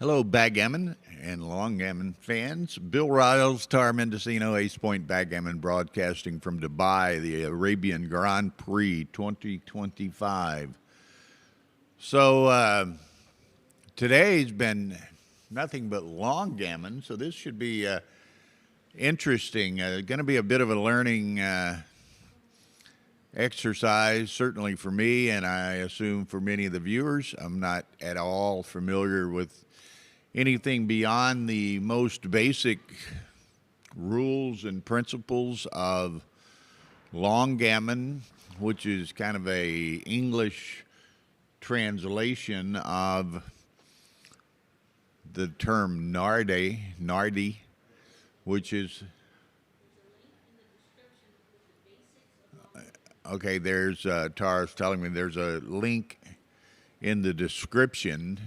Hello, Backgammon and Long Gammon fans. Bill Riles, Tar Mendocino, Ace Point Backgammon, broadcasting from Dubai, the Arabian Grand Prix 2025. So today's been nothing but long gammon, so this should be interesting. Going to be a bit of a learning exercise, certainly for me, and I assume for many of the viewers. I'm not at all familiar with anything beyond the most basic rules and principles of long gammon, which is kind of a English translation of the term nardi, which is okay. There's Tara's telling me there's a link in the description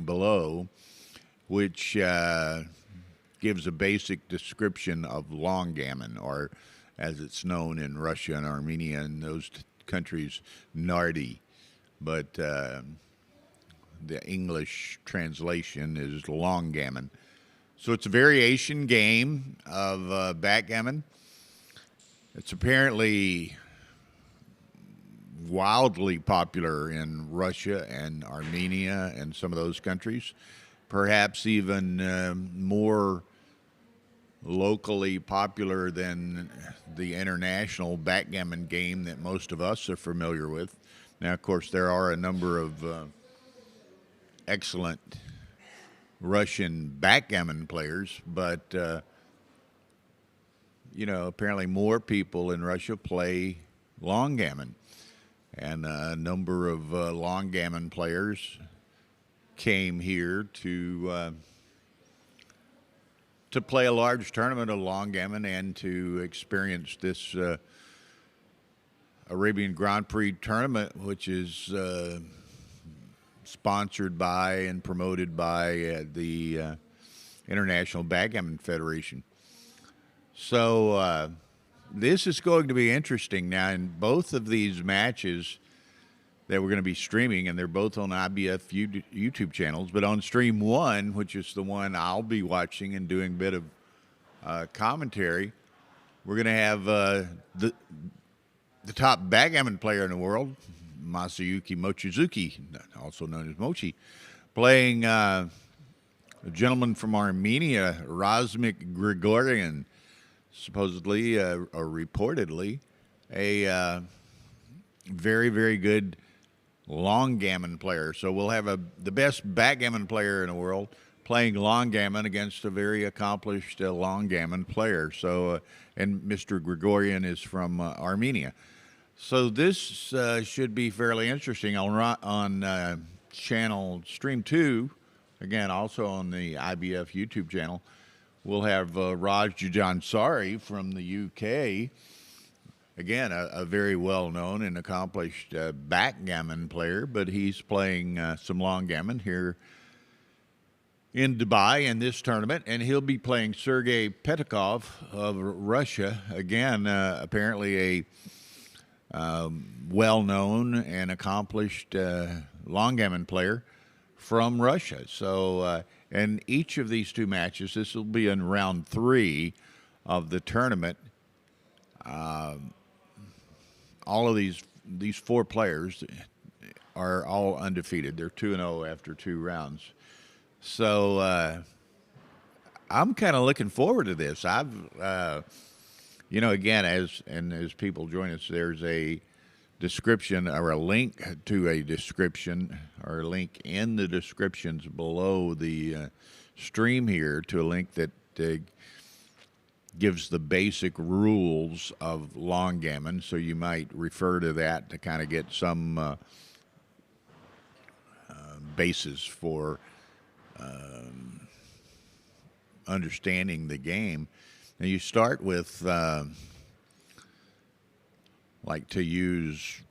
below, which gives a basic description of long gammon, or as it's known in Russia and Armenia and those countries, nardi. But the English translation is long gammon. So it's a variation game of backgammon. It's apparently wildly popular in Russia and Armenia and some of those countries. Perhaps even more locally popular than the international backgammon game that most of us are familiar with. Now, of course, there are a number of excellent Russian backgammon players, but, apparently more people in Russia play long gammon. And a number of long gammon players came here to play a large tournament of long gammon and to experience this Arabian Grand Prix tournament, which is sponsored by and promoted by the International Backgammon Federation. So this is going to be interesting. Now, in both of these matches that we're going to be streaming, and they're both on IBF YouTube channels, but on stream one, which is the one I'll be watching and doing a bit of commentary, we're going to have the top backgammon player in the world, Masayuki Mochizuki, also known as Mochi, playing a gentleman from Armenia, Rasmik Grigorian, supposedly or reportedly a very, very good long gammon player. So we'll have the best backgammon player in the world playing long gammon against a very accomplished long gammon player. So, and Mr. Grigorian is from Armenia. So this should be fairly interesting. On channel stream 2, again, also on the IBF YouTube channel, we'll have Raj Jansari from the UK. Again, a very well-known and accomplished backgammon player, but he's playing some long gammon here in Dubai in this tournament, and he'll be playing Sergei Petakov of Russia. Again, apparently a well-known and accomplished long gammon player from Russia. So, and each of these two matches, this will be in round 3 of the tournament. All of these 4 players are all undefeated. They're 2-0 after 2 rounds. So I'm kind of looking forward to this. I've, again, as people join us, there's a description or a link to a description or a link in the descriptions below the stream here to a link that gives the basic rules of long gammon, so you might refer to that to kind of get some basis for understanding the game. Now you start with like to use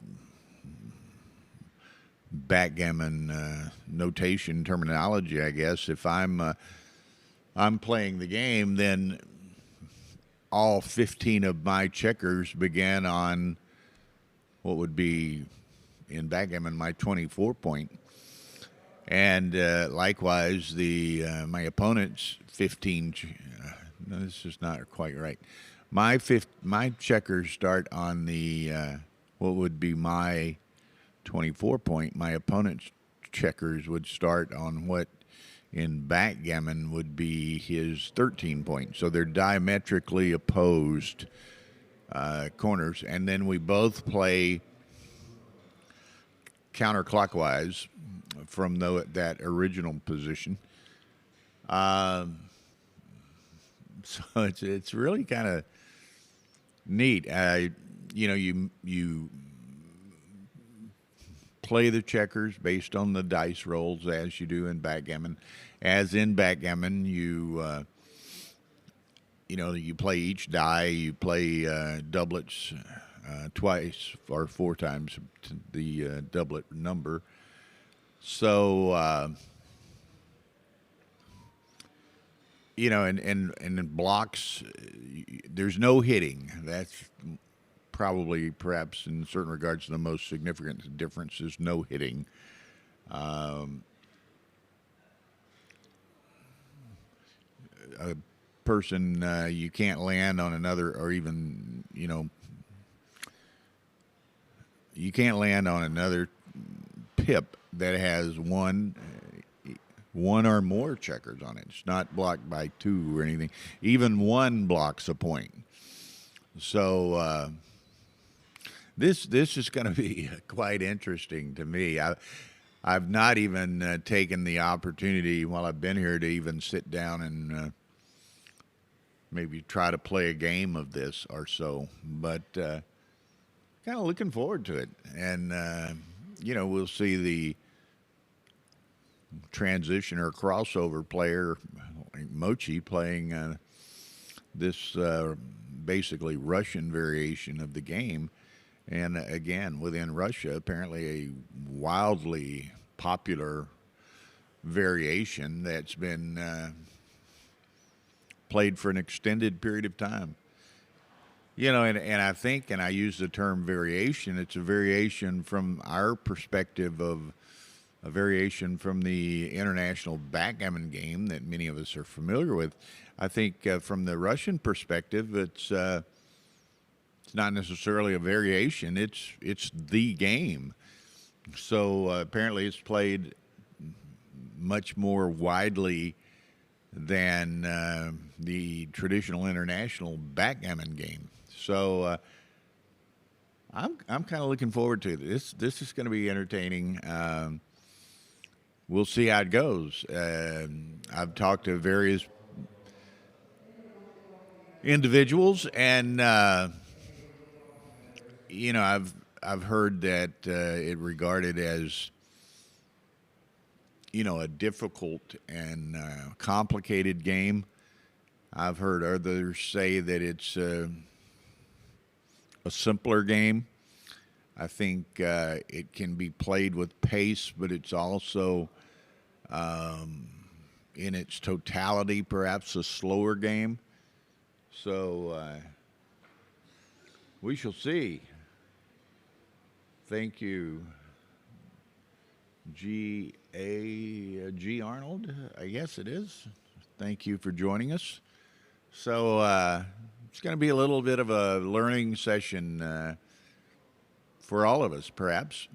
backgammon notation terminology, I guess. If I'm playing the game, then all 15 of my checkers began on what would be in backgammon my 24 point, And likewise, the my opponent's 15. No, this is not quite right. My checkers start on the what would be my 24 point. My opponent's checkers would start on what in backgammon would be his 13 point. So they're diametrically opposed corners, and then we both play counterclockwise from that original position. So it's really kind of neat. You play the checkers based on the dice rolls as you do in backgammon. As in backgammon, you play each die. You play doublets twice or four times the doublet number. So and in blocks, there's no hitting. That's probably, perhaps, in certain regards, the most significant difference is no hitting. A person, you can't land on another, or even, you can't land on another pip that has one or more checkers on it. It's not blocked by two or anything. Even one blocks a point. So this is going to be quite interesting to me. I've not even taken the opportunity while I've been here to even sit down and maybe try to play a game of this or so. But kind of looking forward to it. And, we'll see the transition or crossover player like Mochi playing this basically Russian variation of the game. And again, within Russia, apparently a wildly popular variation that's been played for an extended period of time. And I think, and I use the term variation, it's a variation from our perspective of a variation from the international backgammon game that many of us are familiar with. I think from the Russian perspective, it's not necessarily a variation. It's the game. So apparently it's played much more widely than the traditional international backgammon game. So I'm kind of looking forward to this. This is going to be entertaining. We'll see how it goes. I've talked to various individuals, and I've heard that it regarded as a difficult and complicated game. I've heard others say that it's a simpler game. I think it can be played with pace, but it's also, in its totality, perhaps a slower game. So we shall see. Thank you, G Arnold, I guess it is. Thank you for joining us. So it's going to be a little bit of a learning session for all of us, perhaps.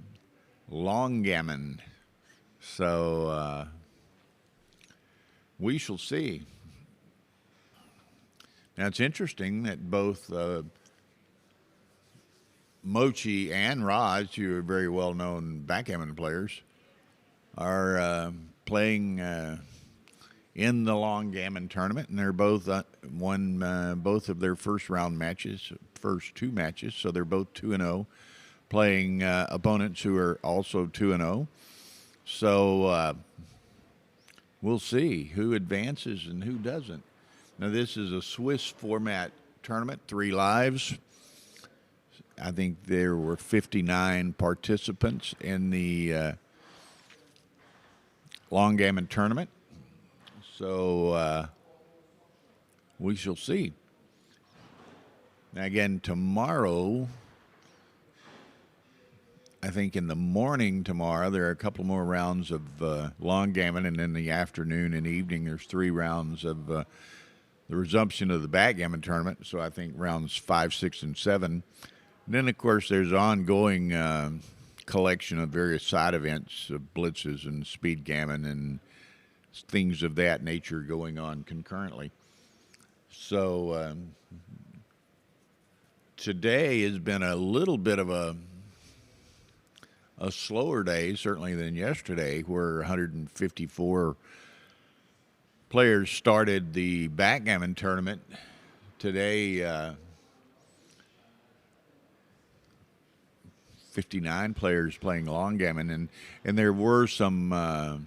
Long gammon. So we shall see. Now, it's interesting that both Mochi and Raj, who are very well-known backgammon players, are playing in the long gammon tournament, and they're both won both of their first two matches, so they're both 2-0, playing opponents who are also 2-0. So we'll see who advances and who doesn't. Now, this is a Swiss format tournament, 3 lives. I think there were 59 participants in the long gammon tournament. So we shall see. Now, again, tomorrow, I think in the morning tomorrow there are a couple more rounds of long gammon, and in the afternoon and evening there's 3 rounds of the resumption of the backgammon tournament. So I think rounds 5, 6, and 7. And then of course there's ongoing collection of various side events, blitzes and speed gammon and things of that nature going on concurrently. So today has been a little bit of a slower day, certainly than yesterday, where 154 players started the backgammon tournament. Today, 59 players playing long gammon, and there were some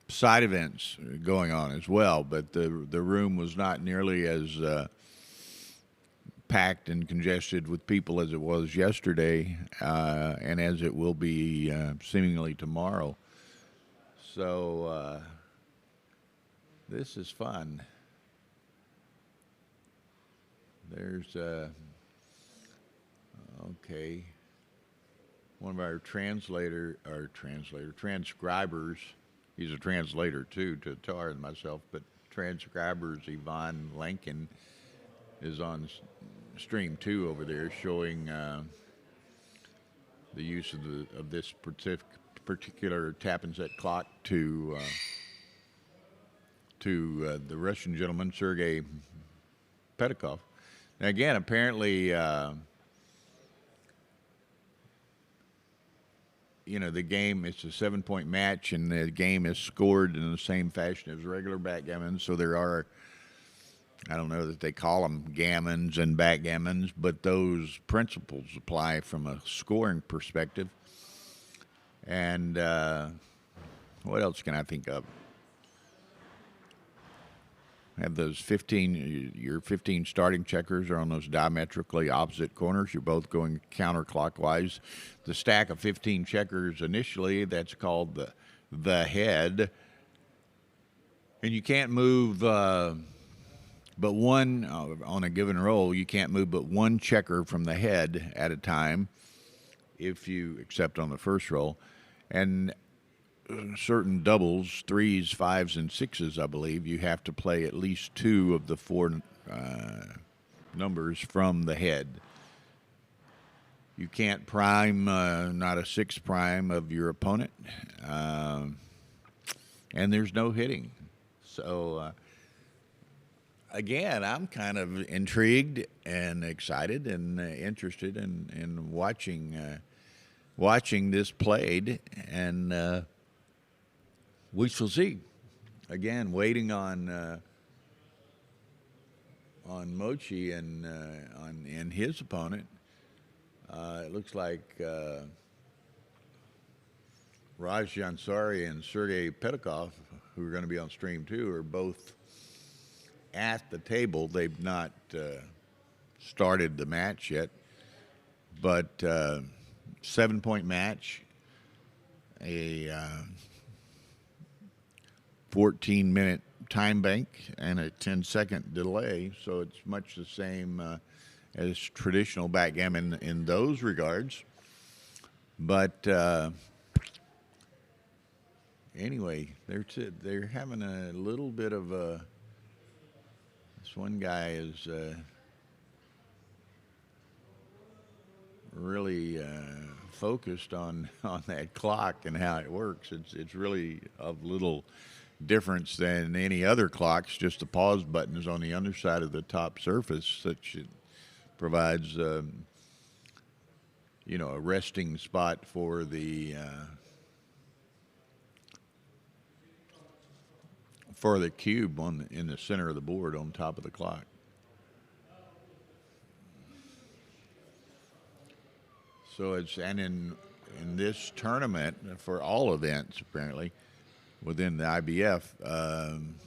side events going on as well, but the room was not nearly as packed and congested with people as it was yesterday, and as it will be seemingly tomorrow. So this is fun. There's okay, one of our transcribers. He's a translator too to Tar and myself, but transcribers Yvonne Lankin is on stream 2 over there, showing the use of this particular tap and set clock to the Russian gentleman Sergei Petkov. Now again, apparently, the game, it's a 7-point match, and the game is scored in the same fashion as regular backgammon. So there are, I don't know that they call them gammons and backgammons, but those principles apply from a scoring perspective. And what else can I think of? Have those 15, your 15 starting checkers are on those diametrically opposite corners. You're both going counterclockwise. The stack of 15 checkers initially, that's called the head. And you can't move but one, on a given roll, you can't move but one checker from the head at a time, except on the first roll. And certain doubles, 3s, 5s, and 6s, I believe, you have to play at least 2 of the 4 numbers from the head. You can't prime, not a 6 prime of your opponent, and there's no hitting. So, again, I'm kind of intrigued and excited and interested in watching this played, and we shall see. Again, waiting on Mochi and his opponent. It looks like Raj Jansari and Sergei Petkov, who are going to be on stream 2, are both at the table. They've not started the match yet, but 7-point match, a 14-minute time bank, and a 10-second delay, so it's much the same as traditional backgammon in those regards. But anyway, they're having a little bit of a. This one guy is really focused on that clock and how it works. It's really of little difference than any other clocks. Just the pause button is on the underside of the top surface, such it provides a resting spot for the cube in the center of the board on top of the clock. So in this tournament, for all events apparently within the IBF,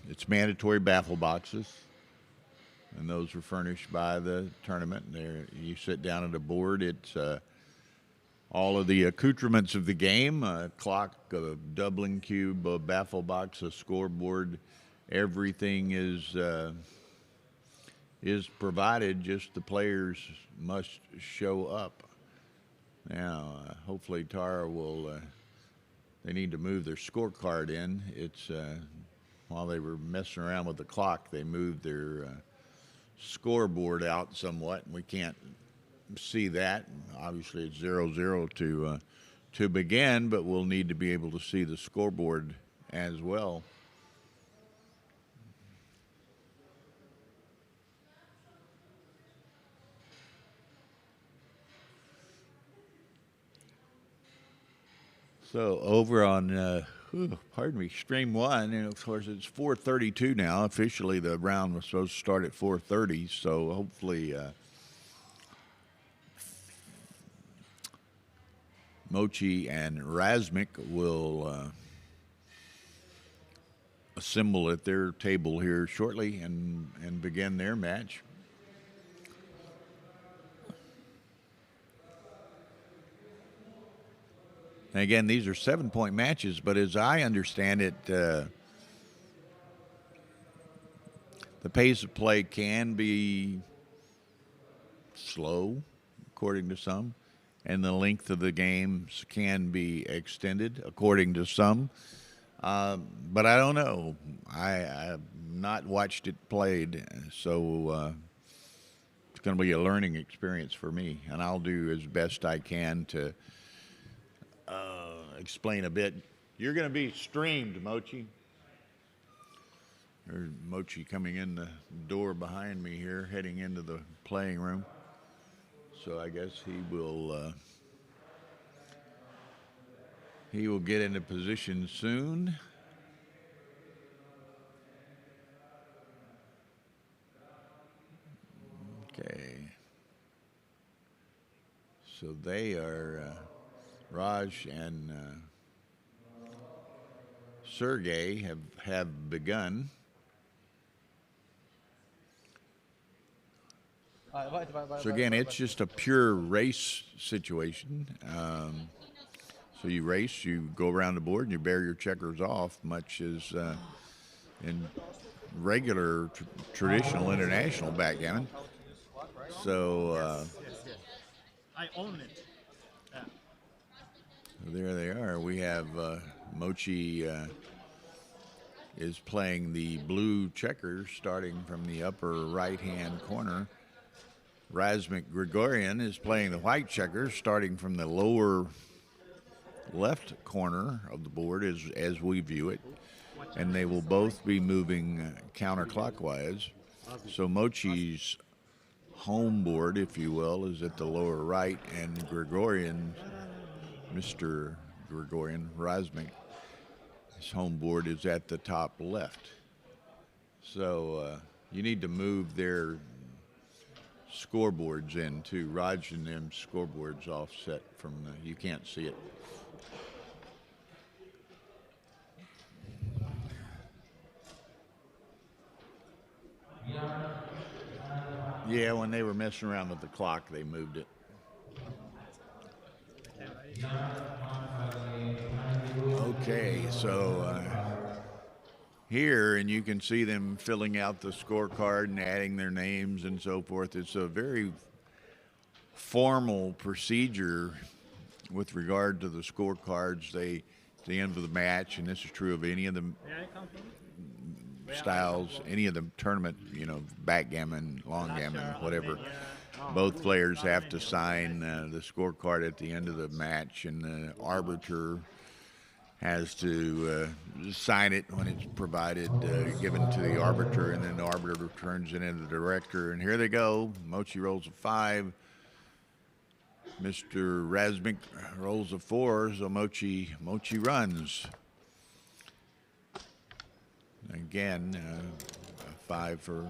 it's mandatory baffle boxes, and those are furnished by the tournament. There, you sit down at a board. It's all of the accoutrements of the game: a clock, a doubling cube, a baffle box, a scoreboard. Everything is provided. Just the players must show up. Now, hopefully Tara will, they need to move their scorecard in. It's, while they were messing around with the clock, they moved their scoreboard out somewhat, and we can't see that. Obviously, it's 0-0 to begin, but we'll need to be able to see the scoreboard as well. So over on, pardon me, stream one, and of course it's 4:32 now. Officially, the round was supposed to start at 4:30, so hopefully Mochi and Rasmik will assemble at their table here shortly and begin their match. And again, these are 7-point matches, but as I understand it, the pace of play can be slow, according to some, and the length of the games can be extended, according to some. But I don't know. I have not watched it played, so it's going to be a learning experience for me, and I'll do as best I can to explain a bit. You're going to be streamed, Mochi. There's Mochi coming in the door behind me here, heading into the playing room. So I guess he will get into position soon. Okay. So they are Raj and Sergey have begun. So again, it's just a pure race situation. So you race, you go around the board, and you bear your checkers off, much as in regular traditional international backgammon. So I own it. Yeah. There they are. We have Mochi is playing the blue checkers starting from the upper right-hand corner. Rasmik Grigorian is playing the white checkers starting from the lower left corner of the board as we view it. And they will both be moving counterclockwise. So Mochi's home board, if you will, is at the lower right, and Mr. Grigorian Rasmik, his home board is at the top left. So you need to move their scoreboards in too. Raj and them scoreboards offset from the, you can't see it. Yeah, when they were messing around with the clock, they moved it. Okay, so here, and you can see them filling out the scorecard and adding their names and so forth. It's a very formal procedure with regard to the scorecards. At the end of the match, and this is true of any of the styles, any of the tournament, backgammon, long gammon, whatever. Both players have to sign the scorecard at the end of the match, and the arbiter has to sign it when it's provided, given to the arbiter, and then the arbiter turns it into the director. And here they go. Mochi rolls a 5. Mr. Rasmik rolls a 4, so Mochi runs. Again, a 5 for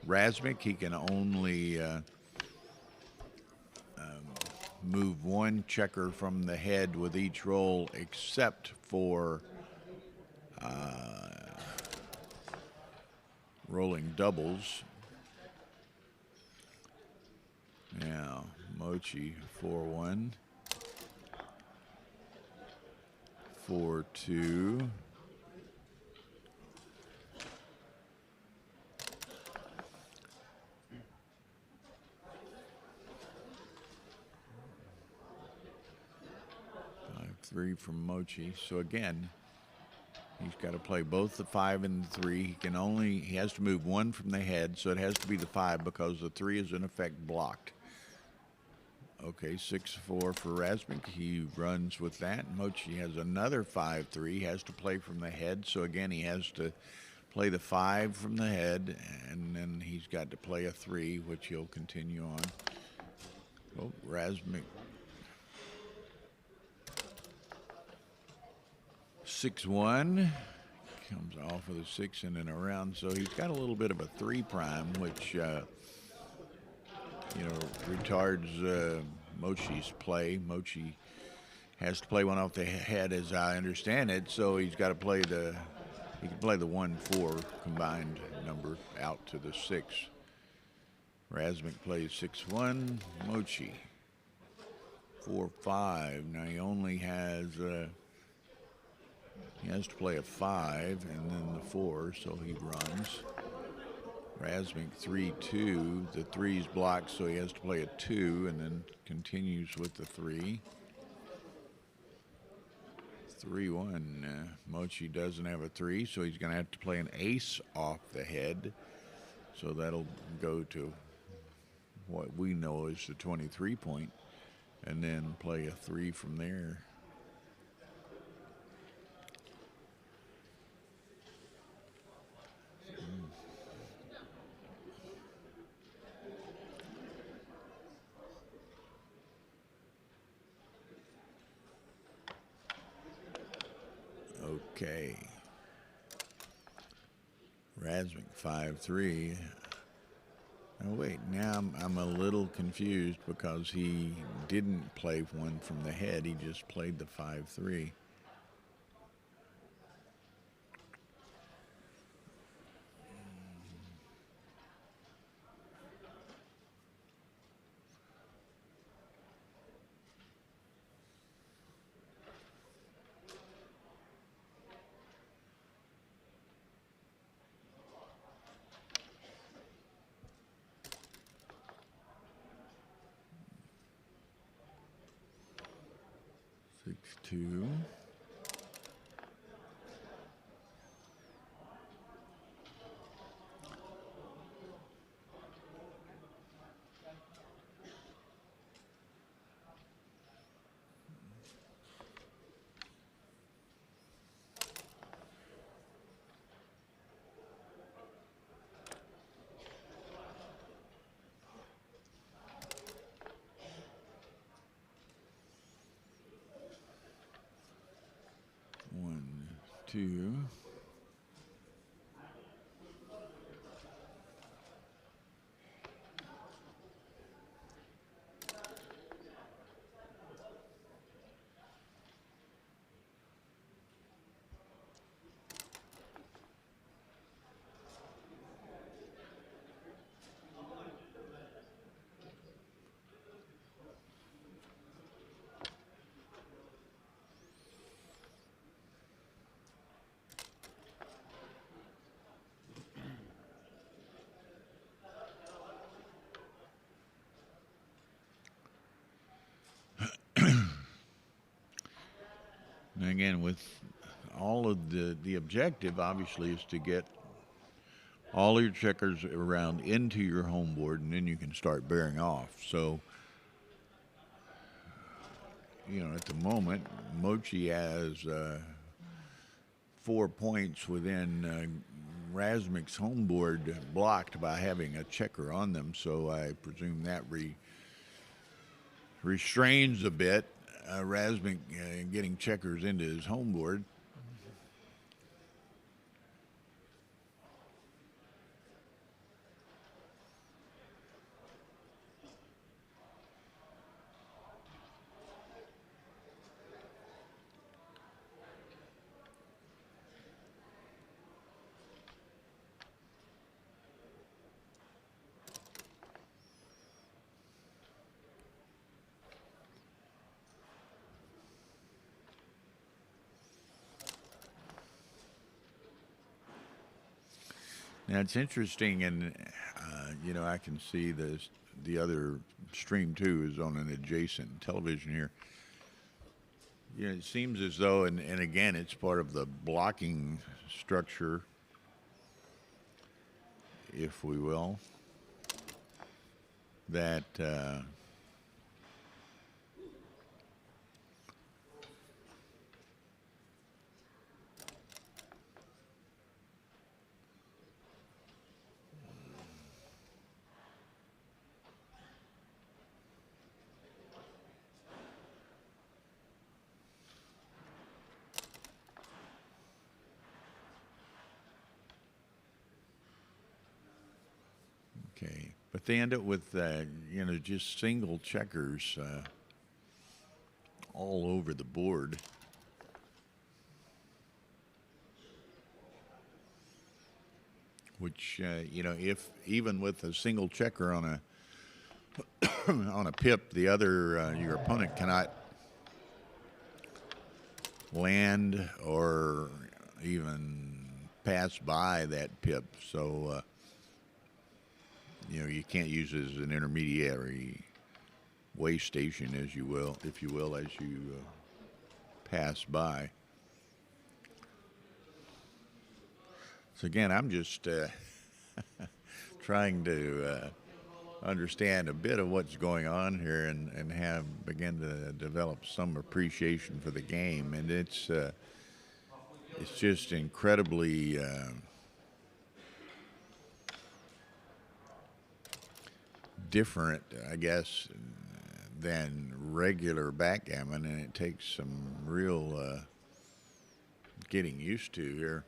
Rasmik. He can only move one checker from the head with each roll, except for rolling doubles. Now, Mochi 4-1, 4-2. 3 from Mochi. So again, he's got to play both the 5 and the 3. He has to move 1 from the head, so it has to be the 5 because the 3 is in effect blocked. Okay, 6-4 for Rasmik. He runs with that. Mochi has another 5-3. He has to play from the head, so again he has to play the 5 from the head, and then he's got to play a 3, which he'll continue on. Oh, Rasmik. 6-1. Comes off with a 6 and then around, so he's got a little bit of a 3 prime, which retards Mochi's play. Mochi has to play one off the head, as I understand it, so he's got to play he can play the 1-4 combined number out to the 6. Rasmik plays 6-1. Mochi 4-5. Now he only has he has to play a 5 and then the 4, so he runs. Rasmik 3-2. The 3's blocked, so he has to play a 2 and then continues with the 3. 3-1. Mochi doesn't have a 3, so he's going to have to play an ace off the head. So that'll go to what we know is the 23 point, and then play a 3 from there. Okay. Rasmik 5-3. Oh wait, now I'm a little confused because he didn't play 1 from the head. He just played the 5-3. Two. One, two. And again, with all of the objective, obviously, is to get all your checkers around into your home board, and then you can start bearing off. So, at the moment, Mochi has 4 points within Rasmik's home board blocked by having a checker on them. So I presume that restrains a bit Rasmik getting checkers into his home board. Now it's interesting, and I can see the other stream too is on an adjacent television here. You know, it seems as though, and again, it's part of the blocking structure, if we will, that okay, but they end up with you know, just single checkers all over the board. Which you know, if even with a single checker on a on a pip, the other your opponent cannot land or even pass by that pip. So you know, you can't use it as an intermediary way station, as you will, if you will, as you pass by. So again, I'm just trying to understand a bit of what's going on here and have begin to develop some appreciation for the game. And it's just incredibly different, I guess, than regular backgammon, and it takes some real getting used to here.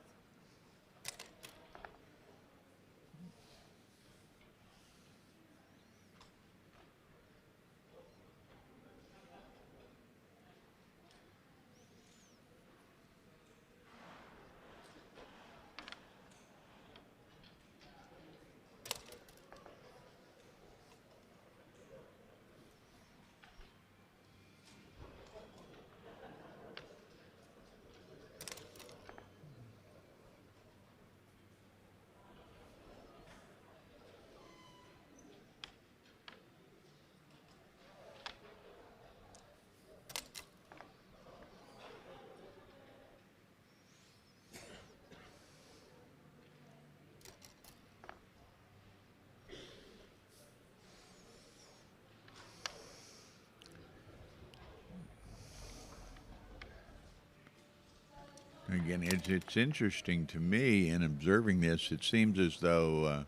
Again, it's interesting to me in observing this. It seems as though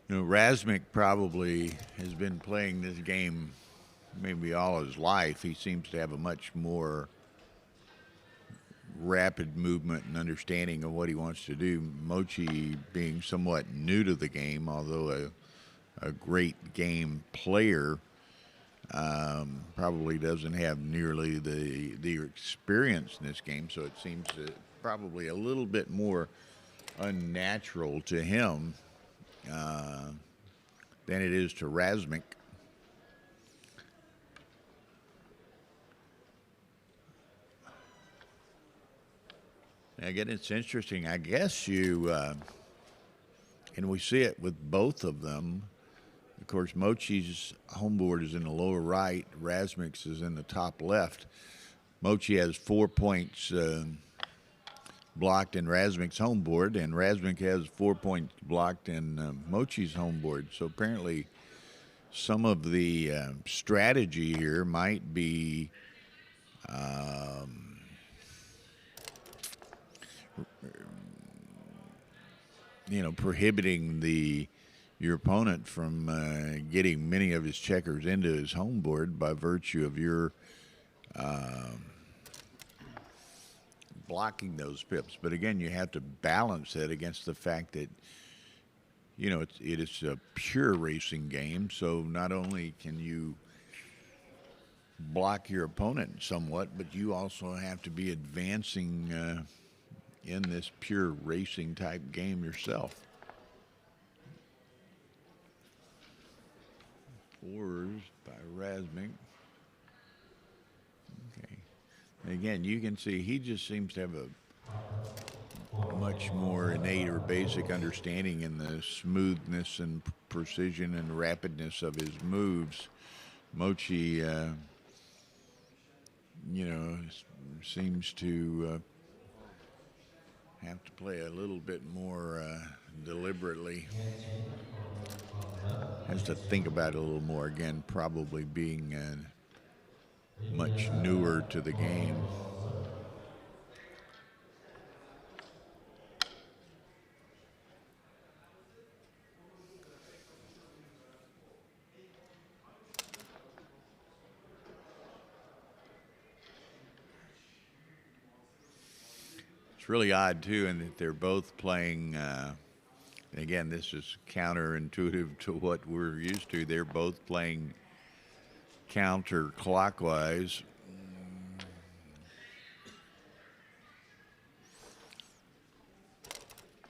you know, Rasmik probably has been playing this game maybe all his life. He seems to have a much more rapid movement and understanding of what he wants to do. Mochi being somewhat new to the game, although a great game player, probably doesn't have nearly the experience in this game, so it seems probably a little bit more unnatural to him than it is to Rasmik. Again, it's interesting. I guess you, and we see it with both of them. Of course, Mochi's home board is in the lower right. Rasmik's is in the top left. Mochi has 4 points blocked in Rasmik's home board, and Rasmik has 4 points blocked in Mochi's home board. So apparently some of the strategy here might be you know, prohibiting your opponent from getting many of his checkers into his home board by virtue of your blocking those pips. But again, you have to balance it against the fact that, you know, it is a pure racing game. So not only can you block your opponent somewhat, but you also have to be advancing in this pure racing type game yourself. Fours by Rasmik. Okay. And again, you can see he just seems to have a much more innate or basic understanding in the smoothness and precision and rapidness of his moves. Mochi seems to have to play a little bit more deliberately. Has to think about it a little more. Again, probably being much newer to the game. It's really odd, too, in that they're both playing, again, this is counterintuitive to what we're used to. They're both playing counterclockwise.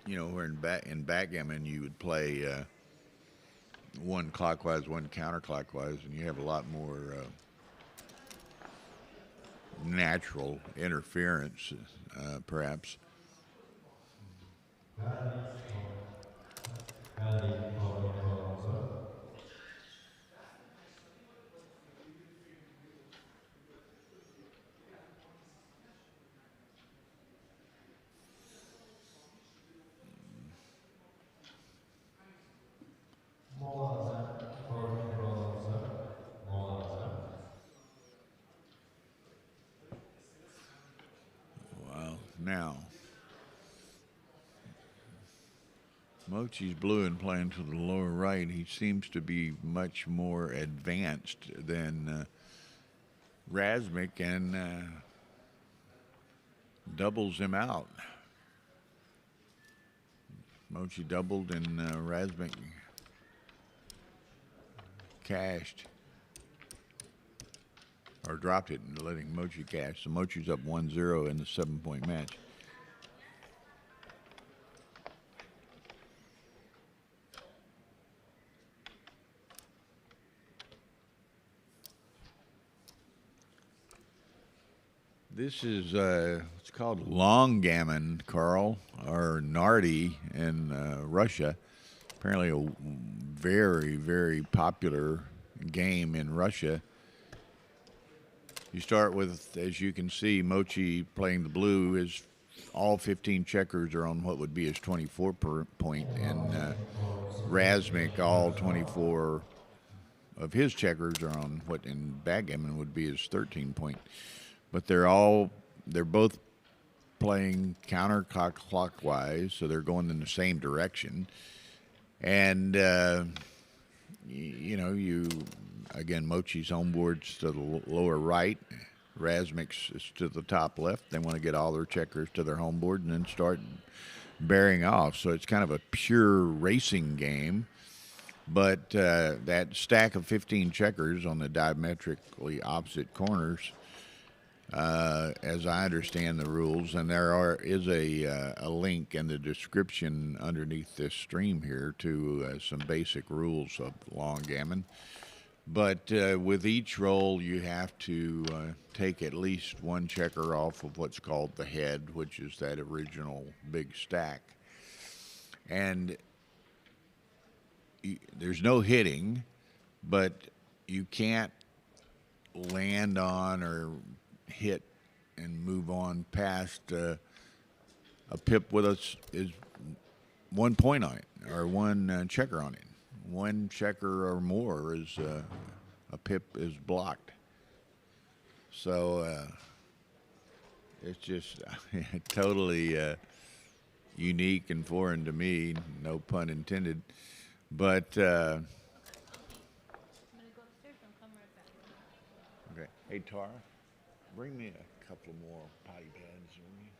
Where in backgammon you would play one clockwise, one counterclockwise, and you have a lot more natural interference, perhaps. Wow. Now, Mochi's blue and playing to the lower right. He seems to be much more advanced than Rasmik, and doubles him out. Mochi doubled and Rasmik cashed. Or dropped it and letting Mochi cash. So Mochi's up 1-0 in the 7-point match. This is it's called long gammon, Carl, or nardi in Russia. Apparently a very, very popular game in Russia. You start with, as you can see, Mochi playing the blue. His all 15 checkers are on what would be his 24 point, and Rasmik, all 24 of his checkers are on what in backgammon would be his 13 point. But they're both playing counterclockwise, so they're going in the same direction. And again, Mochi's home board's to the lower right, Rasmik's is to the top left. They want to get all their checkers to their home board and then start bearing off. So it's kind of a pure racing game. But that stack of 15 checkers on the diametrically opposite corners, as I understand the rules, and is a link in the description underneath this stream here to some basic rules of long gammon. But with each roll, you have to take at least one checker off of what's called the head, which is that original big stack. And there's no hitting, but you can't land on or hit and move on past a pip with is 1 point on it, or one checker on it. One checker or more is a pip is blocked. So it's just totally unique and foreign to me, no pun intended. But I'm gonna go upstairs and come right back. okay. Hey Tara, bring me a couple more potty pads, will you?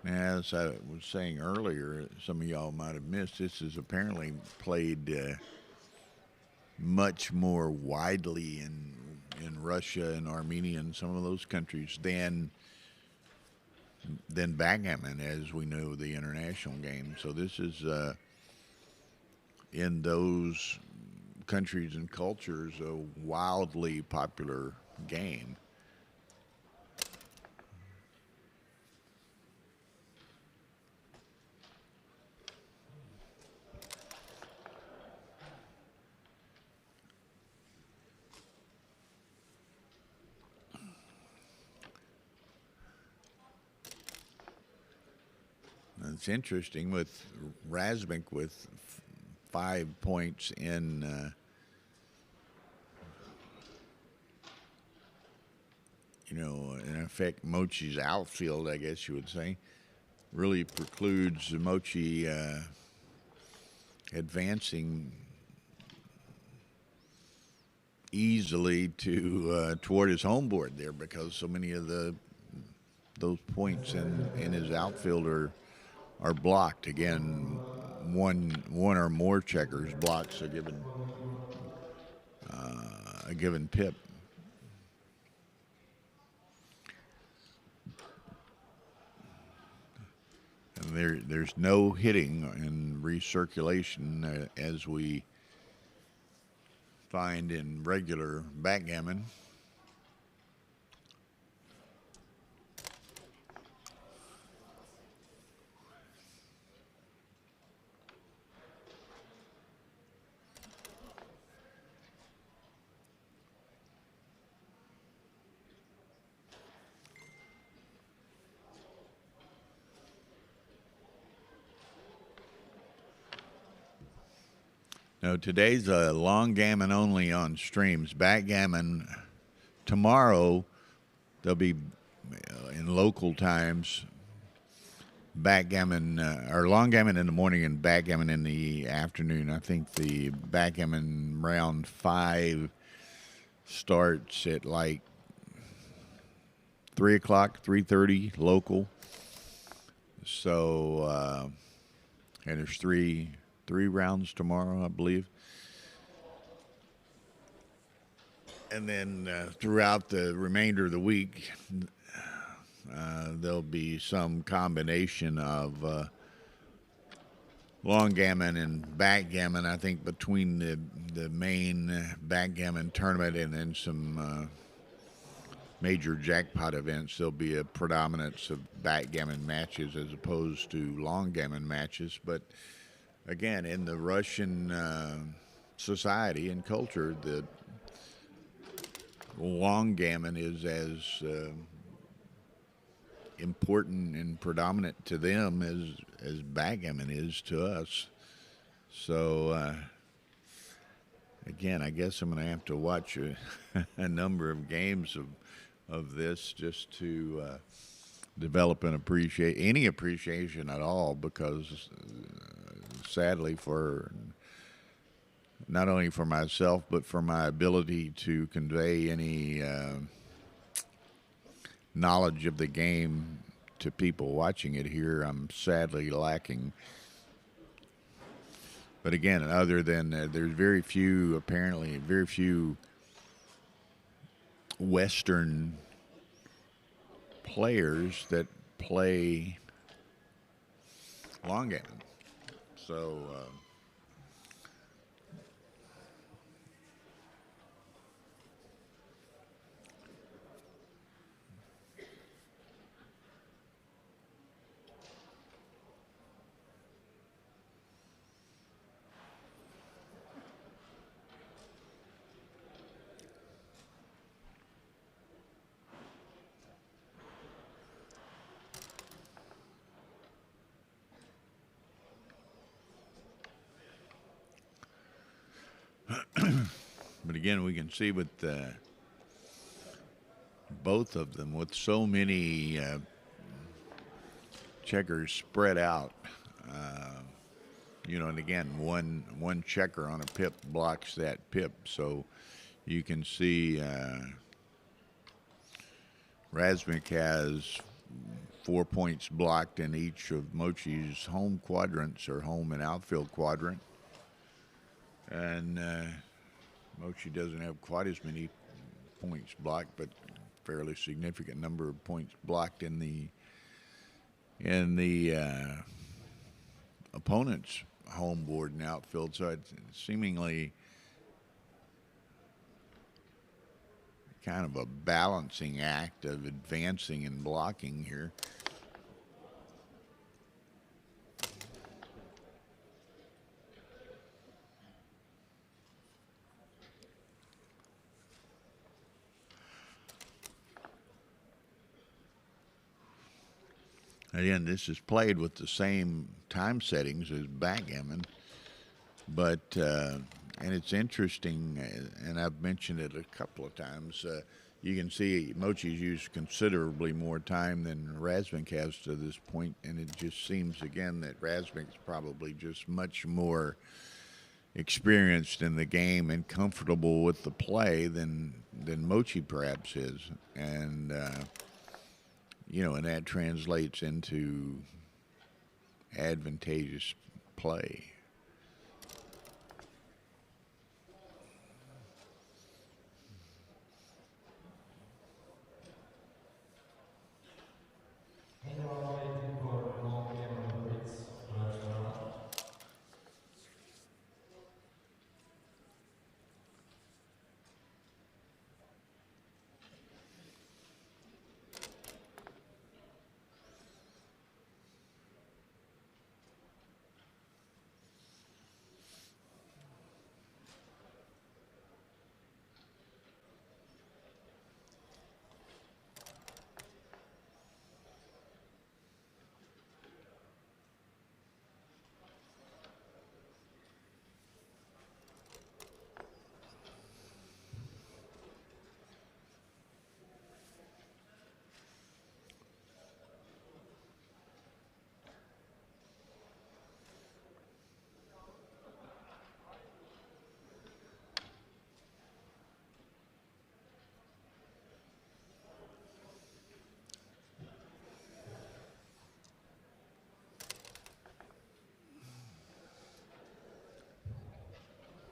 Now, as I was saying earlier, some of y'all might have missed, this is apparently played much more widely in Russia and Armenia and some of those countries than backgammon, as we know the international game. So this is in those countries and cultures a wildly popular game. it's interesting with Rasmik with 5 points in in effect, Mochi's outfield, I guess you would say, really precludes Mochi advancing easily to toward his home board there, because so many of those points in his outfield are blocked. Again, one or more checkers blocks a given pip. And there's no hitting and recirculation as we find in regular backgammon. No, today's a long gammon only on streams. Backgammon tomorrow, they'll be in local times. Backgammon or long gammon in the morning and backgammon in the afternoon. I think the backgammon round 5 starts at like 3 o'clock, 3:30 local. So, and there's three rounds tomorrow, I believe. And then throughout the remainder of the week, there'll be some combination of long gammon and backgammon. I think between the main backgammon tournament and then some major jackpot events, there'll be a predominance of backgammon matches as opposed to long gammon matches. But again, in the Russian society and culture, the long gammon is as important and predominant to them as backgammon is to us. So again, I guess I'm going to have to watch a number of games of this just to develop an any appreciation at all, because sadly, for not only for myself but for my ability to convey any knowledge of the game to people watching it here, I'm sadly lacking. But again, other than there's very few Western players that play long gammon. So but again, we can see with both of them, with so many checkers spread out, and again, one checker on a pip blocks that pip. So you can see Rasmik has 4 points blocked in each of Mochi's home quadrants, or home and outfield quadrant. And Mochi doesn't have quite as many points blocked, but fairly significant number of points blocked in the opponent's home board and outfield. So it's seemingly kind of a balancing act of advancing and blocking here. Again, this is played with the same time settings as backgammon, but and it's interesting, and I've mentioned it a couple of times. You can see Mochi's used considerably more time than Rasmik has to this point, and it just seems again that Rasmik's probably just much more experienced in the game and comfortable with the play than Mochi perhaps is, and you know, and that translates into advantageous play. Anyone waiting for long game on the BLITZ Flash tournament?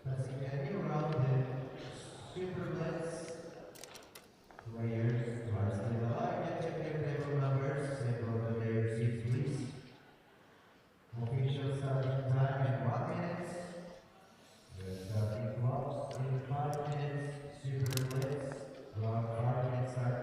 Passing a new round, the Super BLITZ players who are still alive can check their table numbers. Same for the player seats, please. Official starting time in 1 minute. Restarting clocks in 5 minutes. Super BLITZ, round 5 minutes start.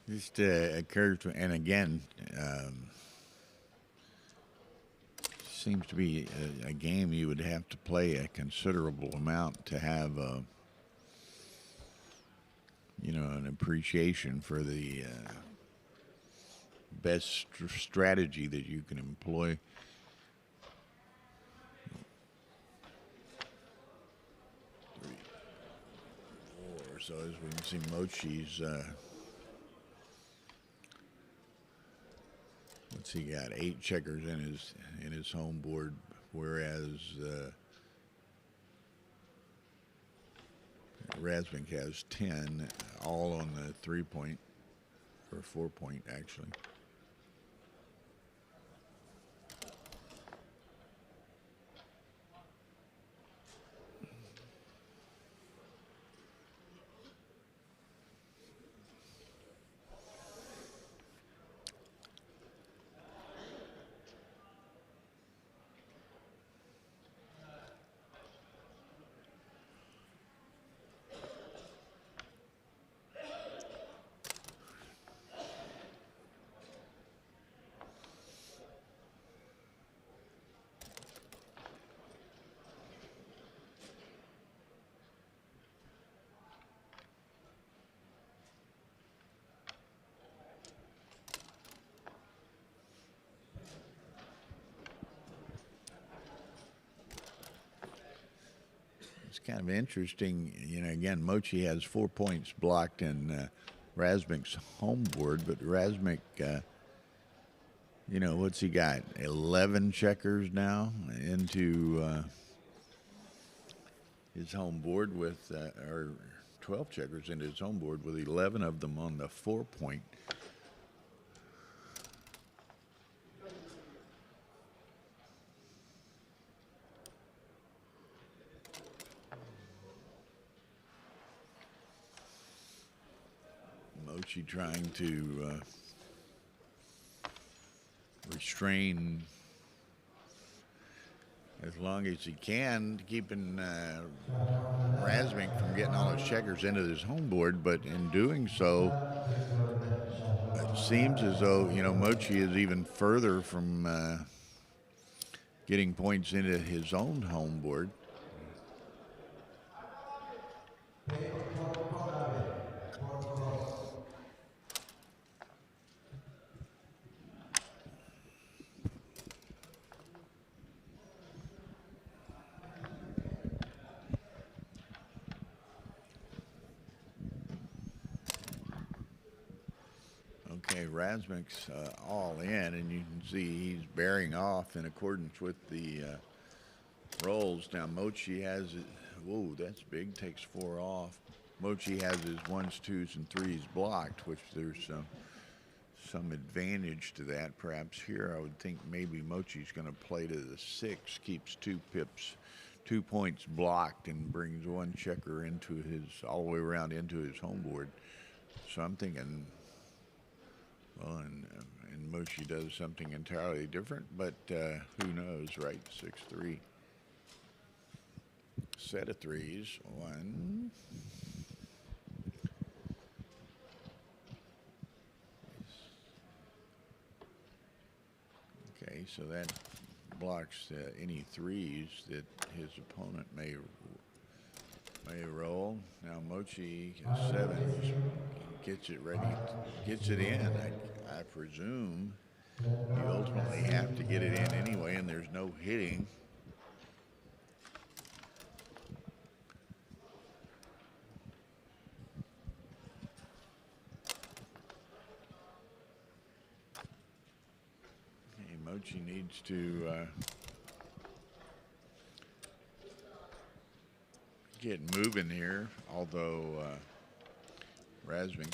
Just occurs to, and again, seems to be a game you would have to play a considerable amount to have a, you know, an appreciation for the best strategy that you can employ. Three, four. So as we can see, Mochi's. What's he got? 8 checkers in his home board, whereas Rasmik has 10, all on the 3-point or 4-point actually. kind of interesting. You know, again, Mochi has 4 points blocked in Rasmik's home board, but Rasmik, you know, what's he got? 11 checkers now into his home board with, or 12 checkers into his home board with 11 of them on the 4 point. Mochi trying to restrain as long as he can, keeping Rasmik from getting all his checkers into his home board, but in doing so, it seems as though, you know, Mochi is even further from getting points into his own home board. Okay, Rasmik's all in, and you can see he's bearing off in accordance with the rolls. Now, Mochi has, whoa, that's big, takes 4 off. Mochi has his 1s, 2s, and 3s blocked, which there's some advantage to that. Perhaps here I would think maybe Mochi's going to play to the 6, keeps 2 pips, 2 points blocked, and brings 1 checker into his, all the way around into his home board. So I'm thinking, well, and Mochi does something entirely different, but who knows, right? 6-3. Set of 3s. 1. Okay, so that blocks any 3s that his opponent may roll. Now Mochi is 7. Just gets it ready, gets it in. I presume you ultimately have to get it in anyway, and there's no hitting. Okay, Mochi needs to get moving here, although Rasmik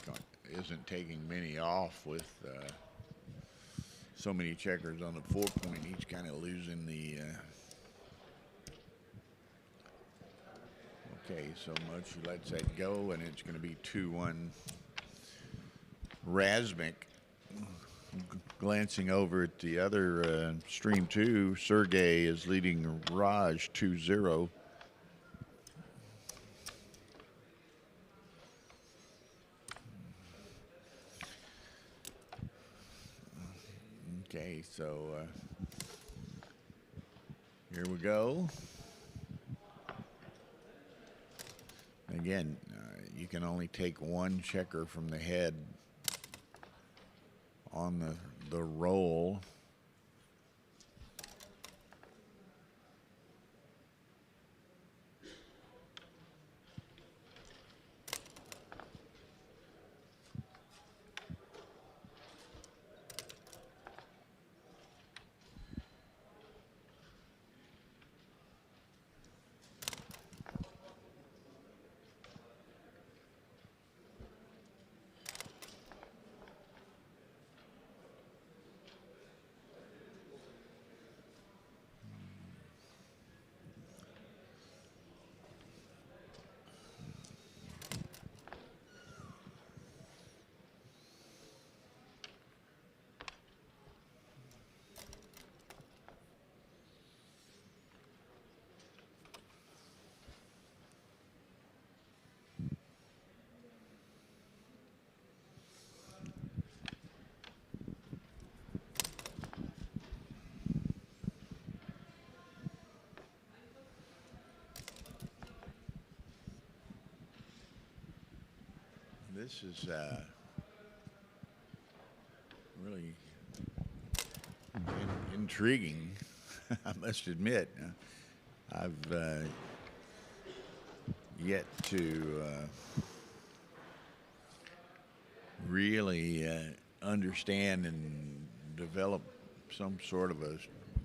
isn't taking many off with so many checkers on the 4 point. He's kind of losing the okay, so Mochi lets that go, and it's going to be 2-1 Rasmik. Glancing over at the other stream 2, Sergey is leading Raj 2-0. Okay, so here we go. Again, you can only take 1 checker from the head on the roll. This is really intriguing, I must admit. I've yet to really understand and develop some sort of a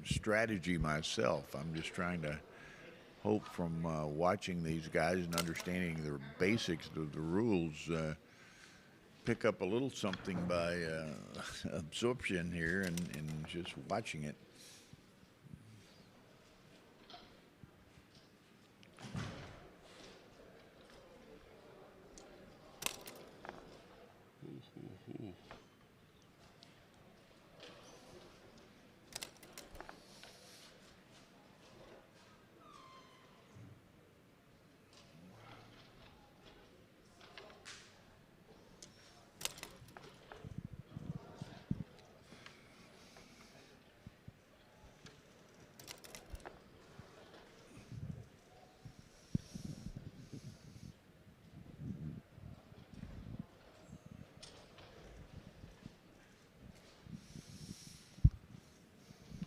strategy myself. I'm just trying to hope from watching these guys and understanding the basics of the rules, pick up a little something by absorption here and just watching it.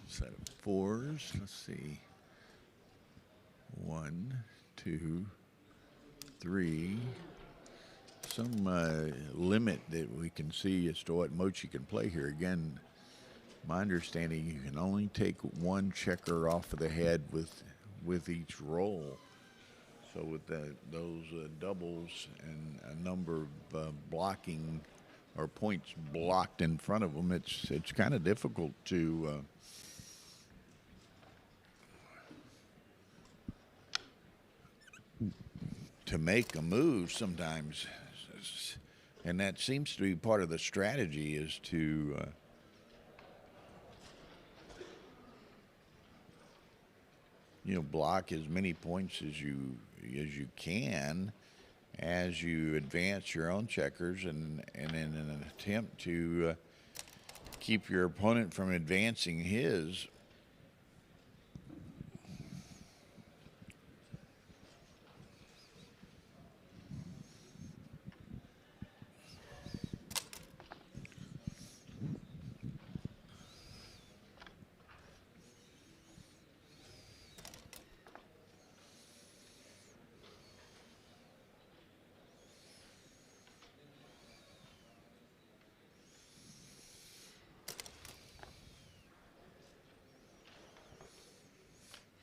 Set of fours. Let's see. 1, 2, 3. Some limit that we can see as to what Mochi can play here. Again, my understanding, you can only take one checker off of the head with each roll. So with those doubles and a number of blocking or points blocked in front of them, it's kind of difficult to make a move sometimes, and that seems to be part of the strategy, is to block as many points as you can as you advance your own checkers, and in an attempt to keep your opponent from advancing his.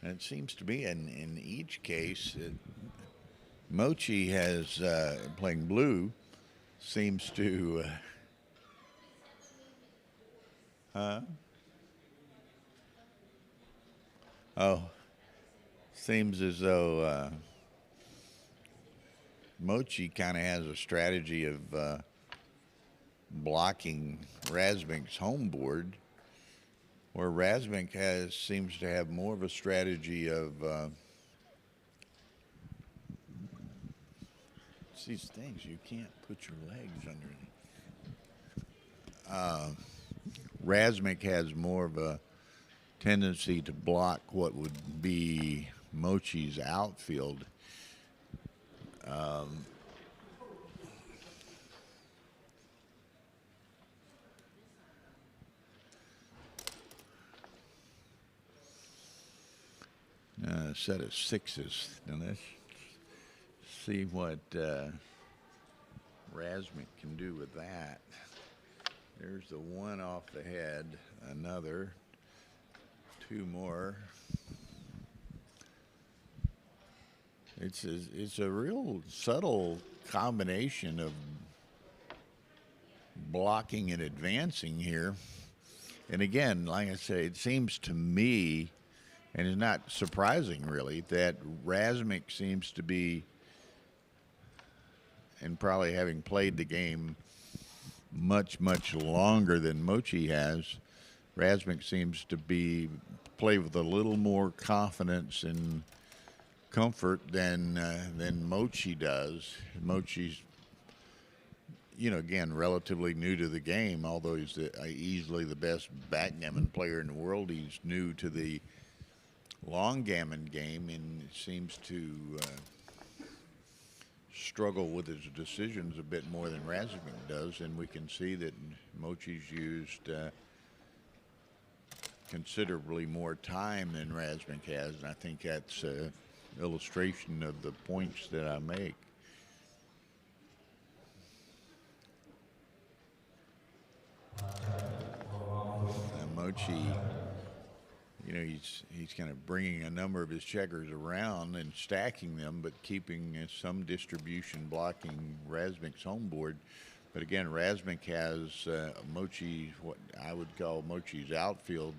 And it seems to be in each case, Mochi has, playing blue, seems to, seems as though Mochi kind of has a strategy of blocking Rasmik's home board, where Rasmik seems to have more of a strategy of it's these things you can't put your legs under. Rasmik has more of a tendency to block what would be Mochi's outfield. Set of sixes. Now let's see what Rasmik can do with that. There's the one off the head, another, two more. It's a real subtle combination of blocking and advancing here. And again, like I say, it seems to me, and it's not surprising really, that Rasmik seems to be, and probably having played the game much longer than Mochi has, Rasmik seems to play with a little more confidence and comfort than Mochi does. Mochi's, again, relatively new to the game, although he's easily the best backgammon player in the world. He's new to the long gammon game and seems to struggle with his decisions a bit more than Rasmik does, and we can see that Mochi's used considerably more time than Rasmik has, and I think that's illustration of the points that I make. Mochi, you know, he's kind of bringing a number of his checkers around and stacking them, but keeping some distribution blocking Rasmik's home board. But again, Rasmik has Mochi, what I would call Mochi's outfield,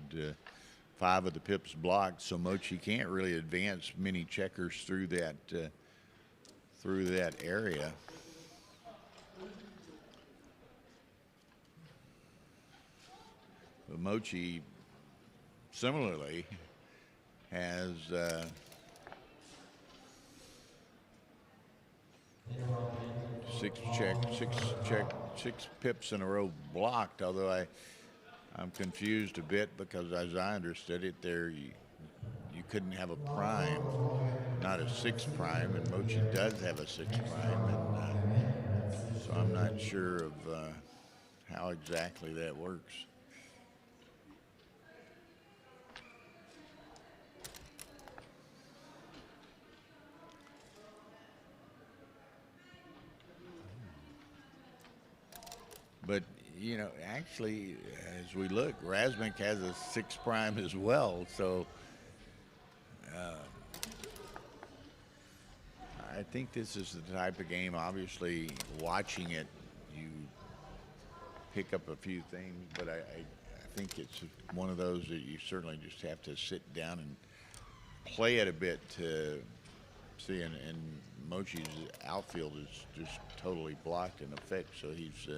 5 of the pips blocked, so Mochi can't really advance many checkers through that area. But Mochi similarly has six pips in a row blocked, although I'm confused a bit because as I understood it, there you couldn't have a prime, not a 6 prime, and Mochi does have a 6 prime, and so I'm not sure of how exactly that works. But, you know, actually, as we look, Rasmik has a 6 prime as well. So I think this is the type of game, obviously, watching it, you pick up a few things. But I think it's one of those that you certainly just have to sit down and play it a bit to see. And Mochi's outfield is just totally blocked in effect. So he's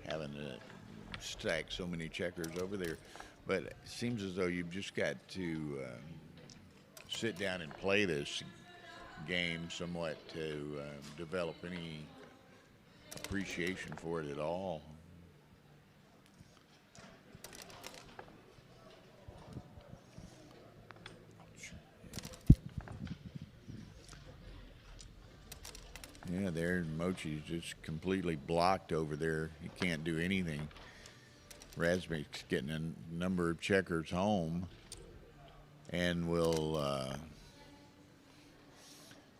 having to stack so many checkers over there. But it seems as though you've just got to sit down and play this game somewhat to develop any appreciation for it at all. Yeah, there, Mochi's just completely blocked over there. He can't do anything. Rasmik's getting a number of checkers home and will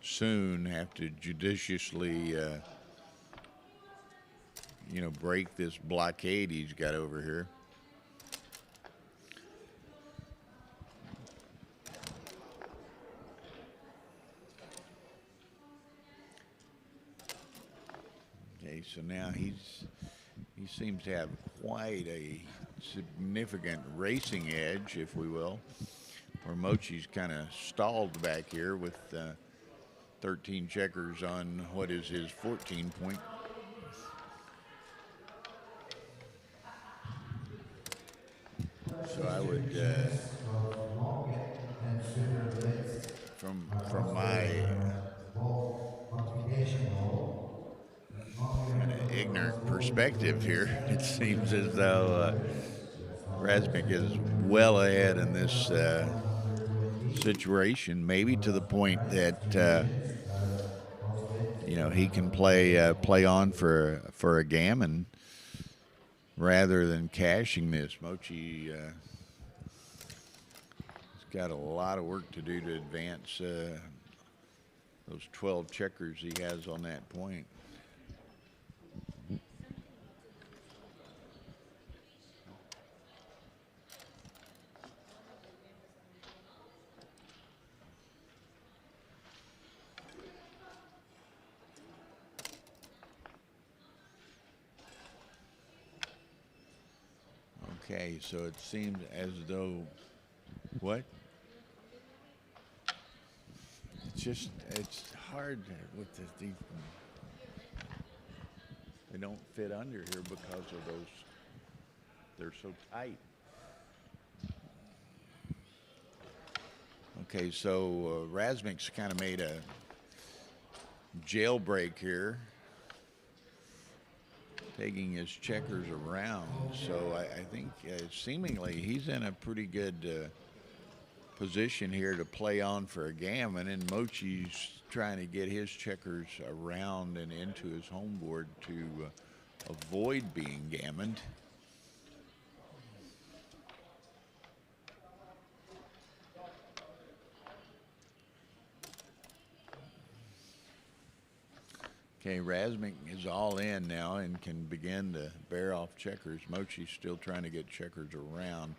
soon have to judiciously, you know, break this blockade he's got over here. Okay, so now he seems to have quite a significant racing edge, if we will, where Mochi's kind of stalled back here with 13 checkers on what is his 14 point. So I would, from my kind of ignorant perspective here, it seems as though Rasmik is well ahead in this situation, maybe to the point that you know, he can play on for a gammon rather than cashing this. Mochi has got a lot of work to do to advance those 12 checkers he has on that point. Okay, so it seems as though, what? It's hard with these, they don't fit under here because of those, they're so tight. Okay, so Rasmik's kind of made a jailbreak here, taking his checkers around. So I think seemingly he's in a pretty good position here to play on for a gammon, and Mochi's trying to get his checkers around and into his home board to avoid being gammoned. Okay, Rasmik is all in now and can begin to bear off checkers. Mochi's still trying to get checkers around.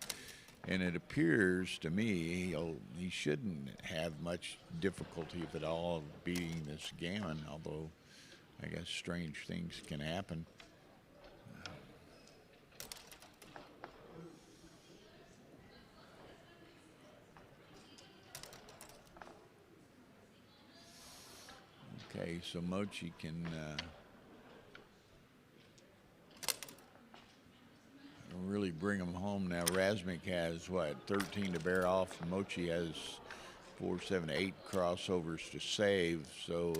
And it appears to me he shouldn't have much difficulty, if at all, beating this Gammon, although I guess strange things can happen. Okay, so Mochi can really bring him home now. Rasmik has, what, 13 to bear off. Mochi has 4, 7, 8 crossovers to save, so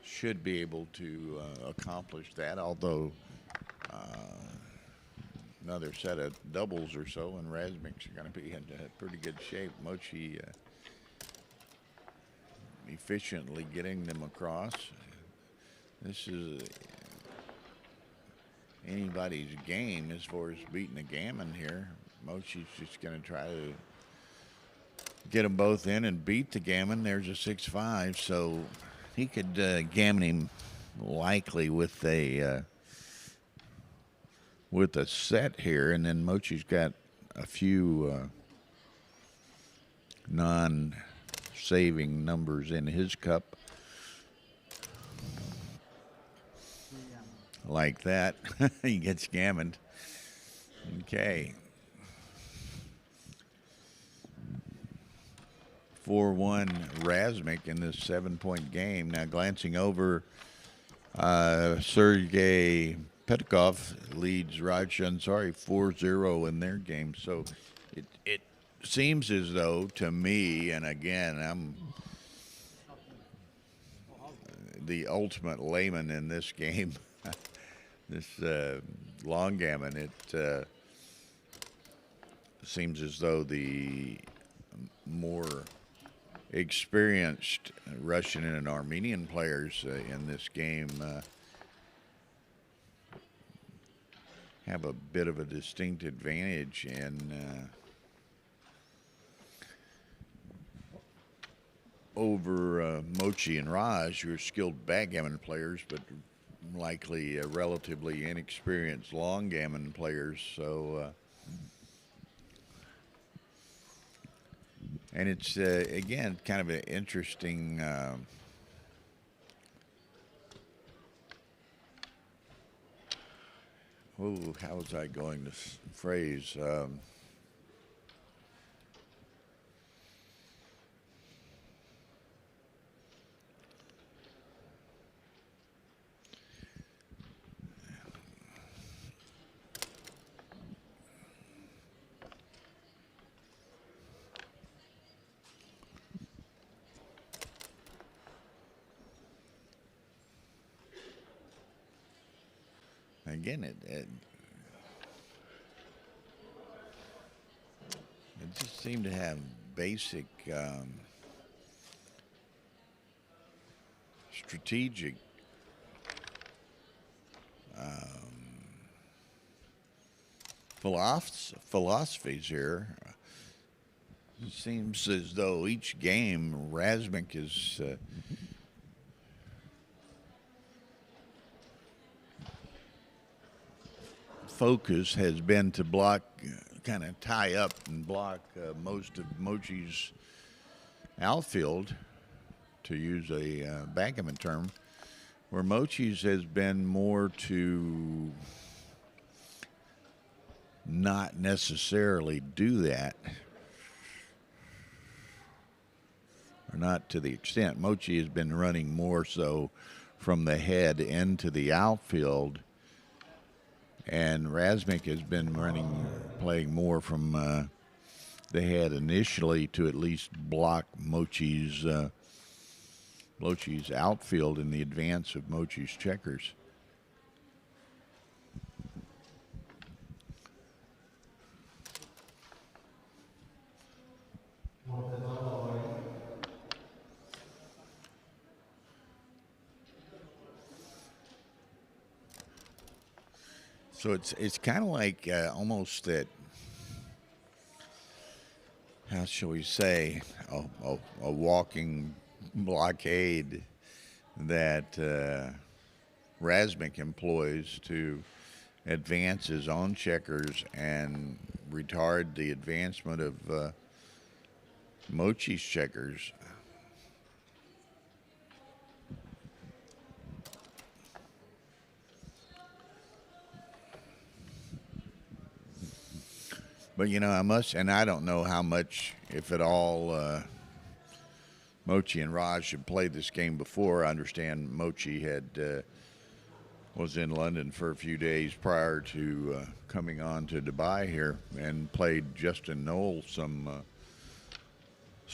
should be able to accomplish that, although another set of doubles or so, and Rasmik's going to be in pretty good shape. Mochi efficiently getting them across. This is anybody's game as far as beating a Gammon here. Mochi's just going to try to get them both in and beat the Gammon. There's a 6-5, so he could Gammon him likely with a set here, and then Mochi's got a few non-saving numbers in his cup. Like that. He gets gammoned. Okay. 4-1 Rasmik in this 7-point game. Now glancing over, Sergey Petkov leads Raj Ansari 4-0 in their game. So it seems as though, to me, and again, I'm the ultimate layman in this game, this long gammon, it seems as though the more experienced Russian and Armenian players in this game have a bit of a distinct advantage in over Mochi and Raj, who are skilled backgammon players, but likely relatively inexperienced long gammon players. So, and it's again kind of an interesting how was I going to phrase? Again, it just seemed to have basic strategic philosophies here. It seems as though each game Rasmik is focus has been to block, kind of tie up and block most of Mochi's outfield, to use a backgammon term, where Mochi's has been more to not necessarily do that, or not to the extent. Mochi has been running more so from the head into the outfield, and Rasmik has been playing more from the head initially to at least block Mochi's outfield in the advance of Mochi's checkers. So it's kind of like almost that, how shall we say, a walking blockade that Rasmik employs to advance his own checkers and retard the advancement of Mochi's checkers. But you know, I don't know how much, if at all, Mochi and Raj had played this game before. I understand Mochi was in London for a few days prior to coming on to Dubai here and played Justin Knoll some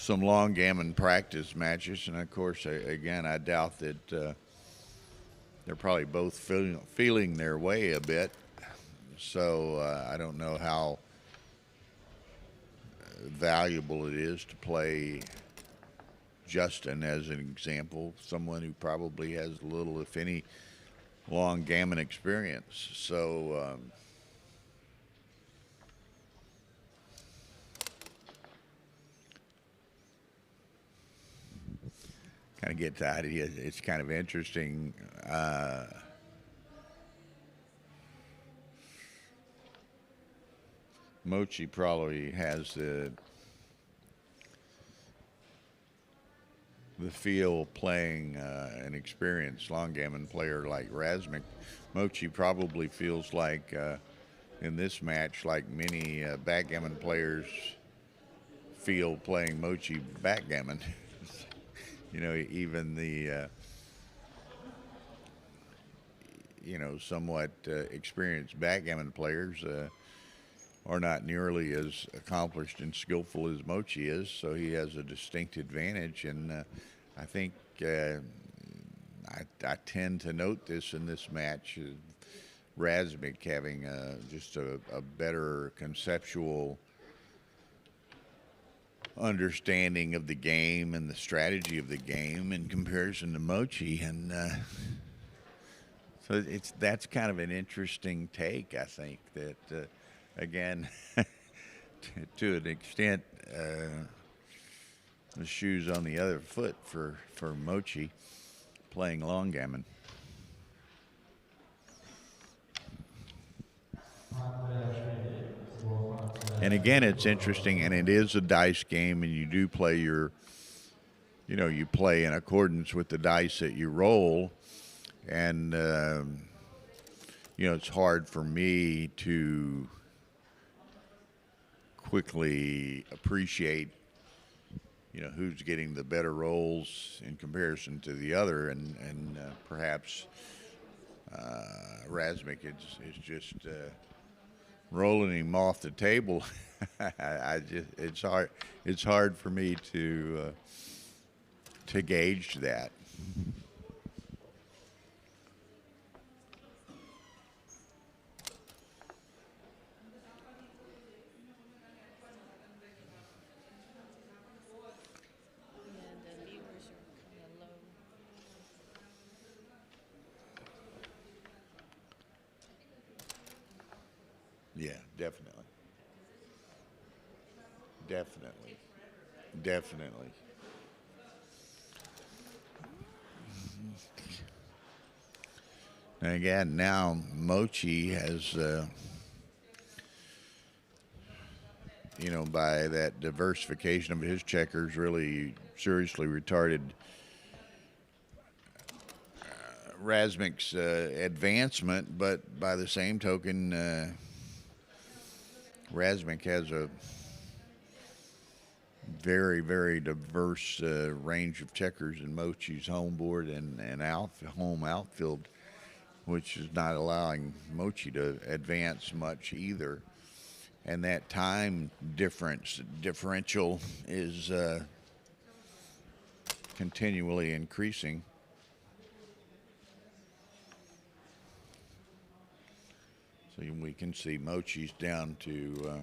long gammon practice matches. And of course, again, I doubt that they're probably both feeling their way a bit. So I don't know how valuable it is to play Justin as an example, someone who probably has little, if any, long gammon experience. So kind of get the idea. It's kind of interesting. Mochi probably has the feel playing an experienced long gammon player like Rasmik. Mochi probably feels like in this match like many backgammon players feel playing Mochi backgammon. You know, even the somewhat experienced backgammon players are not nearly as accomplished and skillful as Mochi is, so he has a distinct advantage. And I think I tend to note this in this match, Rasmik having just a better conceptual understanding of the game and the strategy of the game in comparison to Mochi. And so that's kind of an interesting take, I think, that again, to an extent, the shoe's on the other foot for Mochi playing long gammon. And again, it's interesting, and it is a dice game, and you do play you play in accordance with the dice that you roll. And, it's hard for me to quickly appreciate, who's getting the better rolls in comparison to the other, and perhaps Rasmik is just rolling him off the table. It's hard for me to gauge that. Yeah, definitely. Definitely. And again, now Mochi has, by that diversification of his checkers, really seriously retarded Rasmik's advancement. But by the same token, Rasmik has a very, very diverse range of checkers in Mochi's home board and home outfield, which is not allowing Mochi to advance much either. And that time differential is continually increasing. So we can see Mochi's down to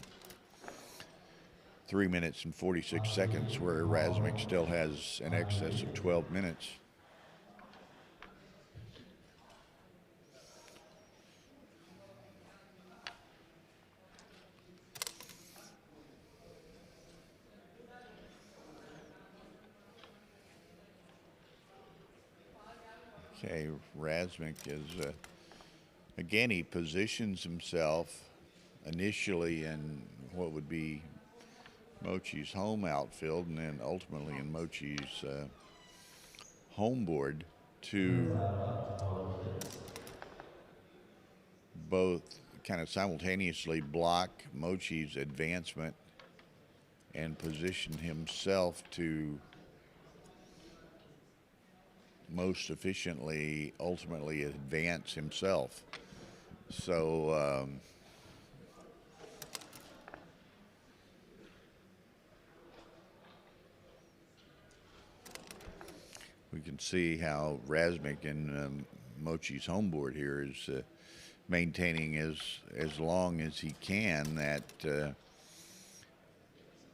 3 minutes and 46 seconds, where Rasmik still has an excess of 12 minutes. Okay, Rasmik is, again, he positions himself initially in what would be Mochi's home outfield and then ultimately in Mochi's home board to both kind of simultaneously block Mochi's advancement and position himself to most efficiently ultimately advance himself. So we can see how Rasmik in Mochi's home board here is maintaining as long as he can that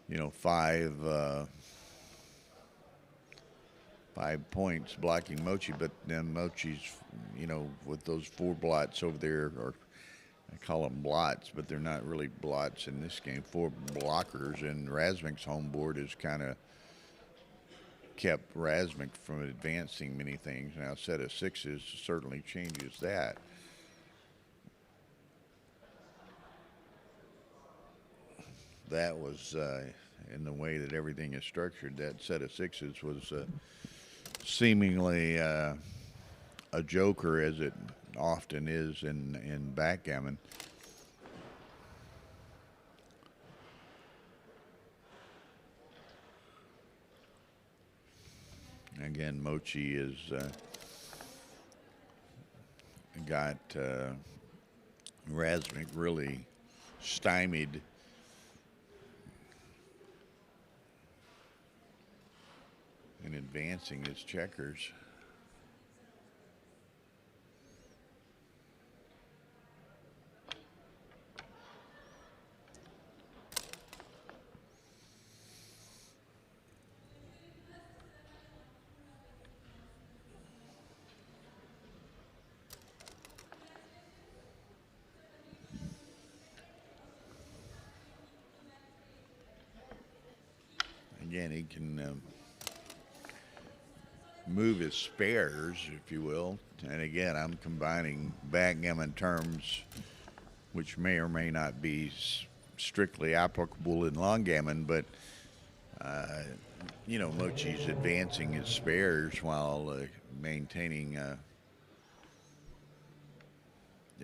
you know, 5 points blocking Mochi, but then Mochi's, you know, with those 4 blots over there, or I call them blots, but they're not really blots in this game, 4 blockers, and Rasmik's home board has kind of kept Rasmik from advancing many things. Now, a set of 6s certainly changes that. That was, in the way that everything is structured, that set of 6s was seemingly a joker, as it often is in backgammon. Again, Mochi is got Rasmik really stymied. In advancing his checkers. Again, he can move his spares, if you will. And again, I'm combining backgammon terms which may or may not be strictly applicable in long gammon, but you know, Mochi's advancing his spares while maintaining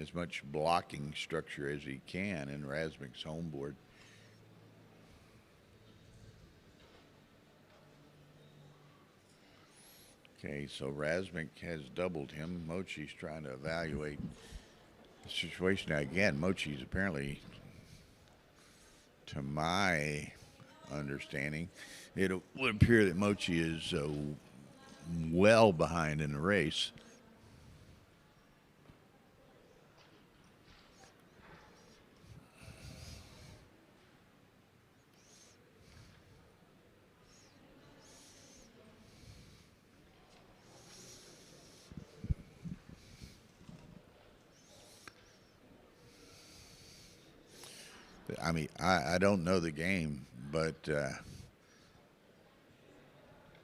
as much blocking structure as he can in Rasmik's home board. Okay, so Rasmik has doubled him. Mochi's trying to evaluate the situation. Now, again, Mochi's apparently, to my understanding, it would appear that Mochi is well behind in the race. I mean, I don't know the game, but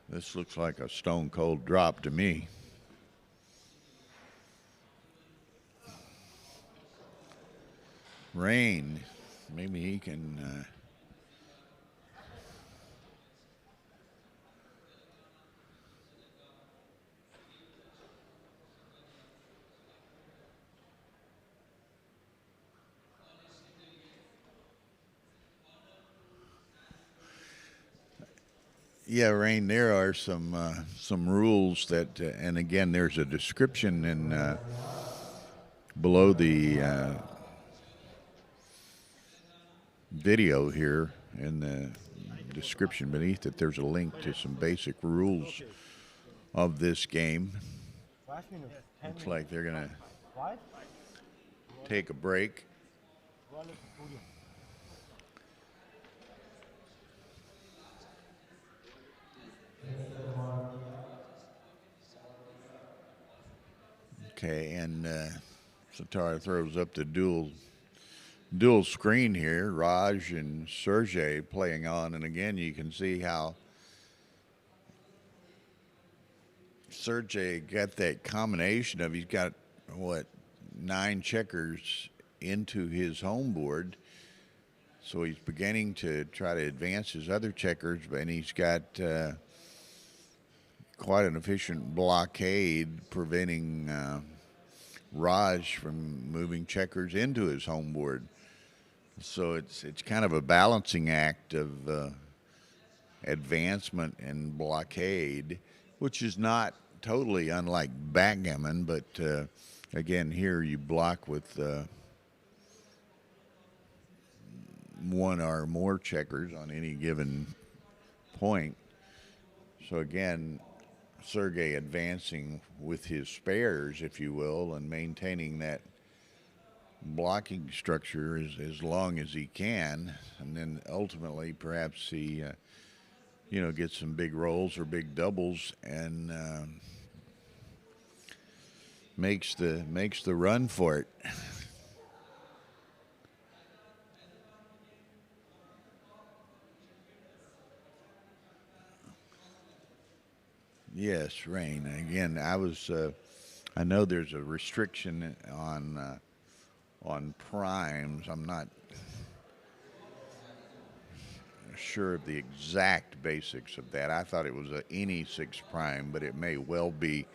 this looks like a stone cold drop to me. Rain, maybe he can yeah, Rain, there are some rules that, and again, there's a description in below the video here, in the description beneath it, there's a link to some basic rules of this game. Looks like they're gonna take a break. Okay, and Satara throws up the dual screen here. Raj and Sergey playing on, and again you can see how Sergey got that combination of, he's got, what, 9 checkers into his home board. So he's beginning to try to advance his other checkers, and he's got quite an efficient blockade preventing Raj from moving checkers into his home board. So it's kind of a balancing act of advancement and blockade, which is not totally unlike backgammon, but again, here you block with one or more checkers on any given point. So again, Sergey advancing with his spares, if you will, and maintaining that blocking structure as long as he can, and then ultimately perhaps he gets some big rolls or big doubles and makes the run for it. Yes, Rain. Again, I know there's a restriction on primes. I'm not sure of the exact basics of that. I thought it was any 6 prime, but it may well be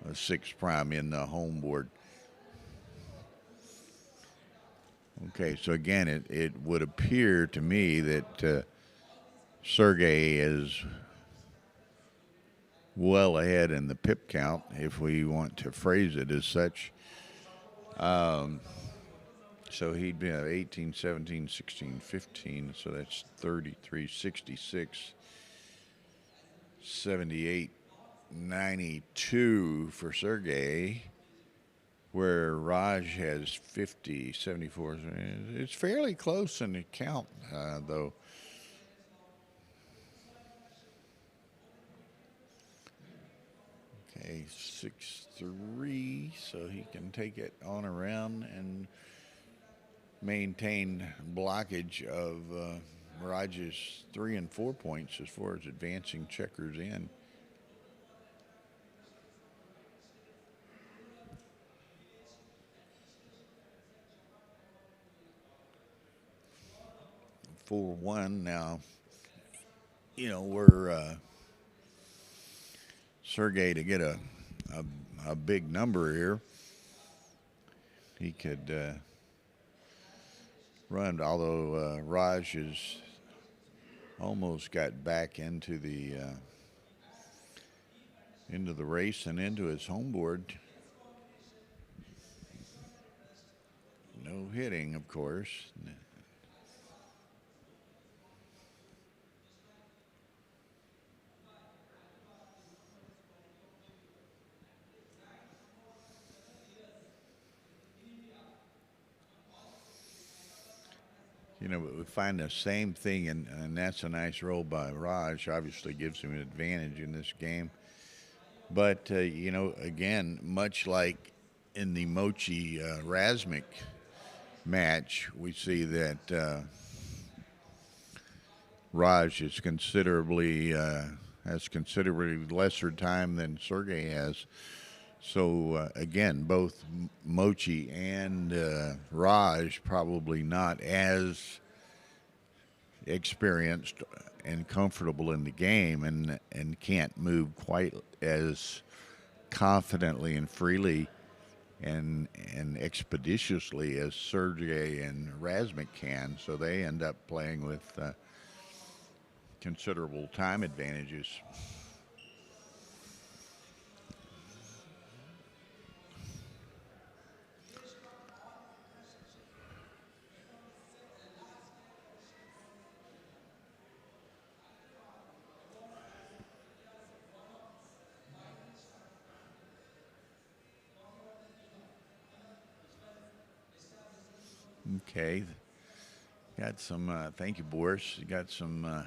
a 6 prime in the home board. Okay, so again, it would appear to me that Sergey is well ahead in the pip count, if we want to phrase it as such. So he'd be 18, 17, 16, 15, so that's 33, 66, 78, 92 for Sergey, where Raj has 50, 74. It's fairly close in the count, though. Okay, 6-3, so he can take it on around and maintain blockage of Raj's 3 and 4 points as far as advancing checkers in. 4-1 now. We're Sergey to get a big number here. He could run, although Raj has almost got back into the race and into his home board. No hitting, of course. But we find the same thing, and that's a nice roll by Raj. Obviously gives him an advantage in this game. But, again, much like in the Mochi Rasmik match, we see that Raj is has considerably lesser time than Sergey has. So, again, both Mochi and Raj probably not as experienced and comfortable in the game, and can't move quite as confidently and freely and expeditiously as Sergey and Rasmik can. So they end up playing with considerable time advantages. Okay, got some, thank you, Boris. Got some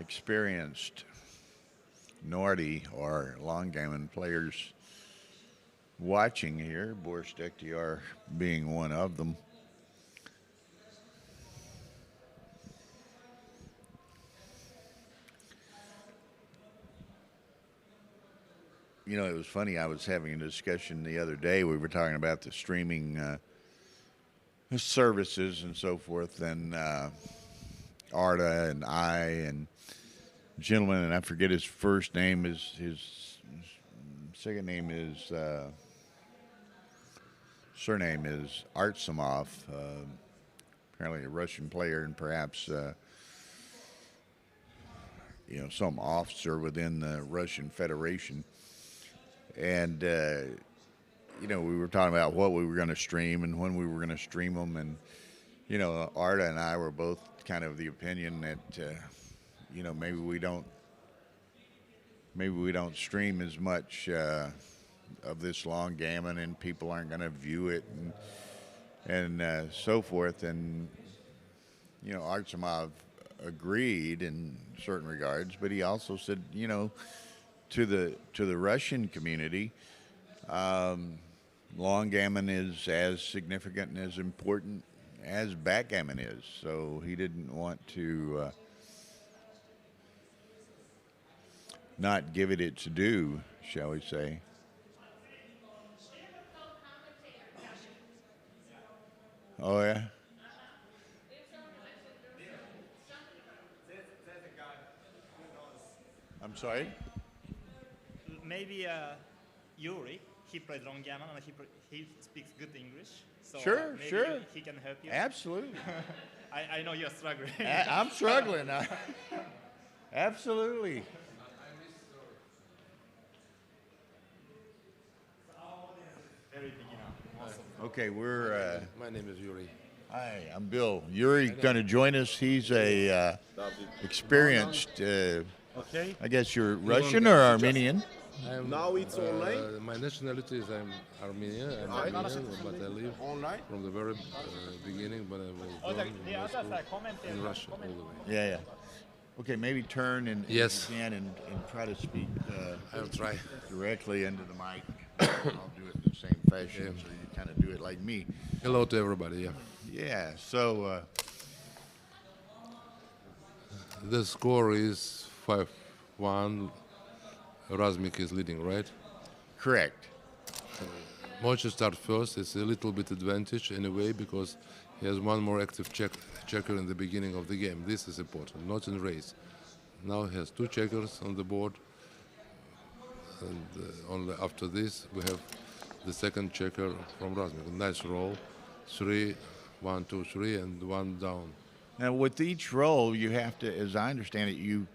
experienced Nordy or long gammon players watching here, Boris Dektiar being one of them. You know, it was funny. I was having a discussion the other day. We were talking about the streaming services and so forth, and Arda and I and gentleman, and I forget his first name. His second name is surname is Artsamov. Apparently a Russian player, and perhaps you know, some officer within the Russian Federation. And you know, we were talking about what we were going to stream and when we were going to stream them, and you know, Arda and I were both kind of the opinion that you know, maybe we don't stream as much of this long gammon, and people aren't going to view it, and so forth. And you know, Artsamov agreed in certain regards, but he also said, you know, to the Russian community, long gammon is as significant and as important as backgammon is. So he didn't want to not give it its due, shall we say. Oh, yeah? I'm sorry? Maybe Yuri, he played long gammon and he speaks good English. So Sure, maybe sure. he can help you. Absolutely. I know you're struggling. I'm struggling. Absolutely. Very beginner. Awesome. Okay, we're. My name is Yuri. Hi, I'm Bill. Yuri going to join us. He's a experienced. Okay. I guess you're Russian or Armenian. Now it's online. My nationality is I'm Armenian. I'm Armenian, but I live Online? from the very beginning. But I was born in Moscow, in Russia all the way. Yeah, yeah. Okay, maybe turn and Yes. if you can and try to speak I'll try. directly into the mic. I'll do it in the same fashion, so you kind of do it like me. Hello to everybody. Yeah. Yeah. So The score is 5-1. Rasmik is leading, right? correct. Mochi starts first. It's a little bit advantage anyway because he has one more active checker in the beginning of the game. This is important, not in race. Now he has 2 checkers on the board, and only after this we have the second checker from Rasmik. Nice roll, 3, 1, 2, 3, and 1 down. Now, with each roll, you have to, as I understand it, you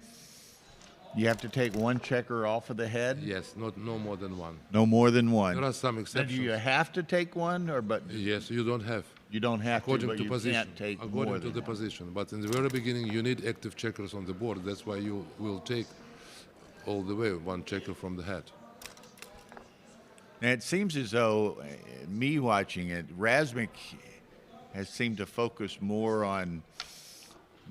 have to take one checker off of the head. Yes, no more than 1. No more than one. There are some Now, do exceptions. you have to take one, or but Yes, you don't have. you don't have to, According but to you position. can't take According more to than the one. position. But in the very beginning, you need active checkers on the board. That's why you will take all the way 1 checker from the head. Now, it seems as though, me watching it, Rasmik has seemed to focus more on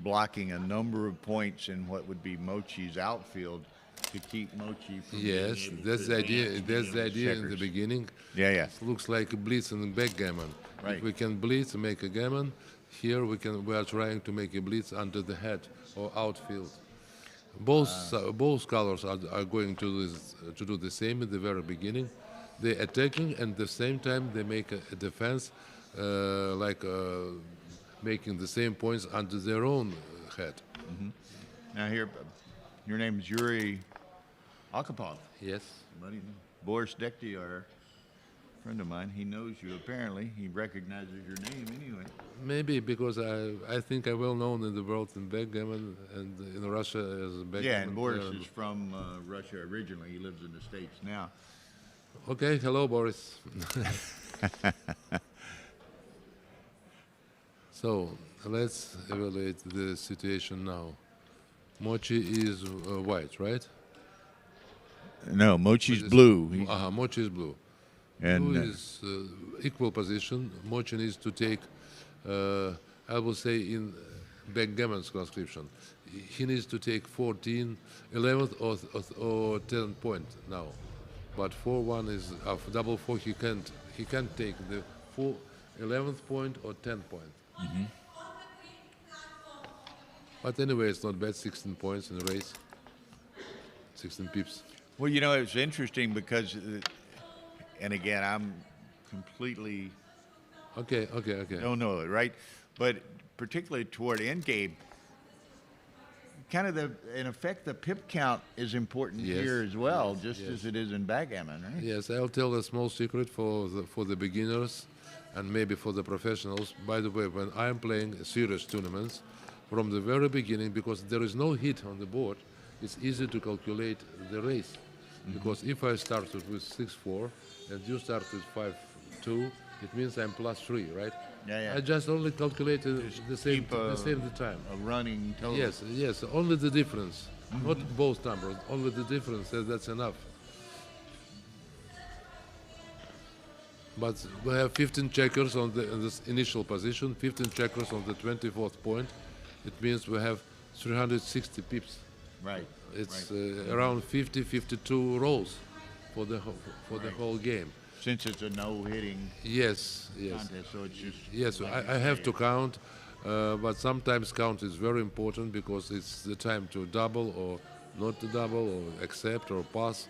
blocking a number of points in what would be Mochi's outfield to keep Mochi from being Yes, able that's to the idea. advance That's to the idea in the checkers. beginning. Yeah, yeah. It looks like a blitz and backgammon. Right. If we can blitz and make a gammon, here we are trying to make a blitz under the head or outfield. Both colors are going to do the same in the very beginning. They're attacking and at the same time they make a defense, making the same points under their own head. Now, here, your name is Yuri Akapov. Yes. Buddy, Boris Dekti, our friend of mine, he knows you apparently. He recognizes your name anyway. Maybe because I think I'm well known in the world in backgammon and in Russia as a backgammon Yeah, and Boris player. is from Russia originally. He lives in the States now. Okay, hello Boris. So let's evaluate the situation now. Mochi is white, right? No, Mochi's blue. He's, Mochi is blue. and Blue is equal position. Mochi needs to take, I will say in backgammon's conscription, he needs to take 14, 11th or 10 point now. But 4-1 is double 4. He can't take the 11th point or 10th point. But anyway, it's not bad. 16 points in the race. 16 pips. Well, you know, it's interesting because, and again, I'm completely Okay. don't know it, right? But particularly toward end game, kind of in effect, the pip count is important Yes, here as well, yes, just yes. as it is in backgammon, right? Yes, I'll tell a small secret for the beginners and maybe for the professionals. By the way, when I'm playing serious tournaments, from the very beginning, because there is no hit on the board, it's easy to calculate the race. Because if I started with 6-4 and you start with 5-2, it means I'm +3, right? Yeah. I just only calculated the same Keep the time. a running total. Yes, only the difference, not both numbers, only the difference. That's enough. But we have 15 checkers in this initial position, 15 checkers on the 24th point. It means we have 360 pips. Right. It's right. around 52 rolls for the whole game. Since it's a no-hitting Yes. contest, so it's just. Yes, like I you have say, to count, but sometimes count is very important because it's the time to double or not to double or accept or pass.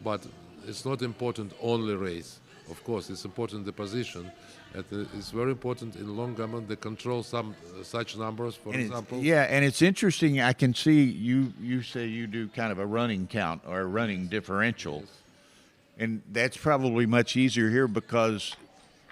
But it's not important only race. Of course, it's important the position. And it's very important in long gammon to control some such numbers, for And example. and it's interesting. I can see you say you do kind of a running count or a running differential, and that's probably much easier here because,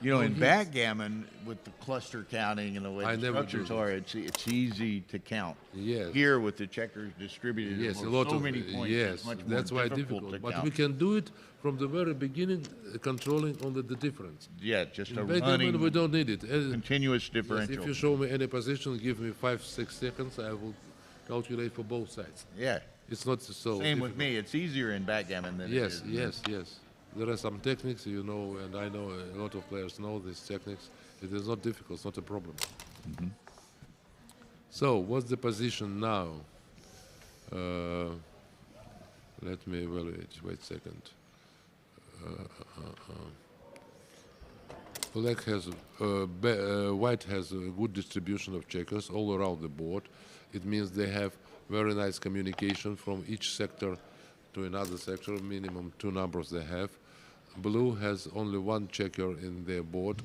you know, in backgammon with the cluster counting and the way I the never structures do are, it's easy to count. Yes. Here with the checkers distributed, Yes, a over lot so of many points, yes. it's much more That's why difficult difficult. to But count. we can do it from the very beginning, controlling only the difference. Yeah, just a In backgammon, we running don't need it. continuous Yes, differential. if you show me any position, give me 5-6 seconds, I will calculate for both sides. Yeah. It's not so Same with difficult. me. It's easier in backgammon than it Yes, is. yes. There are some techniques, you know, and I know a lot of players know these techniques. It is not difficult, it's not a problem. So, what's the position now? Let me evaluate, wait a second. Black has, white has a good distribution of checkers all around the board. It means they have very nice communication from each sector to another sector, minimum 2 numbers they have. Blue has only 1 checker in their board,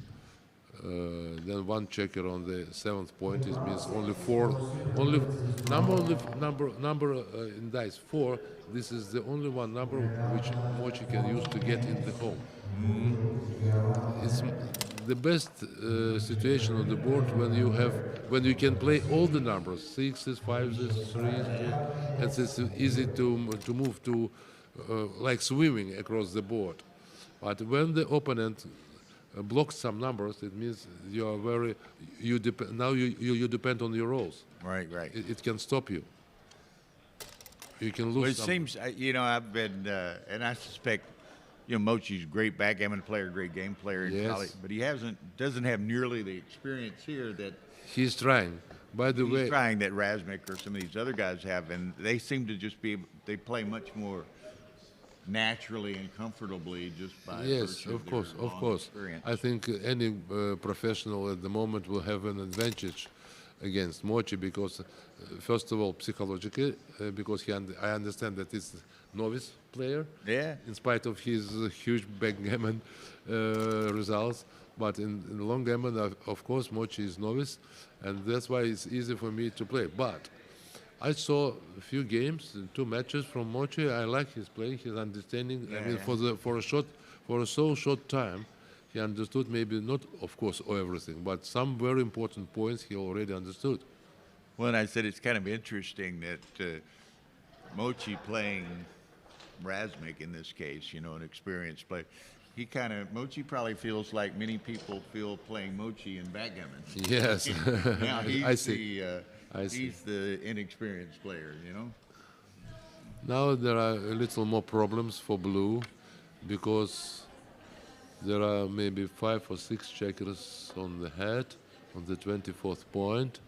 then 1 checker on the 7th point. It means only 4, number in dice 4. This is the only one number which Mochi can use to get in the home. It's the best situation on the board when you can play all the numbers, 6s, 5s, 3s, and it's easy to move to like swimming across the board. But when the opponent blocks some numbers, it means you are you depend on your rolls. Right. It can stop you. You can lose. Well, it some. seems, you know, I've been, and I suspect, you know, Mochi's a great backgammon player, great game player in Yes. college, but he doesn't have nearly the experience here that He's trying. By the way, he's trying that Rasmik or some of these other guys have, and they seem to just they play much more naturally and comfortably just by yes, virtue of course, their of long course. experience. I think any professional at the moment will have an advantage against Mochi because, first of all, psychologically, because I understand that he's a novice player, Yeah. in spite of his huge backgammon results. But in long gammon, of course, Mochi is novice, and that's why it's easy for me to play. But I saw a few games, 2 matches from Mochi. I like his play, his understanding. I mean, for a so short time, he understood maybe not, of course, everything, but some very important points he already understood. Well, and I said it's kind of interesting that Mochi playing Rasmik in this case, you know, an experienced player, Mochi probably feels like many people feel playing Mochi in backgammon. Yes, Now he's I see. He's the inexperienced player, you know. Now there are a little more problems for blue because there are maybe 5 or 6 checkers on the head on the 24th point,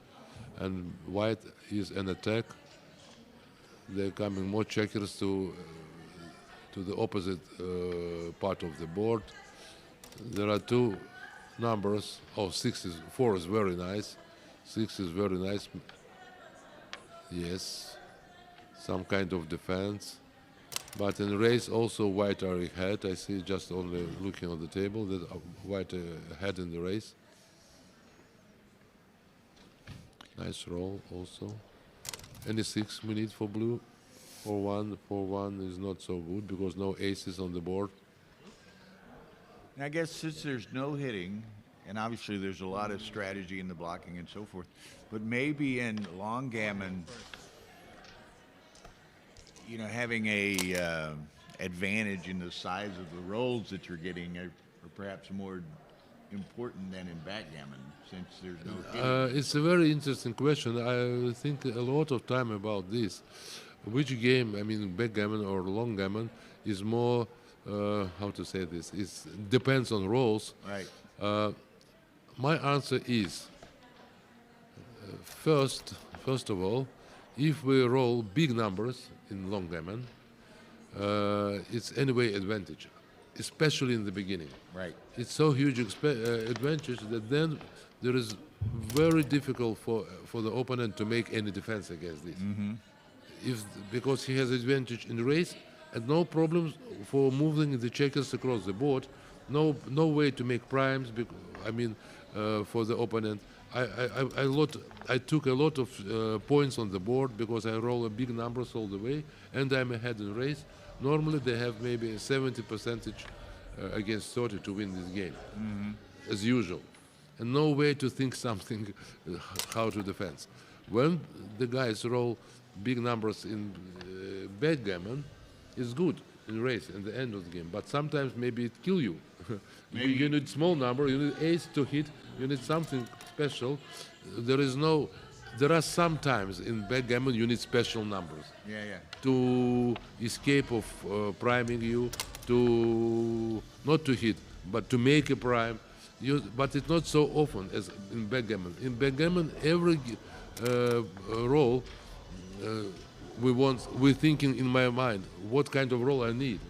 and white is an attack. They're coming more checkers to the opposite part of the board. There are 2 numbers. 4 is very nice. 6 is very nice. Yes, some kind of defense. But in race also white are ahead. I see just only looking on the table that white ahead in the race. Nice roll also. Any 6 we need for blue. 4-1, 4-1 is not so good because no aces on the board. And I guess since there's no hitting, and obviously there's a lot of strategy in the blocking and so forth, but maybe in long gammon, you know, having a advantage in the size of the rolls that you're getting are perhaps more important than in backgammon, since there's no hitting. It's a very interesting question. I think a lot of time about this. Which game, I mean, backgammon or long gammon, is more, how to say this, it depends on rolls. Right. My answer is, first of all, if we roll big numbers in long gammon, it's anyway advantage, especially in the beginning. Right. It's so huge advantage that then there is very difficult for the opponent to make any defense against this. Because he has advantage in the race and no problems for moving the checkers across the board, no way to make primes. I mean, for the opponent, I took a lot of points on the board because I roll a big numbers all the way, and I'm ahead in race. Normally they have maybe a 70% against 30 to win this game, as usual, and no way to think something how to defend. When the guys roll big numbers in backgammon, it's good in race at the end of the game, but sometimes maybe it kill you. Maybe you need small number, you need ace to hit, you need something special. There are sometimes in backgammon you need special numbers to escape of priming you, to not to hit, but to make a prime. But it's not so often as in backgammon. In backgammon, every roll we're thinking in my mind what kind of roll I need.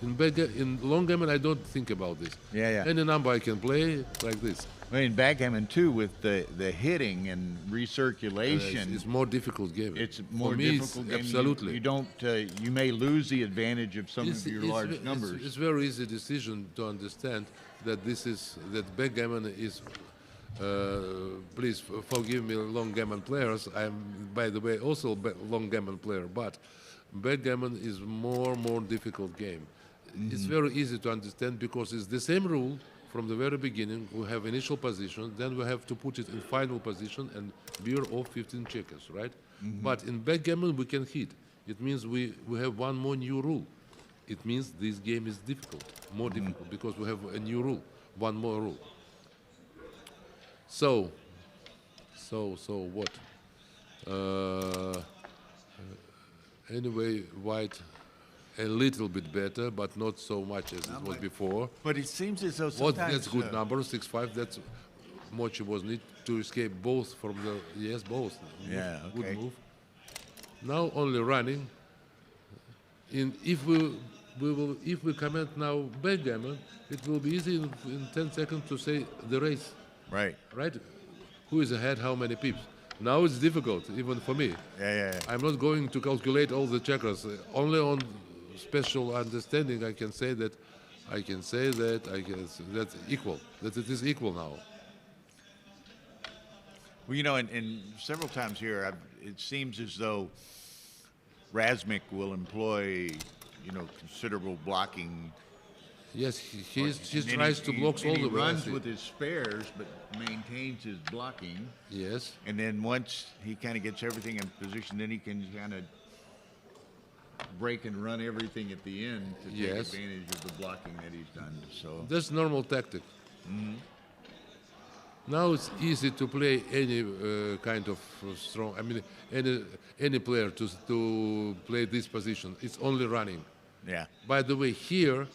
In long gammon I don't think about this. Any number I can play like this. Well, in backgammon too, with the hitting and recirculation, it's more difficult game. It's more For me, difficult game. Absolutely. You don't. You may lose the advantage of some of your large numbers. It's very easy decision to understand that backgammon is. Please forgive me, long gammon players. I'm, by the way, also a long gammon player, but backgammon is more difficult game. It's very easy to understand because it's the same rule from the very beginning. We have initial position, then we have to put it in final position and beer off 15 checkers, right? But in backgammon we can hit. It means we have one more new rule. It means this game is difficult, more difficult, because we have a new rule, one more rule. So what? Anyway, white a little bit better, but not so much as it was before. But it seems as though sometimes That's good number, 6-5. That's Mochi was need to escape both from the both. Yeah, okay. Good move. Now only running. If we comment now backgammon, it will be easy in 10 seconds to say the race. Right. Who is ahead, how many pips? Now it's difficult, even for me. I'm not going to calculate all the checkers. Only on special understanding I can say that that's equal, that it is equal now. Well, you know, and several times here, it seems as though Rasmik will employ, you know, considerable blocking. Yes, he tries to block all the way. He runs with his spares, but maintains his blocking. Yes. And then once he kind of gets everything in position, then he can kind of break and run everything at the end to take advantage of the blocking that he's done. So that's normal tactic. Now it's easy to play any kind of strong. I mean, any player to play this position. It's only running. Yeah. By the way, here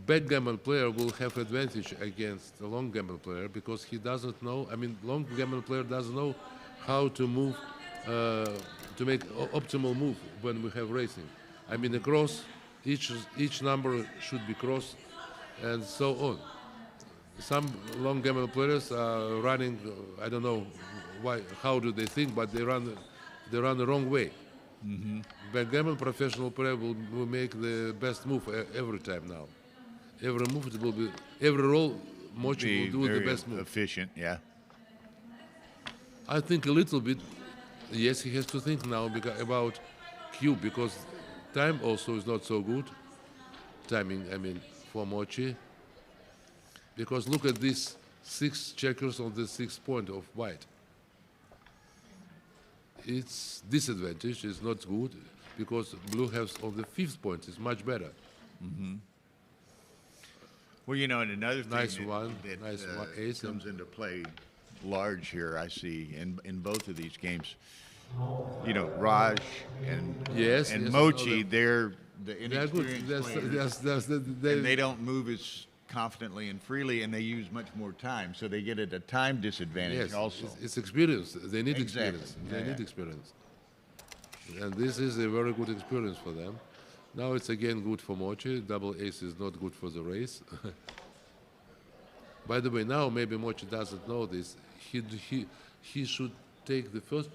backgammon player will have advantage against the long gammon player because he doesn't know. I mean, long gammon player doesn't know how to move, to make optimal move when we have racing. I mean, across each number should be crossed, and so on. Some long gammon players are running. I don't know why. How do they think? But they run the wrong way. Backgammon professional player will make the best move every time now. Every move it will be, every roll Mochi Be will do the very best move. efficient, yeah. I think a little bit, yes, he has to think now about cube because time also is not so good. Timing, I mean, for Mochi. Because look at these 6 checkers on the 6th point of white. It's disadvantage, it's not good because blue has on the 5th point, it's much better. Well, you know, and another thing Nice that, one, that, nice one, ace comes into play large here, I see, in both of these games. You know, Raj and Yes, and yes, Mochi, no, they're the They're good. inexperienced players, and They they don't move as confidently and freely, and they use much more time, so they get at a time disadvantage yes, also. it's experience. They need Exactly. experience. Yeah, They yeah. need experience. And this is a very good experience for them. Now it's again good for Mochi. Double ace is not good for the race. By the way, now maybe Mochi doesn't know this. He should take the first.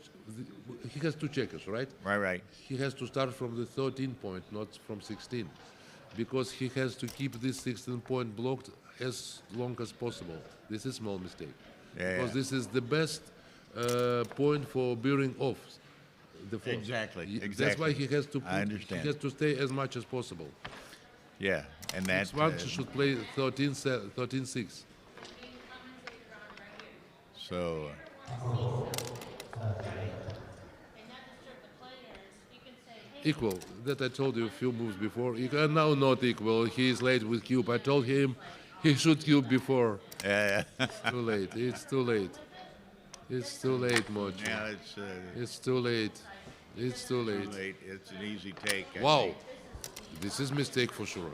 He has 2 checkers, right? Right. He has to start from the 13 point, not from 16, because he has to keep this 16 point blocked as long as possible. This is small mistake, Yeah, because yeah. this is the best point for bearing off the force. Exactly, That's why exactly. he has to. I understand. He has to stay as much as possible. Yeah, and Next that one should play 13-6. so And not disturb the players. You can say, hey, Equal. That I told you a few moves before. Now not equal. He is late with cube. I told him he should cube before. yeah, Too late. It's too late. It's too late, Mochi. now It's too late. It's too too late. late. It's an easy take. I Wow. think. This is mistake for sure.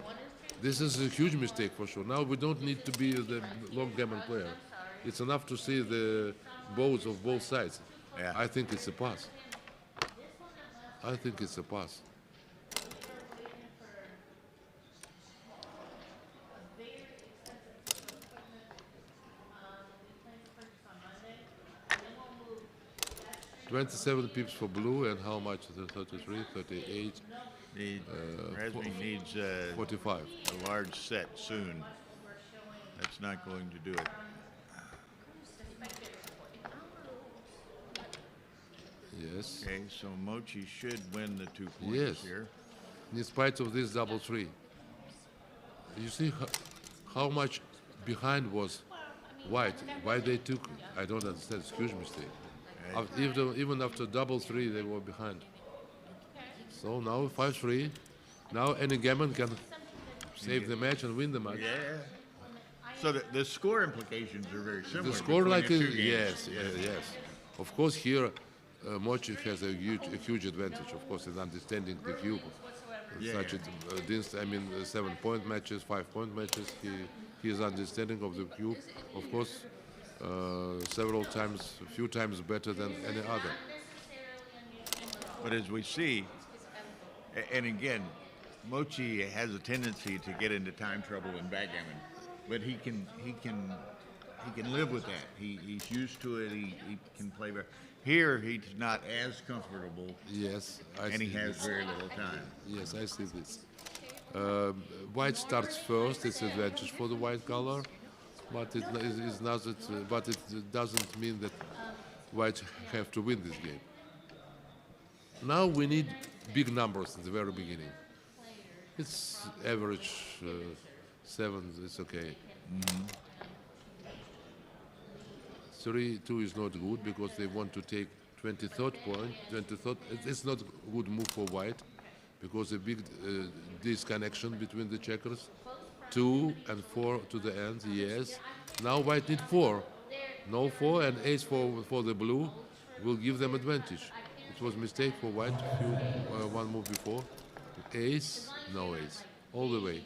This is a huge mistake for sure. Now we don't need to be the long gammon player. It's enough to see the bows of both sides. Yeah. I think it's a pass. I think it's a pass. very expensive piece of equipment. We plan to purchase on Monday. And then we'll move that street 27 pips for blue and how much? 33, 38, Rasmik needs 45. a large set soon. That's not going to do it. Yes. Okay, so Mochi should win the 2 points Yes. here. In spite of this double 3. You see how much behind was white. Why they took, I don't understand, it's a huge mistake. Even after double 3, they were behind. So now 5-3. Now any gammon can save the match and win the match. Yeah. So the score implications are very similar. The score between like the 2 games. yes. Of course here Mochi has a huge advantage. Of course, in understanding the cube. Such a 7-point matches, 5-point matches. He is understanding of the cube. Of course, a few times better than any other. But as we see, and again, Mochi has a tendency to get into time trouble in backgammon, but he can live with that. He's used to it. He can play better. Here, he's not as comfortable, Yes, I and he see has this. very little time. Yes, I see this. White starts first. It's advantage for the white color, but it is not. But it doesn't mean that white have to win this game. Now we need big numbers at the very beginning. It's average 7. It's okay. 3-2 is not good because they want to take 23rd point. 23rd. It's not a good move for white because a big disconnection between the checkers. 2 and 4 to the end. Yes. Now white need 4. No 4 and ace for the blue will give them advantage. It was mistake for white. One move before. Ace, no ace. All the way.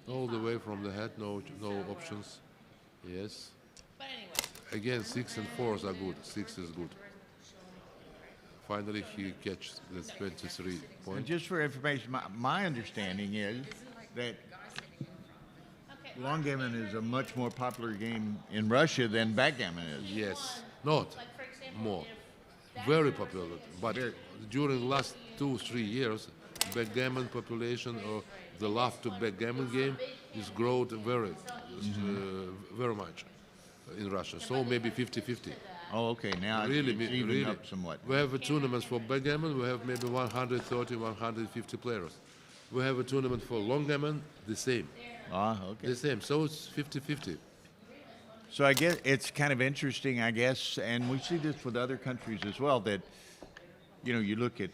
All the way from the head. No options. Yes. But anyway, Again, 6 and 4s are good. 6 is good. Finally, he catches the 23 And point. just for information, my understanding is that long gammon is a much more popular game in Russia than backgammon is. Yes, not like for example, more. if very popular. But during last 2-3 years, backgammon population or the love to backgammon game is growing very much in Russia. So maybe 50-50. Oh, okay. Now Really, it's evening really. up somewhat. We have a tournament for backgammon. We have maybe 130, 150 players. We have a tournament for long gammon, the same. Ah, okay. The same. So it's 50-50. So I guess it's kind of interesting, I guess, and we see this with other countries as well, that, you look at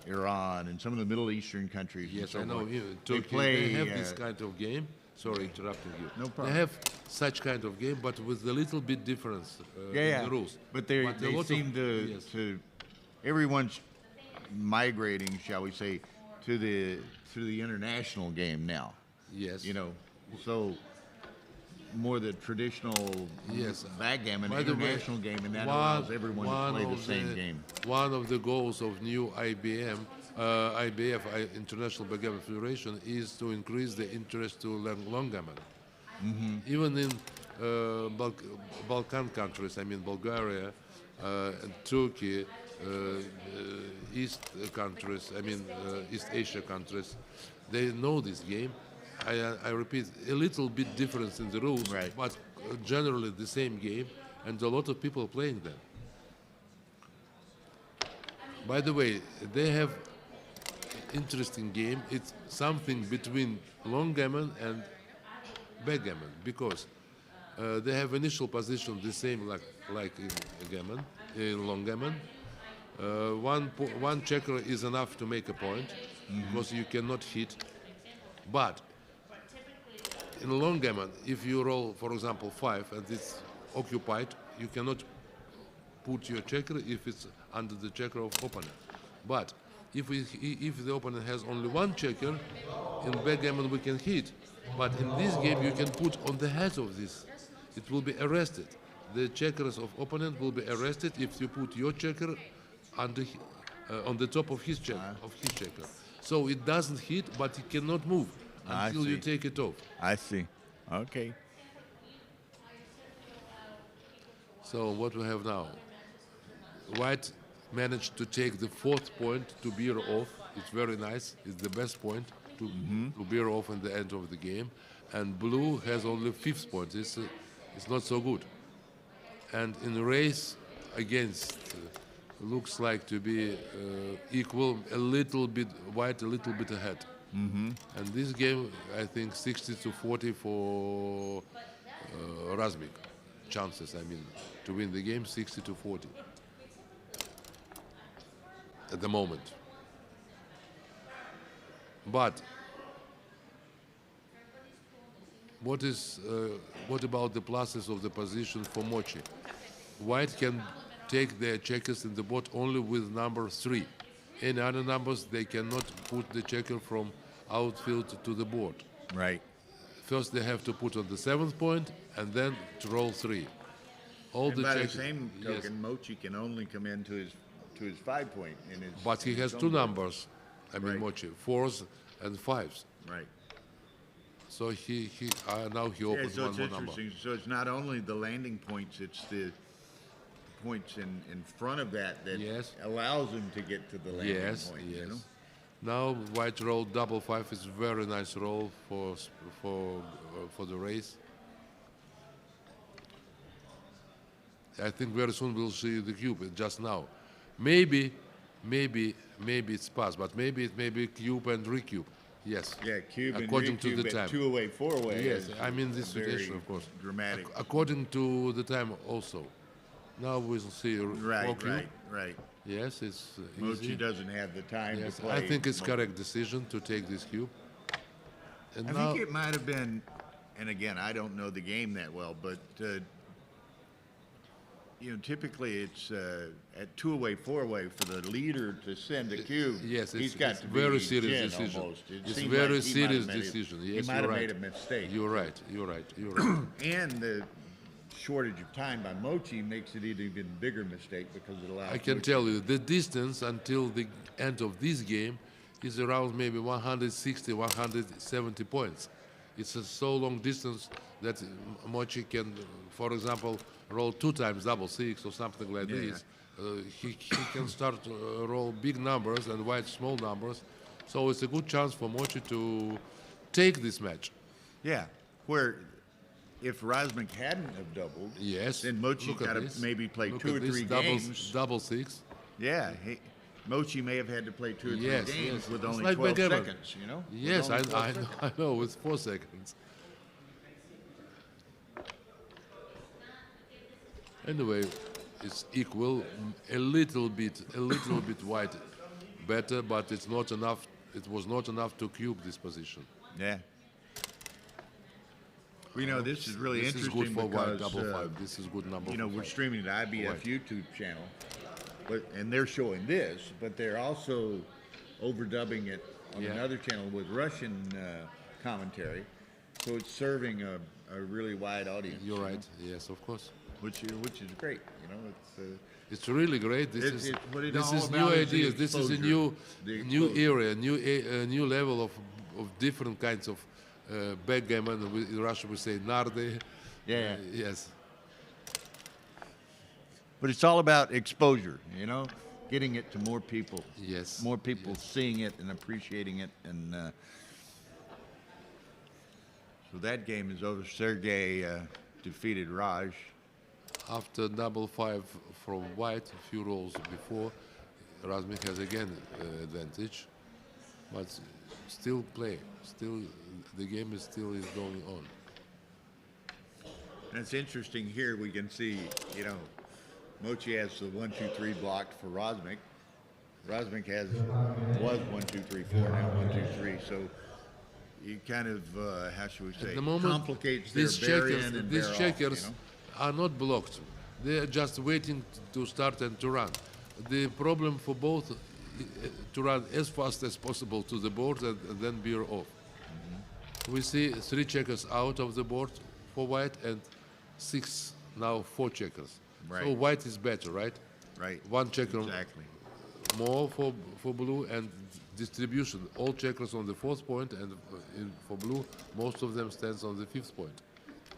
Iran and some of the Middle Eastern countries. and Yes, so I know. forth. Turkey, play, they have this kind of game. Sorry, interrupting you. No problem. They have such kind of game, but with a little bit difference in the rules. But a they lot seem yes. to, everyone's migrating, shall we say, to the international game now. Yes. So more the traditional Yes. backgammon By the way, international game, and that allows everyone to play the same game. One of the goals of new IBF, International Backgammon Federation, is to increase the interest to long gammon. Even in Balkan countries, I mean Bulgaria, and Turkey, East countries, I mean East Asia countries, they know this game. I repeat, a little bit difference in the rules, Right. but generally the same game, and a lot of people playing them. By the way, they have interesting game. It's something between long gammon and backgammon, because they have initial position the same like in gammon, in long gammon. One checker is enough to make a point, because you cannot hit. But in long gammon, if you roll, for example, 5 and it's occupied, you cannot put your checker if it's under the checker of opponent. But if the opponent has only one checker, in backgammon we can hit. But in this game you can put on the head of this. It will be arrested. The checkers of opponent will be arrested if you put your checker under, on the top of his checker. So it doesn't hit, but it cannot move until you take it off. I see. Okay. So what we have now? White managed to take the 4th point to bear off. It's very nice. It's the best point to bear off in the end of the game. And blue has only 5th point. It's not so good. And in the race against, looks like to be equal, a little bit white, a little bit ahead. And this game, I think 60-40 for Rasmik. Chances, I mean, to win the game, 60-40 at the moment. But what about the pluses of the position for Mochi? White can take their checkers in the board only with number 3. Any other numbers, they cannot put the checker from outfield to the board. Right. First, they have to put on the 7th point, and then to roll 3. All And the by the checkers. same Yes. token, Mochi can only come into his 5 point. But he has 2 numbers. I mean, Right. Mochi, 4s and 5s. Right. So now he Yeah, opens so one it's more number. interesting. So it's not only the landing points, it's the points in front of that Yes. allows him to get to the landing Yes, point. yes. You know? Now white roll double 5 is very nice roll for the race. I think very soon we'll see the cube. Just now, maybe it's pass, but maybe it may be cube and recube. Yes. Yeah, cube according and to the recube time. at 2-away, 4-away. Yes, is I mean this very situation, of course. dramatic. According to the time also. Now we'll see Right, 4 cube. right. Yes, it's Mochi easy. doesn't have the time Yes, to play. I think it's correct decision to take this cube. And I now, think it might have been, and again, I don't know the game that well, but typically it's at 2-away, 4-away for the leader to send a cube. yes, he's got it's to very be serious gin decision. almost. It It's seemed very like he might have serious made decision. He Yes, might you're have right. made a mistake. You're right. And the shortage of time by Mochi makes it an even bigger mistake because it allows. I can Mochi- tell you the distance until the end of this game is around maybe 160, 170 points. It's a so long distance that Mochi can, for example, roll 2 times double six or something like Yeah. this, he can start roll big numbers and white small numbers. So it's a good chance for Mochi to take this match. Yeah, where if Rasmik hadn't have doubled, Yes. then Mochi Look at got to this. maybe play Look 2 or at this 3 double, games. double six. Yeah, Mochi may have had to play 2 or 3 Yes, games yes. with It's only like 12 Backgammon. seconds, you know? With Yes, only 12 I know, seconds. I know, with 4 seconds. Anyway, it's equal, a little bit white better, but it's not enough. It was not enough to cube this position. Yeah. Well, you know, this is really This is interesting good for white because, double five. This is good number. you know, for we're five. streaming the IBF White. YouTube channel, and they're showing this, but they're also overdubbing it on Yeah. another channel with Russian commentary. So it's serving a really wide audience. You're you know, right. Yes, of course. which is great. You know, it's It's really great. This It's- is it's what it this all is new about is the ideas. This is a exposure. new The new exposure. area, new level of different kinds of backgammon. In Russia we say narde. Yeah. Yes. but it's all about exposure. You know, getting it to more people. Yes. More people Yes. seeing it and appreciating it, and so that game is over. Sergey defeated Raj. After double five from white, a few rolls before, Rasmik has again advantage, but still play. Still, the game is still going on. And it's interesting here. We can see, you know, Mochi has the 1, 2, 3 blocked for Rasmik. Rasmik was 1, 2, 3, 4, now 1, 2, 3. So you kind of how should we say At the moment, complicates their these bear checkers, in and these bear off, checkers you know? are not blocked. They are just waiting to start and to run. The problem for both to run as fast as possible to the board and then bear off. We see 3 checkers out of the board for white and 6 now 4 checkers. So Right. white is better, right? Right. 1 checker Exactly. more for blue and distribution. All checkers on the 4th point and for blue, most of them stands on the 5th point.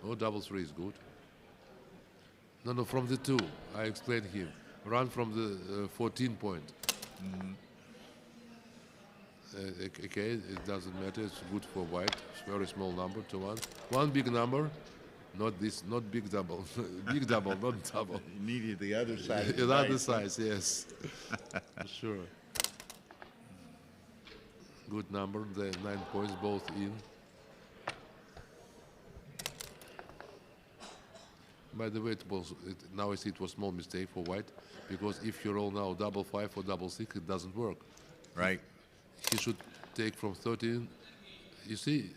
Oh, double 3 is good. No, from the 2. I explained here. Run from the 14 point. Okay, it doesn't matter. It's good for white. It's very small number to 1. 1 big number. Not this, not big double. Big double, not double. You needed the other side. Of the The other dice. size, yes. Sure. Good number, the 9 points both in. By the way, now I see it was small mistake for white, because if you roll now double 5 or double 6, it doesn't work. Right. He should take from 13. You see,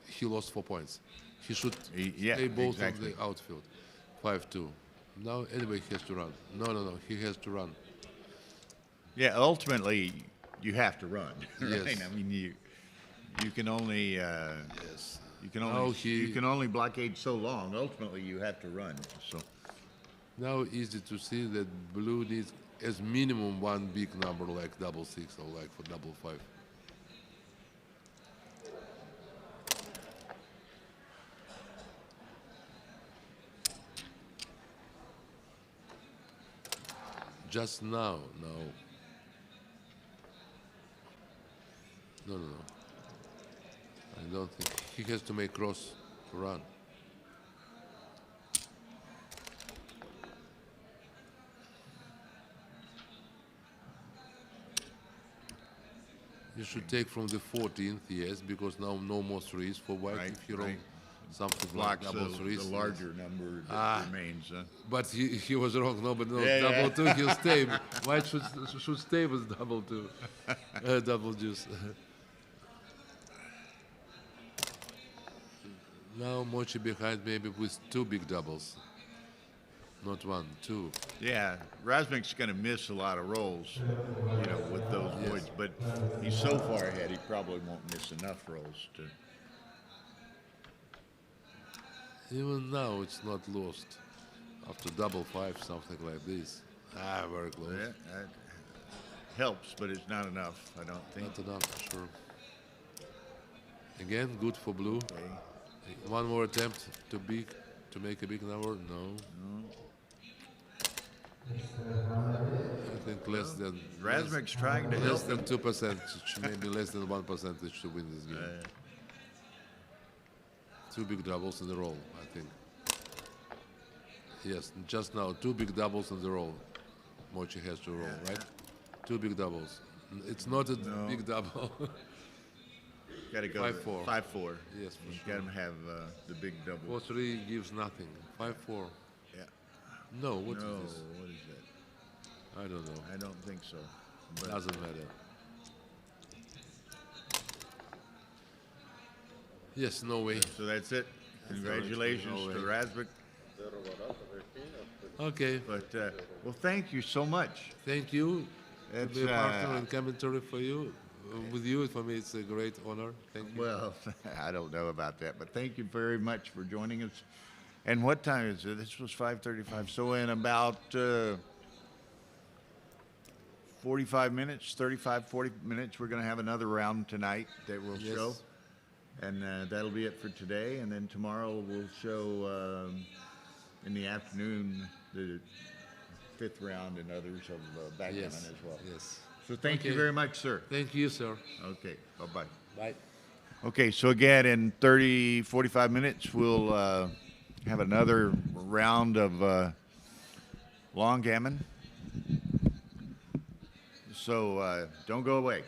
he lost 4 points. He should Yeah, play both exactly. of the outfield. 5-2. Now, anyway, he has to run. No, he has to run. Yeah. Ultimately, you have to run. Right. Yes. I mean, you can only Yes. you can only Now he- you can only blockade so long. Ultimately, you have to run. So Now easy to see that blue needs as minimum 1 big number like double 6 or like for double 5. Just now, no. No. I don't think he has to make cross to run. You should take from the 14th, yes, because now no more 3s for white. Right, If you roll right. something blocks like double the 3s. yes. larger number that remains. But he was wrong. No, but no, Yeah, double yeah. 2, he'll stay. White should stay with double 2. Double juice. Now Mochi behind maybe with 2 big doubles. Not 1, 2. Yeah, Rasmik's going to miss a lot of rolls, you know, with those voids. But he's so far ahead, he probably won't miss enough rolls to. Even now it's not lost. After double 5, something like this. Very close. Yeah, that helps, but it's not enough, I don't think. Not enough, sure. Again, good for blue. Okay. One more attempt to to make a big number? No. I think less than Rasmik's trying to less help than him. 2%, maybe less than 1% to win this game. Two big doubles in a row, I think. Yes, just now, two big doubles in a row. Mochi has to roll, right? Two big doubles. It's not a big double. Got to go 5-4. 5-4. Yes, for You sure. got to have the big double. 4-3 gives nothing. 5-4. Yeah. No, what is No, this? what is that? I don't know. I don't think so. But Doesn't matter. Yes, no way. so that's it. Congratulations No way. to Rasmik. Okay, But well, thank you so much. thank you. To It's, be a partner and commentary for you. With you, for me, it's a great honor. Thank you. Well, I don't know about that, but thank you very much for joining us. And what time is it? This was 5:35. So in about 45 minutes, 35, 40 minutes, we're going to have another round tonight that we'll Yes. show. And that'll be it for today. And then tomorrow we'll show in the afternoon the fifth round and others of backgammon Yes, as well. yes. So thank you Okay. very much, sir. Thank you, sir. Okay, bye-bye. Bye. Okay, so again, in 30, 45 minutes, we'll have another round of long gammon. So don't go away.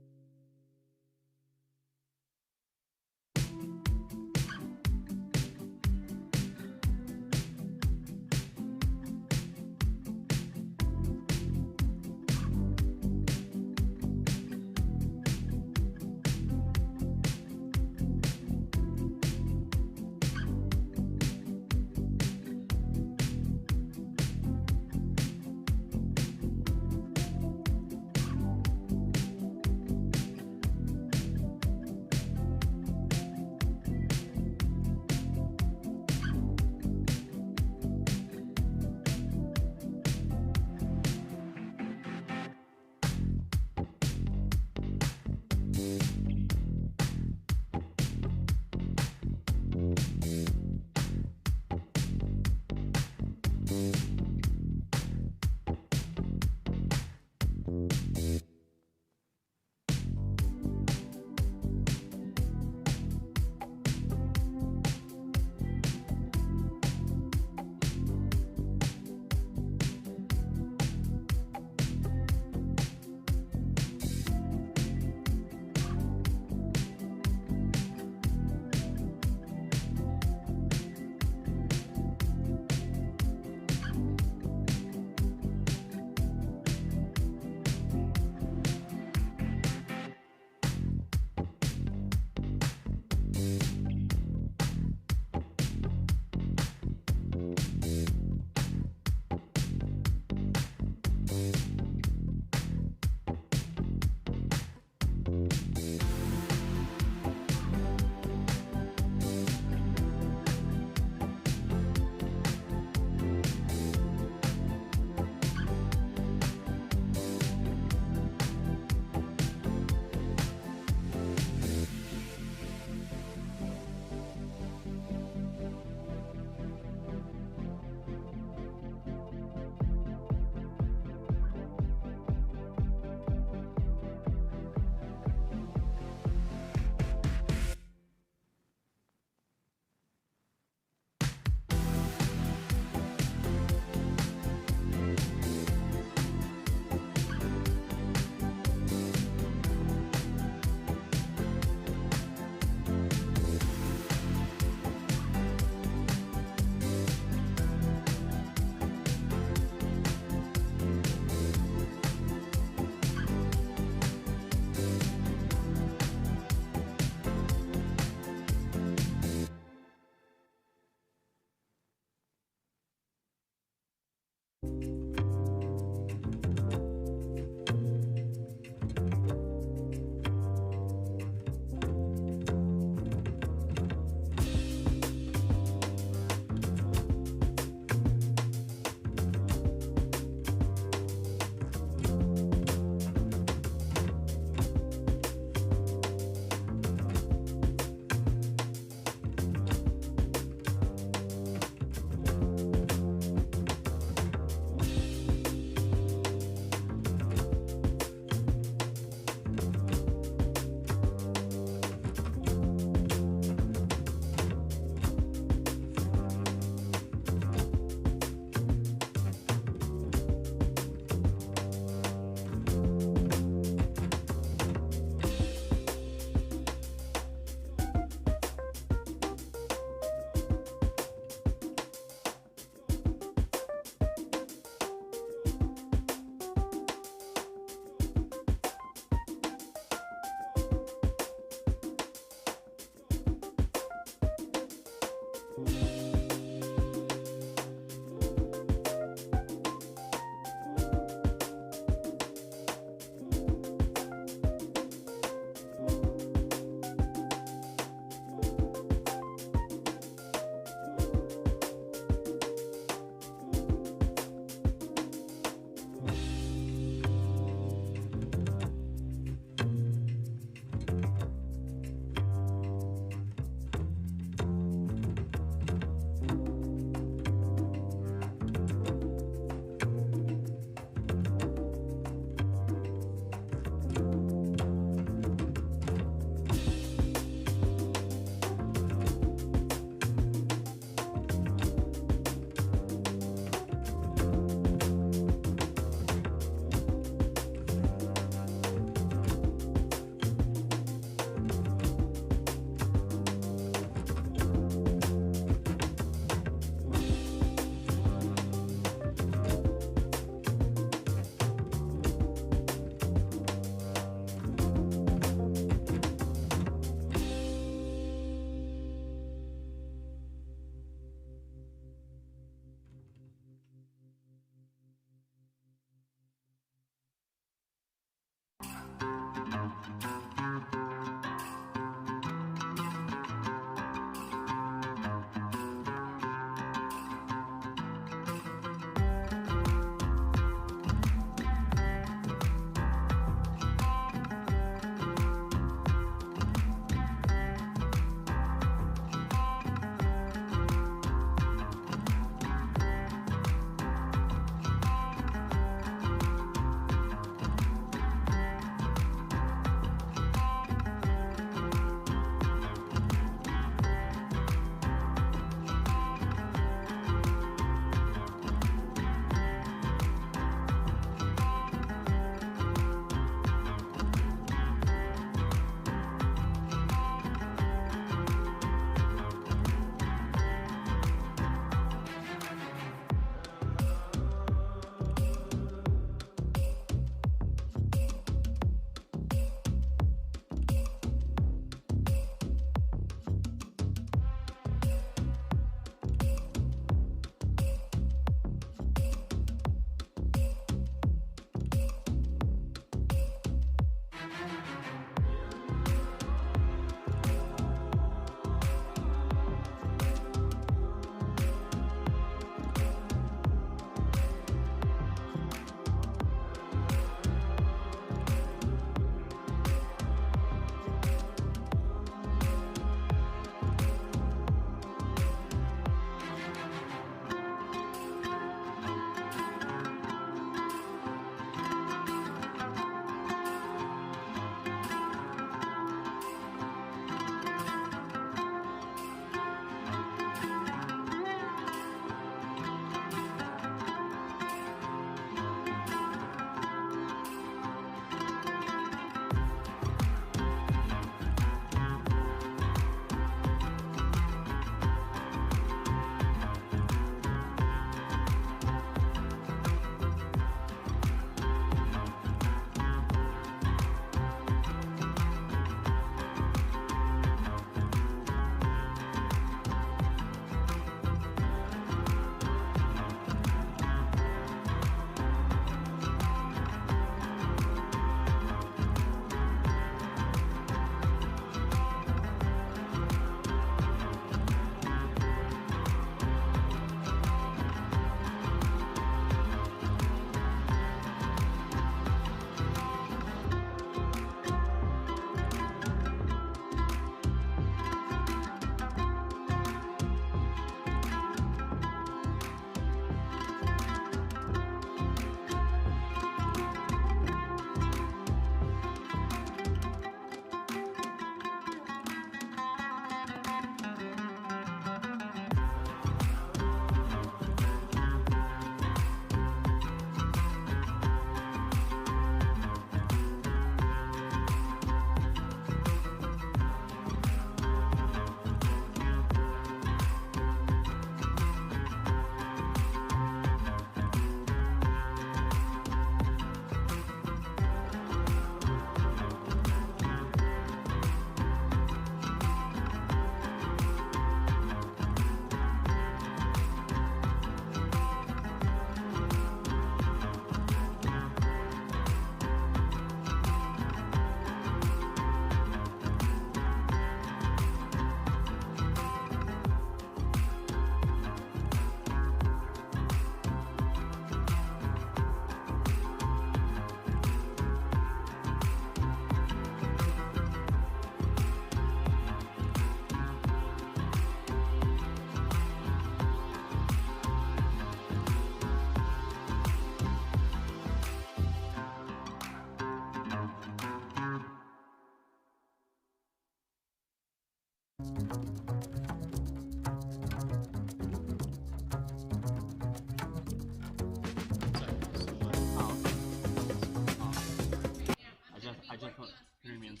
I just put premiums.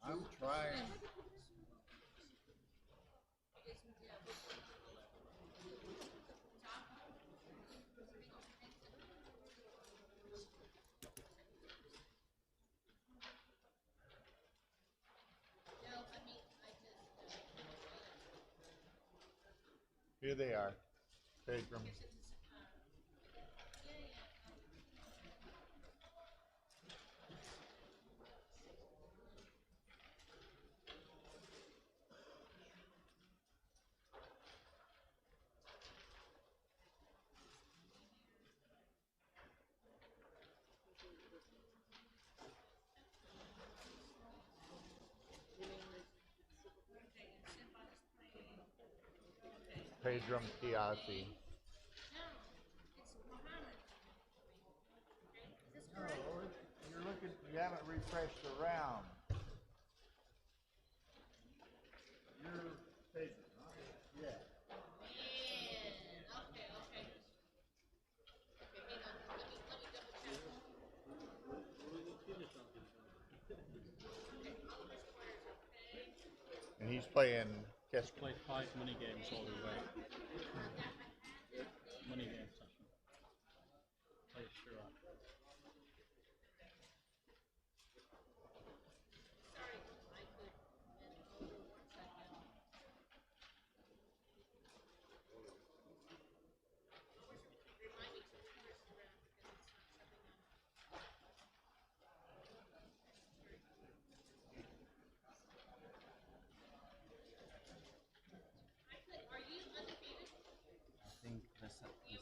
I'm trying. Here they are. Pedram. Pedram Kiasi. No, you're looking. You haven't refreshed the round. You're Pedram, huh? Yeah. And he's playing Kesk. Played 5 mini games all the way. Mini game session. Play sure.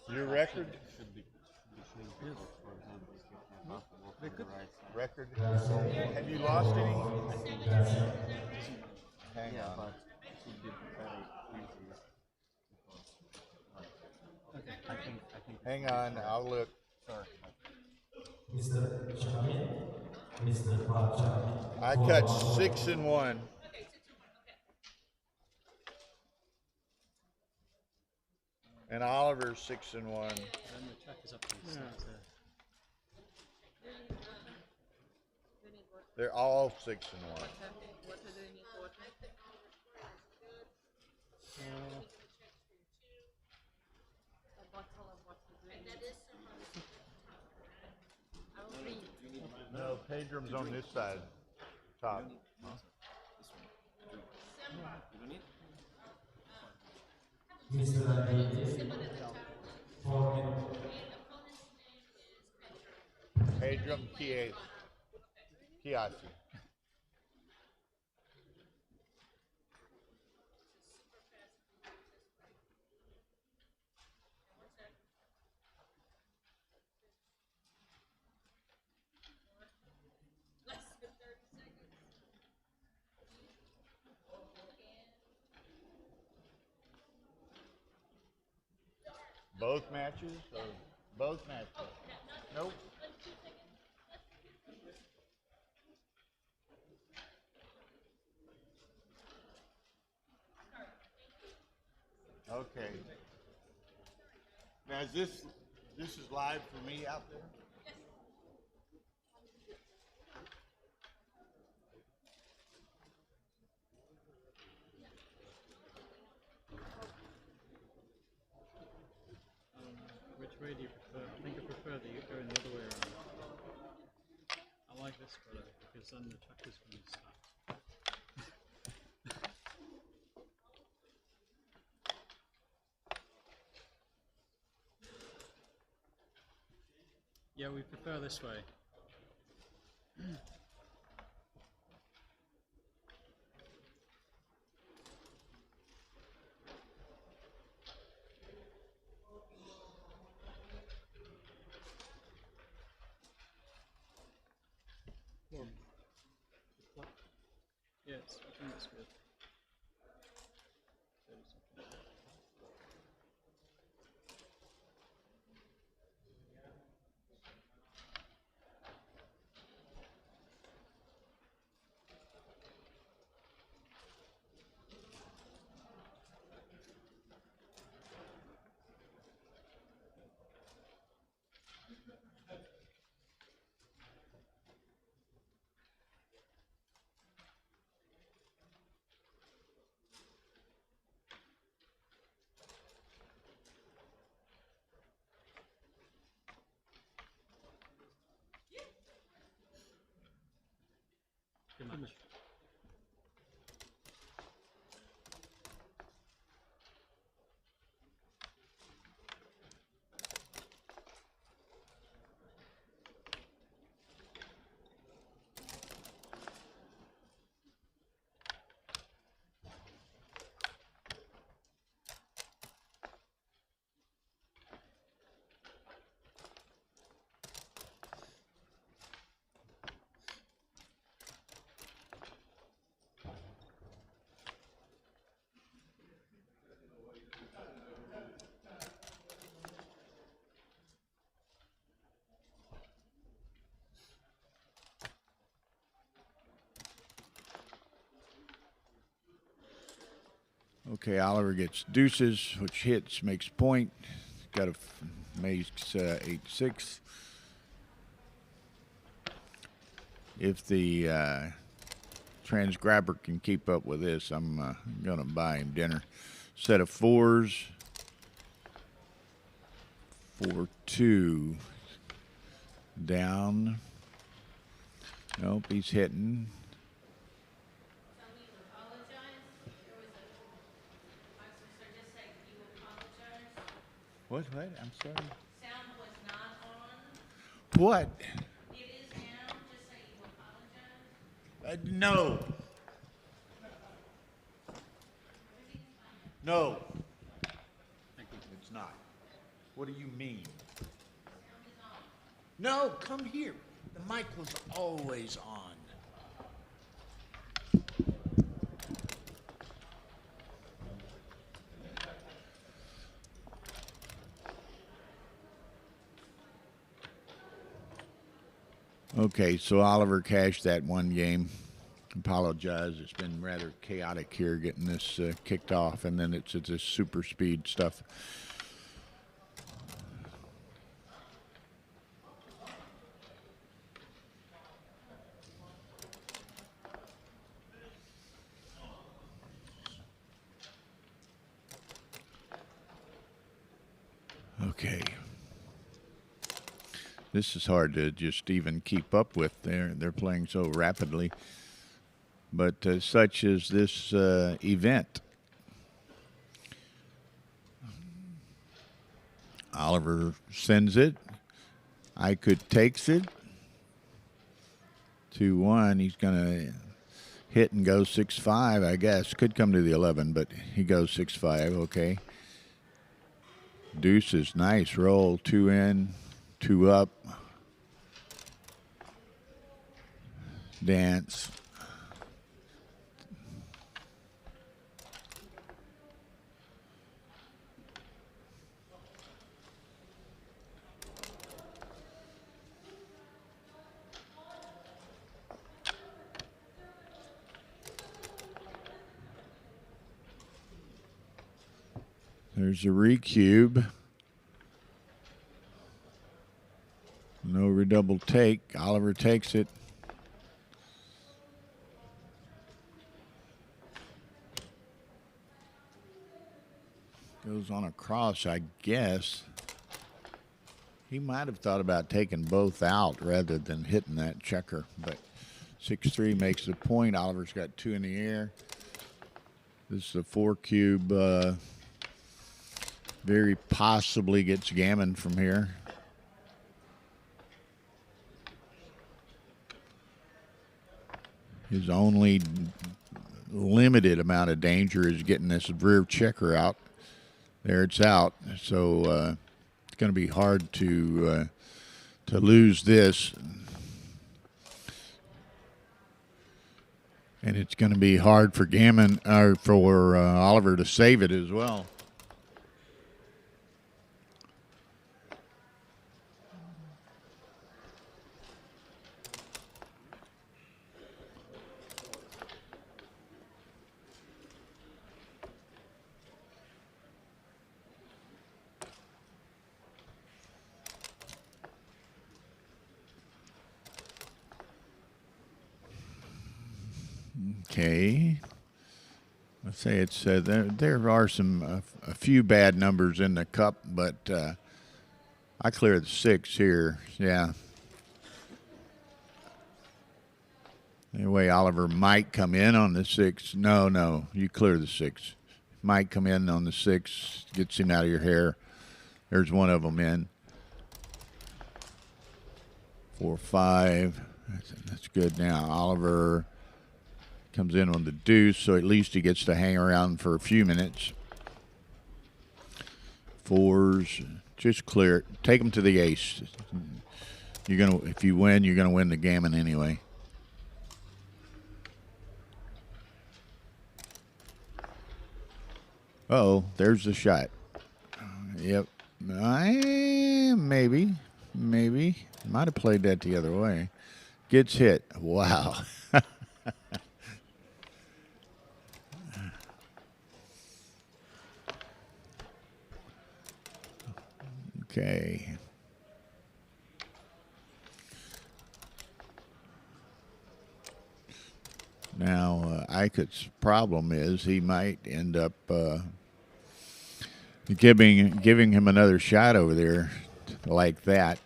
Your record? Should be changed. Yes. For example, if you have half a walk on the right side. Record? Have you lost any? Hang Yeah, on. but it would be very easy. Okay, I think. Hang on, I'll look. Sorry. Mr. Chamin, Mr. Bob Chamin. I cut 6-1. And Oliver's 6-1. Then the check is up to the side there. They're all 6-1. What do you need water? A bottle of water. I will read. No, Pedram's on this side. Top. Mr. Nagini, 4 minutes. Pedram Kiasi. Both matches? Or both matches? Nope. Okay. Now is this is live for me out there? Which way do you prefer? I think I prefer that you go in the other way around. I like this better because then the check is going to start. Yeah, we prefer this way. Yes, I think it's good. 30 seconds. Good match. Okay, Oliver gets deuces, which hits, makes point. Got a makes 8-6. If the trans grabber can keep up with this, I'm gonna buy him dinner. Set of fours. 4-2. Down. Nope, he's hitting. Tell me you apologize. There was a boxer just said you apologize. What? I'm sorry. Sound was not on. What? It is now. Just say you apologize. No. No. It's not. What do you mean? No, come here. The mic was always on. Okay, so Oliver cashed that one game. Apologize. It's been rather chaotic here getting this kicked off, and then it's this super speed stuff. Okay. This is hard to just even keep up with. They're playing so rapidly. But such as this event. Oliver sends it. Ikud takes it. 2-1. He's going to hit and go 6-5, I guess. Could come to the 11, but he goes 6-5. Okay. Deuce is nice. Roll. 2 in, 2 up. Dance. There's a recube. No redouble take. Oliver takes it. Goes on a cross, I guess. He might have thought about taking both out rather than hitting that checker, but 6-3 makes the point. Oliver's got 2 in the air. This is a 4 cube. Very possibly gets Gammon from here. His only limited amount of danger is getting this rear checker out. There it's out. So it's going to be hard to lose this. And it's going to be hard for Gammon or for Oliver to save it as well. Okay. Let's say it's there are some a few bad numbers in the cup, but I clear the 6 here. Yeah. Anyway, Oliver might come in on the 6. No, you clear the 6. Might come in on the 6, gets him out of your hair. There's one of them in. 4, 5. That's good. Now Oliver comes in on the deuce, so at least he gets to hang around for a few minutes. 4s, just clear it. Take him to the ace. If you win, you're gonna win the gammon anyway. Uh-oh, there's the shot. Yep. Maybe. Might have played that the other way. Gets hit. Wow. Okay. Now, Ike's problem is he might end up giving him another shot over there like that.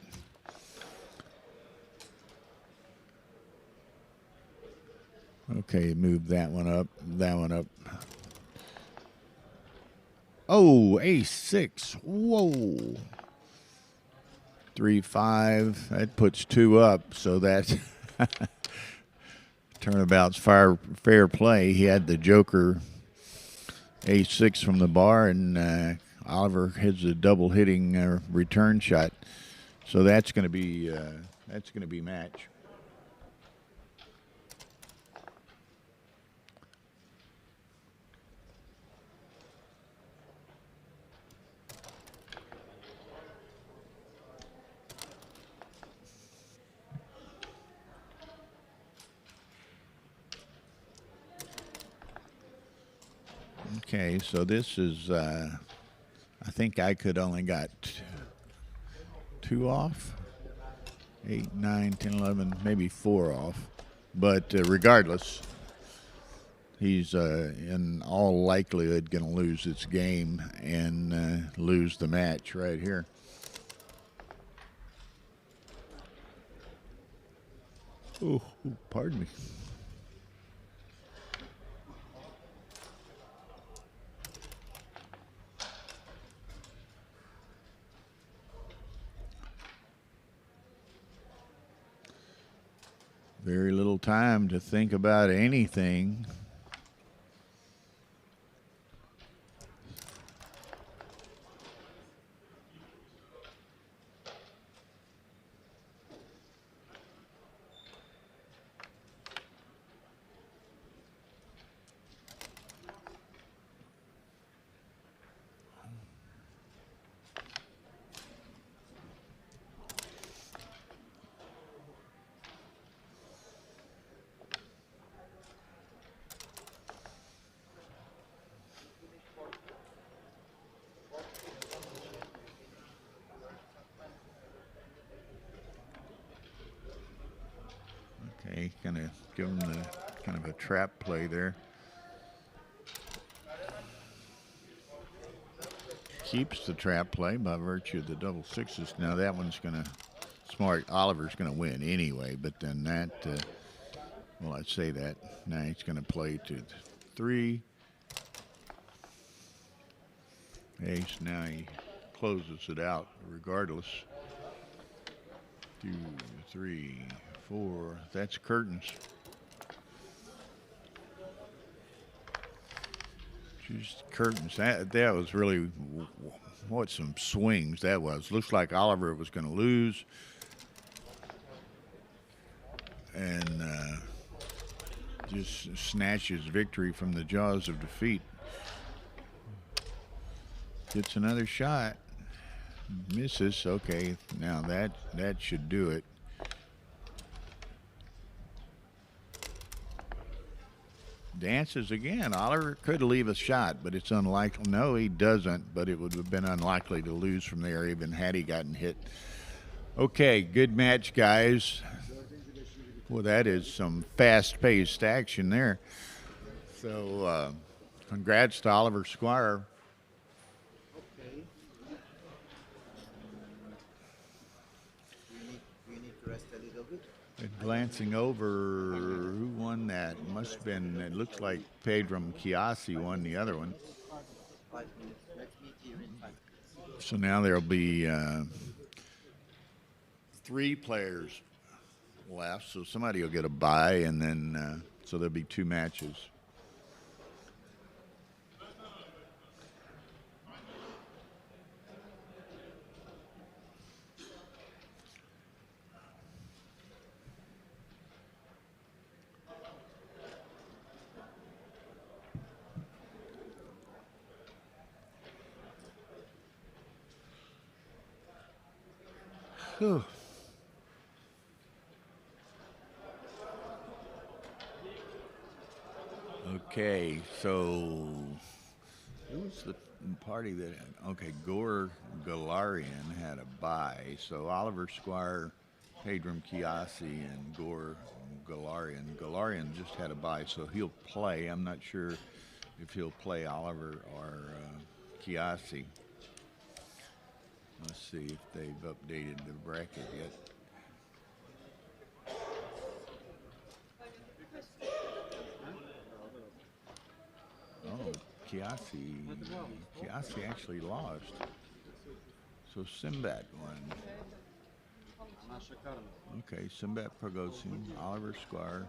Okay, move that one up, that one up. Oh, ace 6. Whoa. 3, 5. That puts 2 up, so that's turnabout's fair play. He had the joker ace 6 from the bar, and Oliver hits a double hitting return shot. So that's going to be match. Okay, so this is, I think I could only got 2 off. 8, 9, 10, 11, maybe 4 off. But regardless, he's in all likelihood going to lose this game and lose the match right here. Oh, pardon me. Very little time to think about anything. Okay, gonna give him the kind of a trap play there. Keeps the trap play by virtue of the double 6s. Now that one's gonna Oliver's gonna win anyway, but then that, well, I'd say that. Now he's gonna play to 3. Ace, now he closes it out regardless. 2, 3, 4. That's curtains. Just curtains. That was really what some swings that was. Looks like Oliver was going to lose, and just snatches victory from the jaws of defeat. Gets another shot. Misses. Okay, now that should do it. Dances again. Oliver could leave a shot, but it's unlikely. No, he doesn't, but it would have been unlikely to lose from there even had he gotten hit. Okay, good match, guys. Well, that is some fast-paced action there. So, congrats to Oliver Squire. Okay. We need to rest a little bit. And glancing over, who won that? Must have been, it looks like Pedram Chiasi won the other one. So now there'll be 3 players left. So somebody will get a bye, and then, so there'll be 2 matches. Whew. Okay, so who was the party that had, okay, Gore Galarian had a bye. So Oliver Squire, Pedram Chiasi, and Gore Galarian. Galarian just had a bye, so he'll play. I'm not sure if he'll play Oliver or Chiasi. Let's see if they've updated the bracket yet. Oh, Chiasi actually lost. So Simbat won. Okay, Simbat Progosian, Oliver Squire,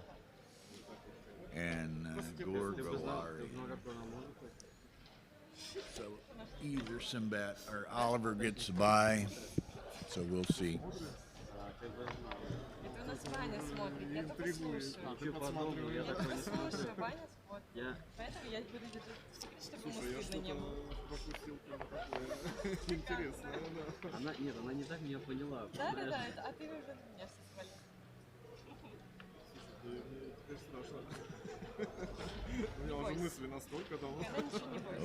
and Gore Galari. So either Simbat or Oliver gets a bye. So we'll see. Это у нас Ваня смотрит, я только слушаю. Я только слушаю, Ваня смотрит. Поэтому я буду держать в секрете, чтобы не стыдно не было. Интересно, да. Нет, она не так меня поняла. Да, а ты уже меня все свалил. Страшно. У меня уже мысли настолько давно.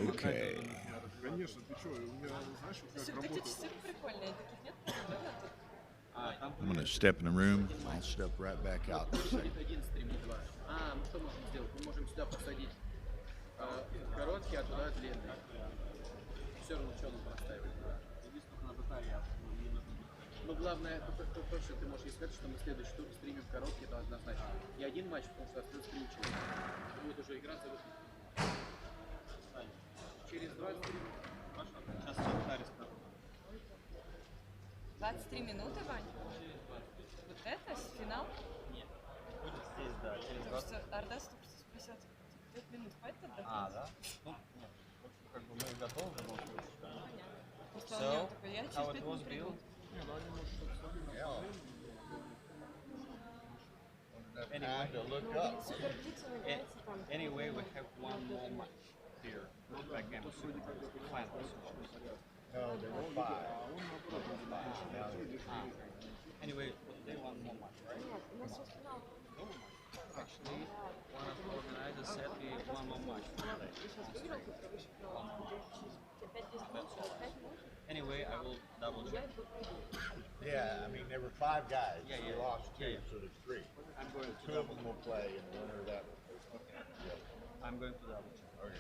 Okay. Конечно, ты что, у меня, знаешь, как Слушай, работает. эти часы прикольные, таких нет? I'm going to step in the room. I'll step right back out in a second. Мы что можем сделать? Мы можем сюда посадить короткий, а туда длинный. Все равно, что нам поставить. Единственное, на батарею. Но главное, то, что ты можешь сказать, что мы следующий тур стримим короткий, то однозначно. И один матч, потому что остается 3 человека. Будет уже играться через 23 минут. Сейчас Харис. 23 минуты, Вань? Вот это финал? Нет. Будет здесь, да, через 20. Потому что Ардас только что спросил, 5 минут хватит отдохнуть? Да? Ну, нет. Как бы мы готовы в любом случае. Понятно. Просто он мне такой, я через 5 минут приду. Anyway, we have one more match here. Backgammon. Finals. No, there were 5. Anyway, they want more match, right? Actually, one of the organizers said we one more match. Anyway, I will double check. Yeah, I mean, there were 5 guys. Yeah, We yeah. lost 2, Yeah, yeah. so there's 3. I'm going to 2 of them will play, and the winner of that will. Okay. I'm going to double check. Okay.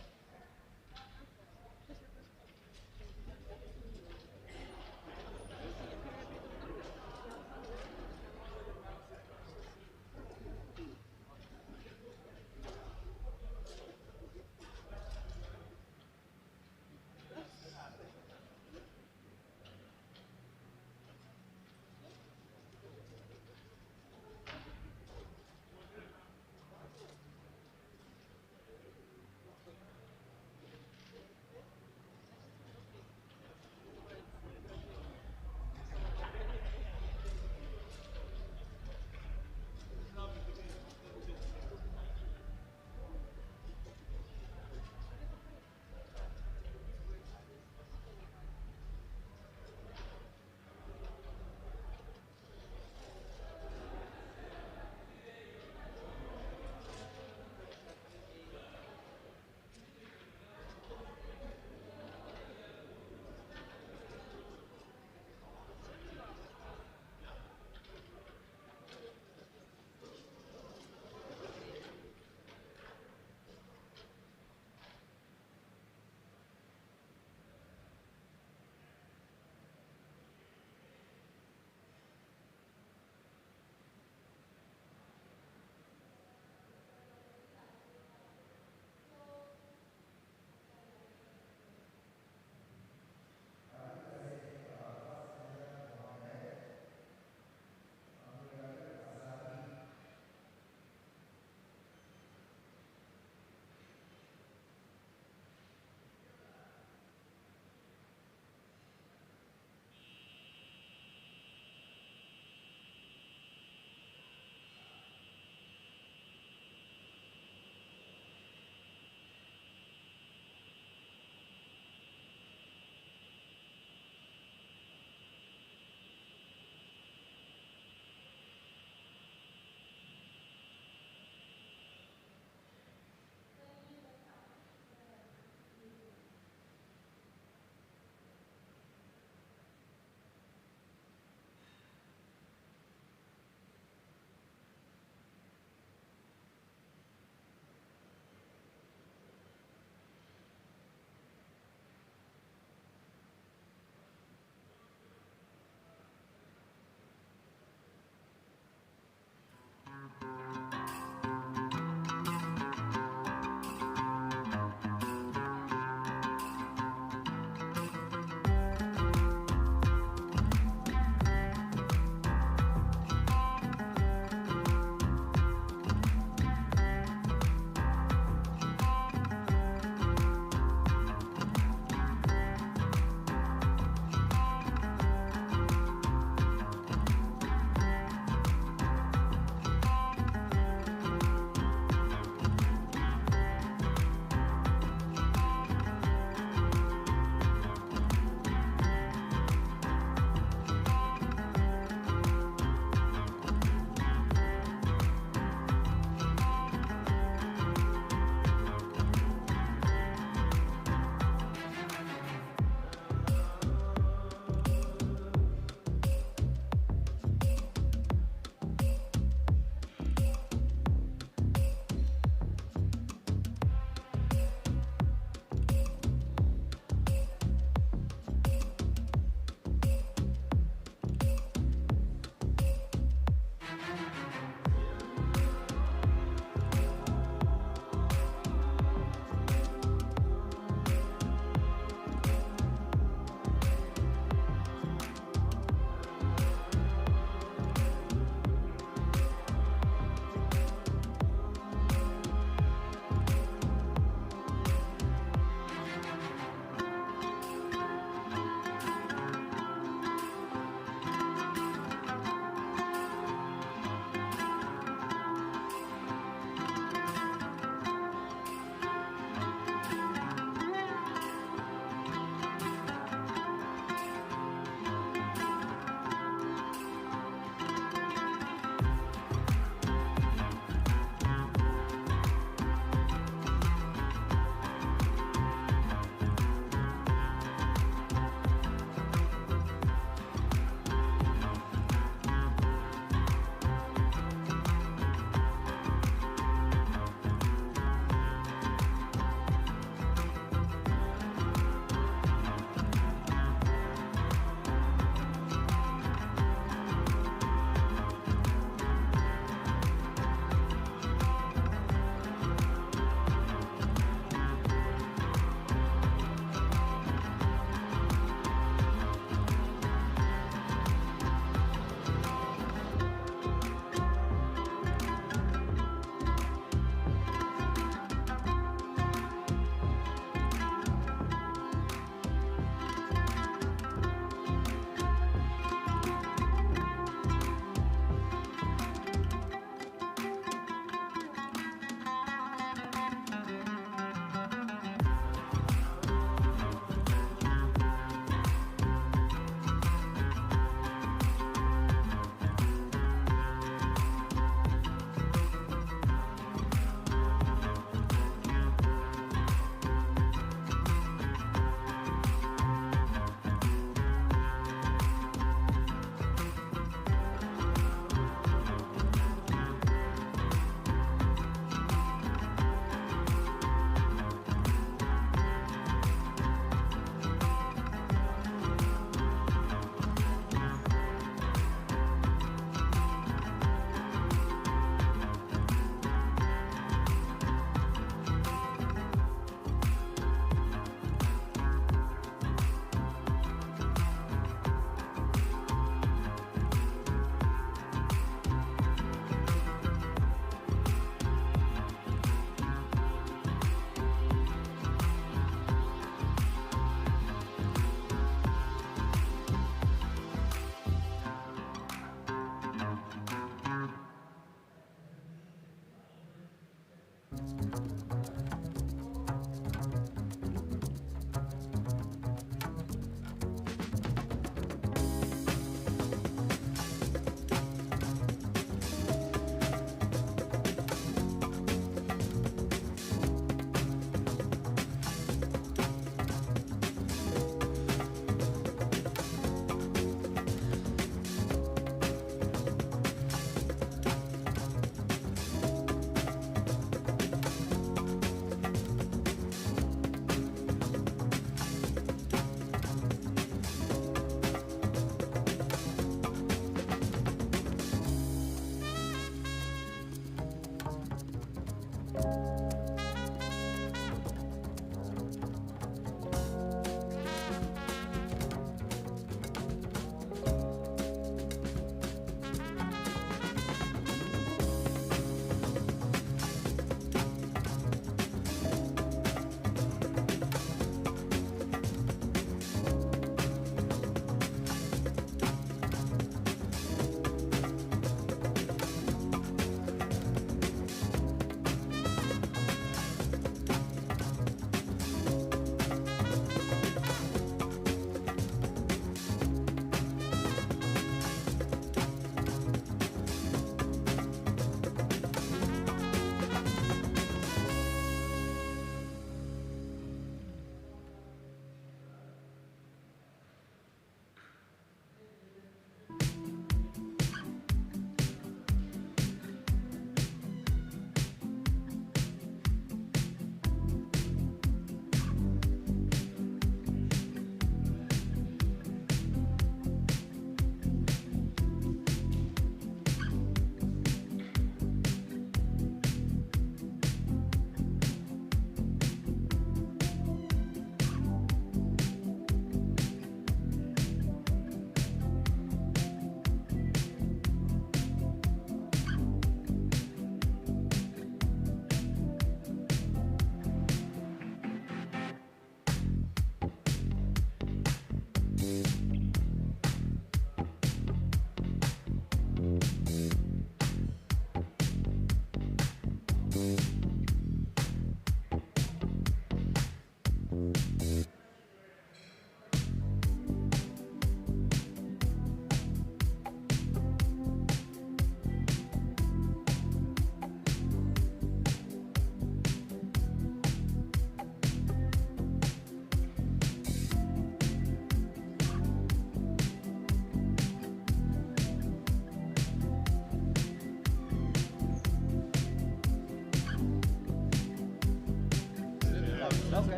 Okay.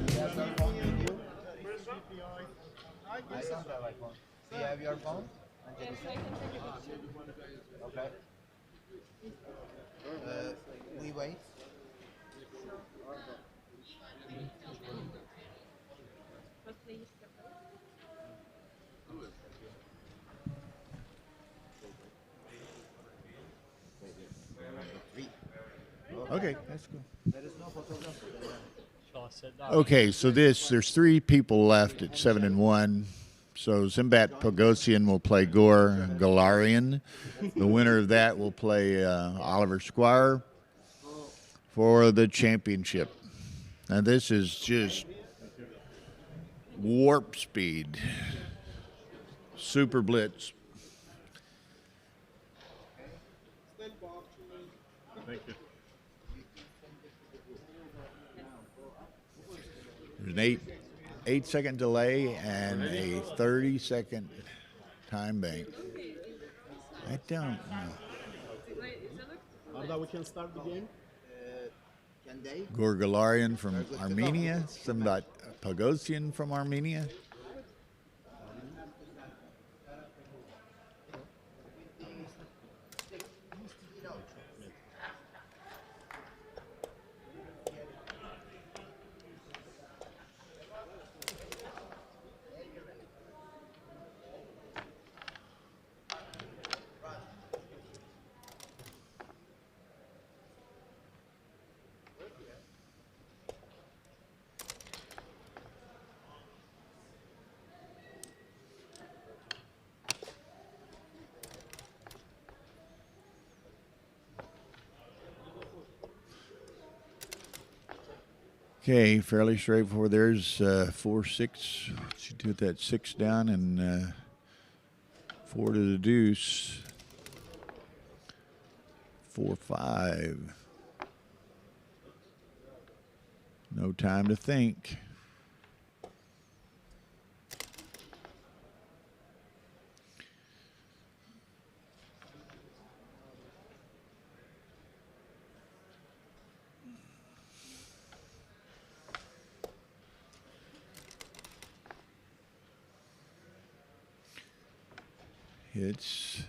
You have your phone with you? I don't have my phone. Do you have your phone? Okay. We wait. Okay, that's cool. There is no photographer. Shall I sit down? Okay, so there's 3 people left at 7-1. So Zimbat Pogosian will play Gore Galarian. The winner of that will play Oliver Squire for the championship. Now this is just warp speed. Super Blitz. Thank you. There's an 8-second delay and a 30-second time bank. I don't know. Arda, we can start the game. Can they? Gorgalarian from Armenia, Simbat Pogosian from Armenia. Okay, fairly straightforward. There's 4-6. She did that 6 down and 4 to the deuce. 4-5. No time to think. It's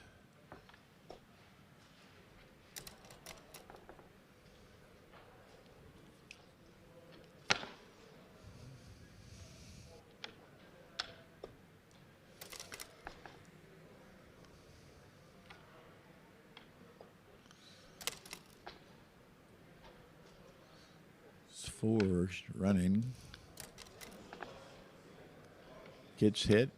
four running. Gets hit.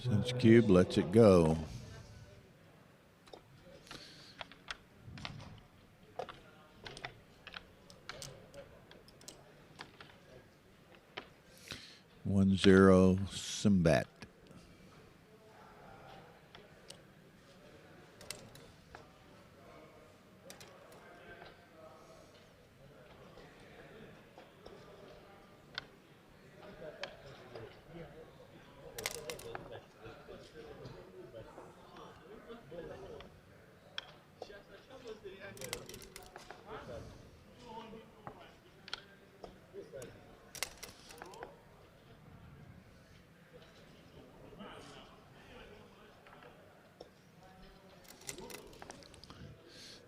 Since cube lets it go. One zero Simbat.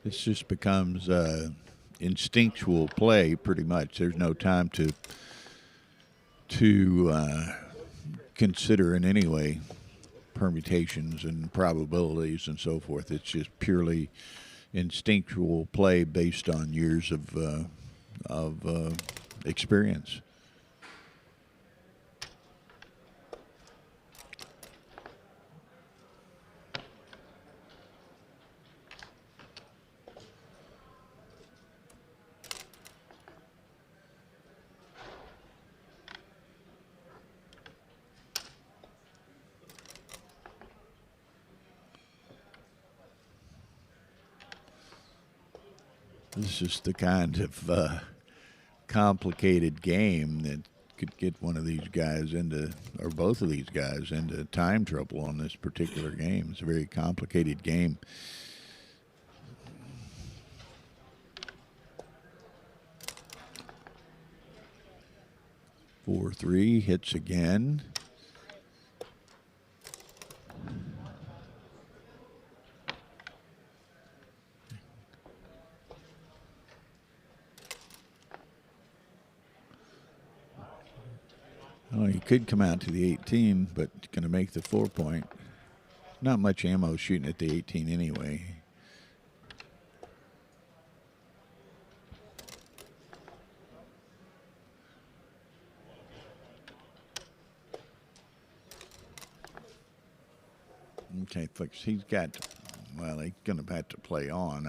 This just becomes instinctual play, pretty much. There's no time to consider in any way permutations and probabilities and so forth. It's just purely instinctual play based on years of experience. This is the kind of complicated game that could get one of these guys into, or both of these guys, into time trouble on this particular game. It's a very complicated game. Four, three, hits again. Oh, he could come out to the 18, but going to make the 4-point. Not much ammo shooting at the 18 anyway. Okay, folks, he's got, well, he's going to have to play on.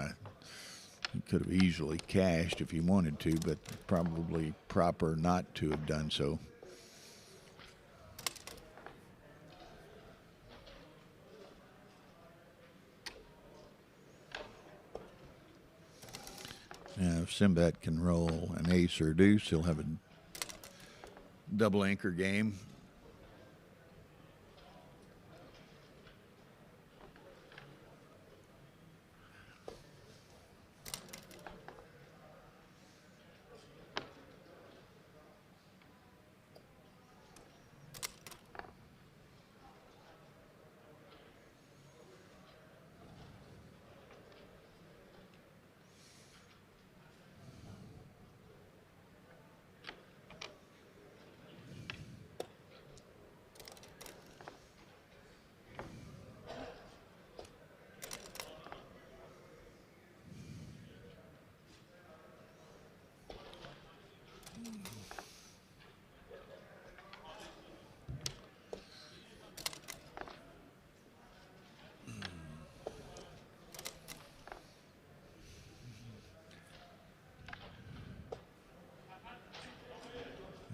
He could have easily cashed if he wanted to, but probably proper not to have done so. Now, if Sinbad can roll an ace or a deuce, he'll have a double anchor game.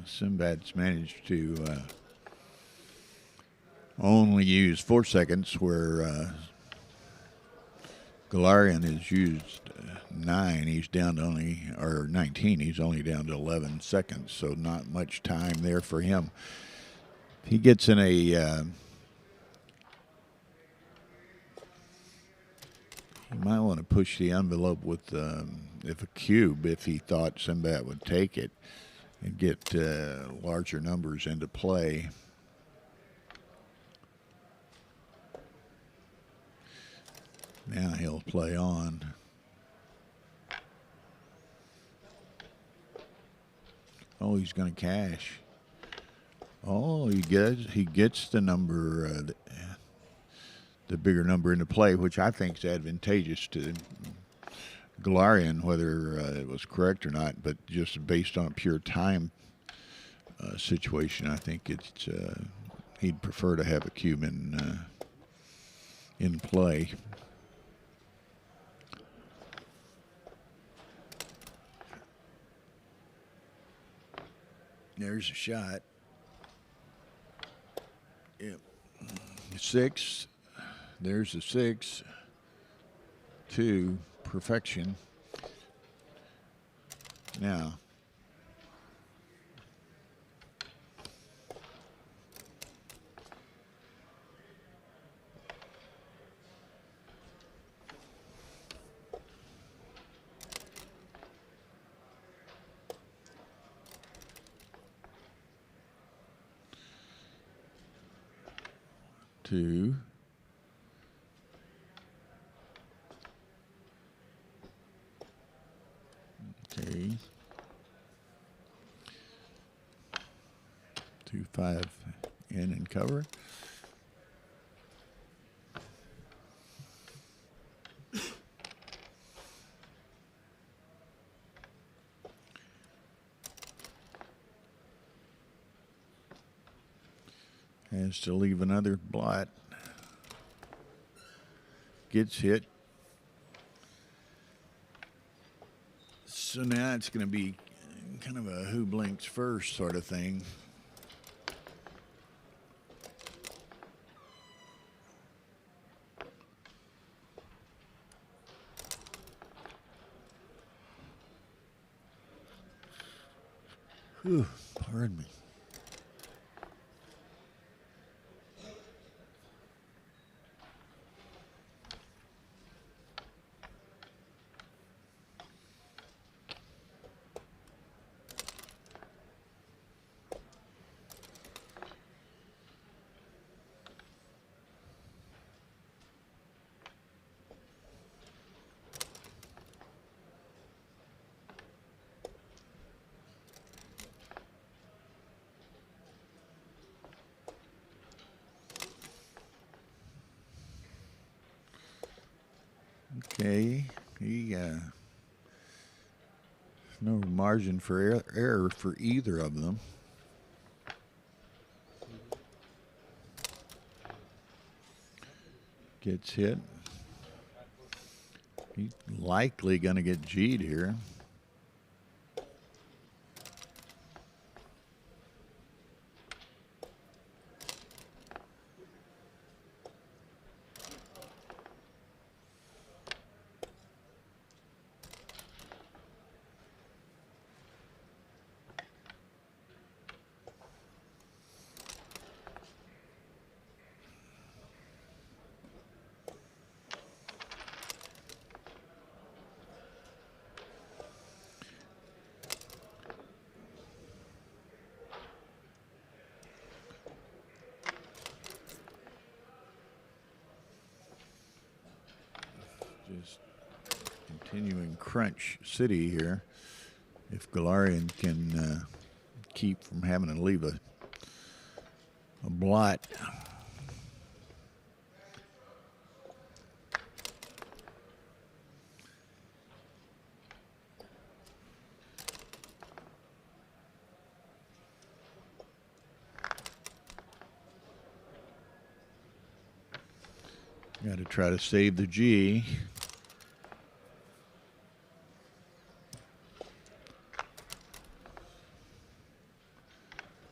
Sinbad's managed to only use 4 seconds, where Galarian has used 9. He's down to only, or 19. He's only down to 11 seconds, so not much time there for him. If he gets in a he might want to push the envelope with if a cube, if he thought Sinbad would take it, and get larger numbers into play. Now he'll play on. Oh, he's going to cash. Oh, he gets the number, the bigger number into play, which I think is advantageous to Galarian, whether it was correct or not, but just based on a pure time situation, I think it's he'd prefer to have a cube in play. There's a shot. Yep. 6. There's a 6. 2. Perfection. Now, two. 2-5 in and cover. Has to leave another blot. Gets hit. So now it's going to be kind of a who blinks first sort of thing. Whew, pardon me. Okay, no margin for error for either of them. Gets hit. He's likely going to get G'd here. Just continuing crunch city here. If Galarian can keep from having to leave a blot. Got to try to save the G.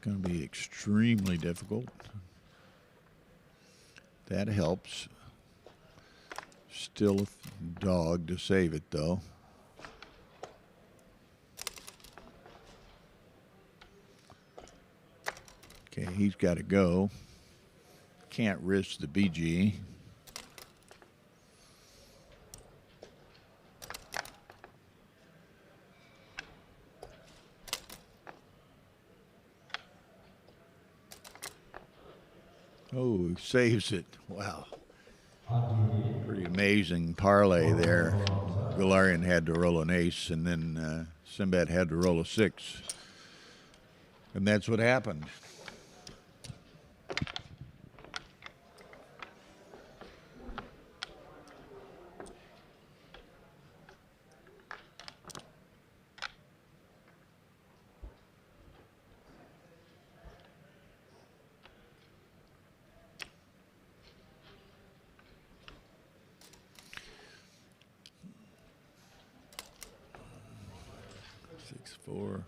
Going to be extremely difficult. That helps. Still a dog to save it, though. Okay, he's got to go. Can't risk the BG. Oh, he saves it. Wow. Pretty amazing parlay there. Galarian had to roll an ace, and then Sinbad had to roll a 6. And that's what happened. Four.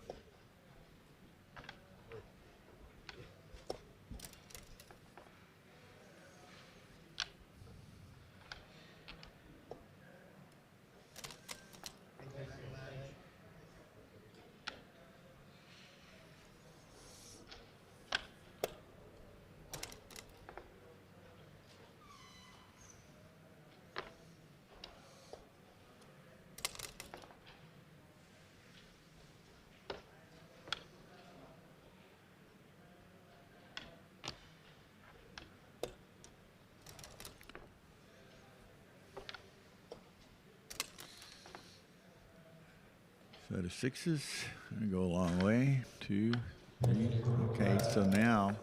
Set of 6s, gonna go a long way. 2, 3, okay, So now,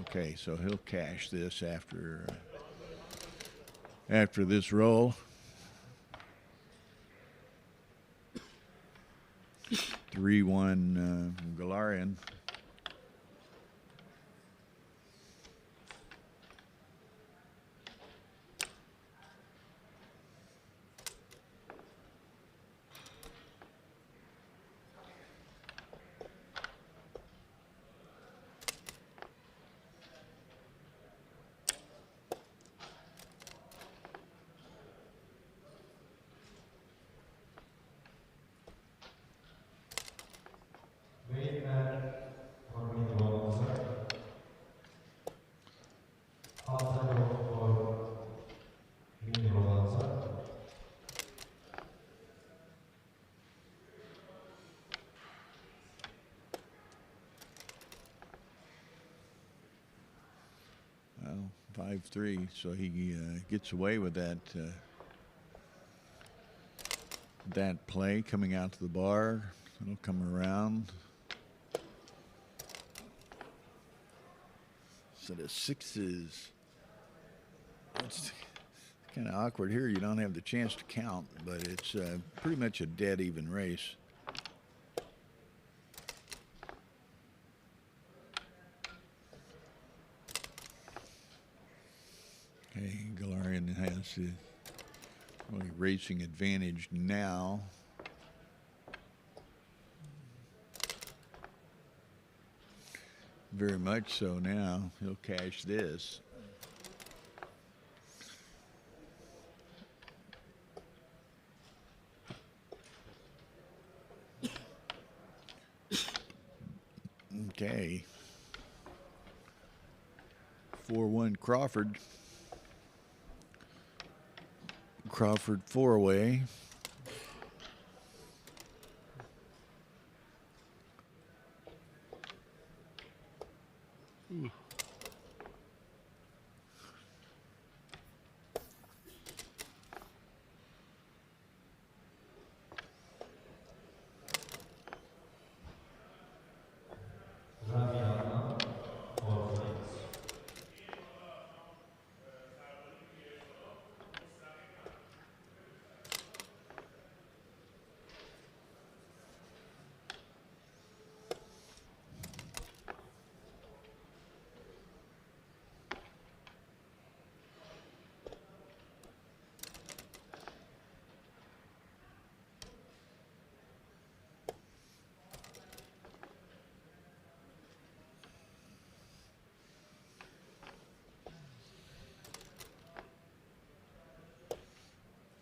okay, so he'll cash this after this roll. 3-1 Galarian. Well, 5-3, so he gets away with that that play coming out to the bar. It'll come around. So the sixes. It's kind of awkward here. You don't have the chance to count, but it's pretty much a dead even race. Okay, Galarian has the really racing advantage now. Very much so now. He'll cash this. Okay. 4-1 Crawford. Crawford 4-way.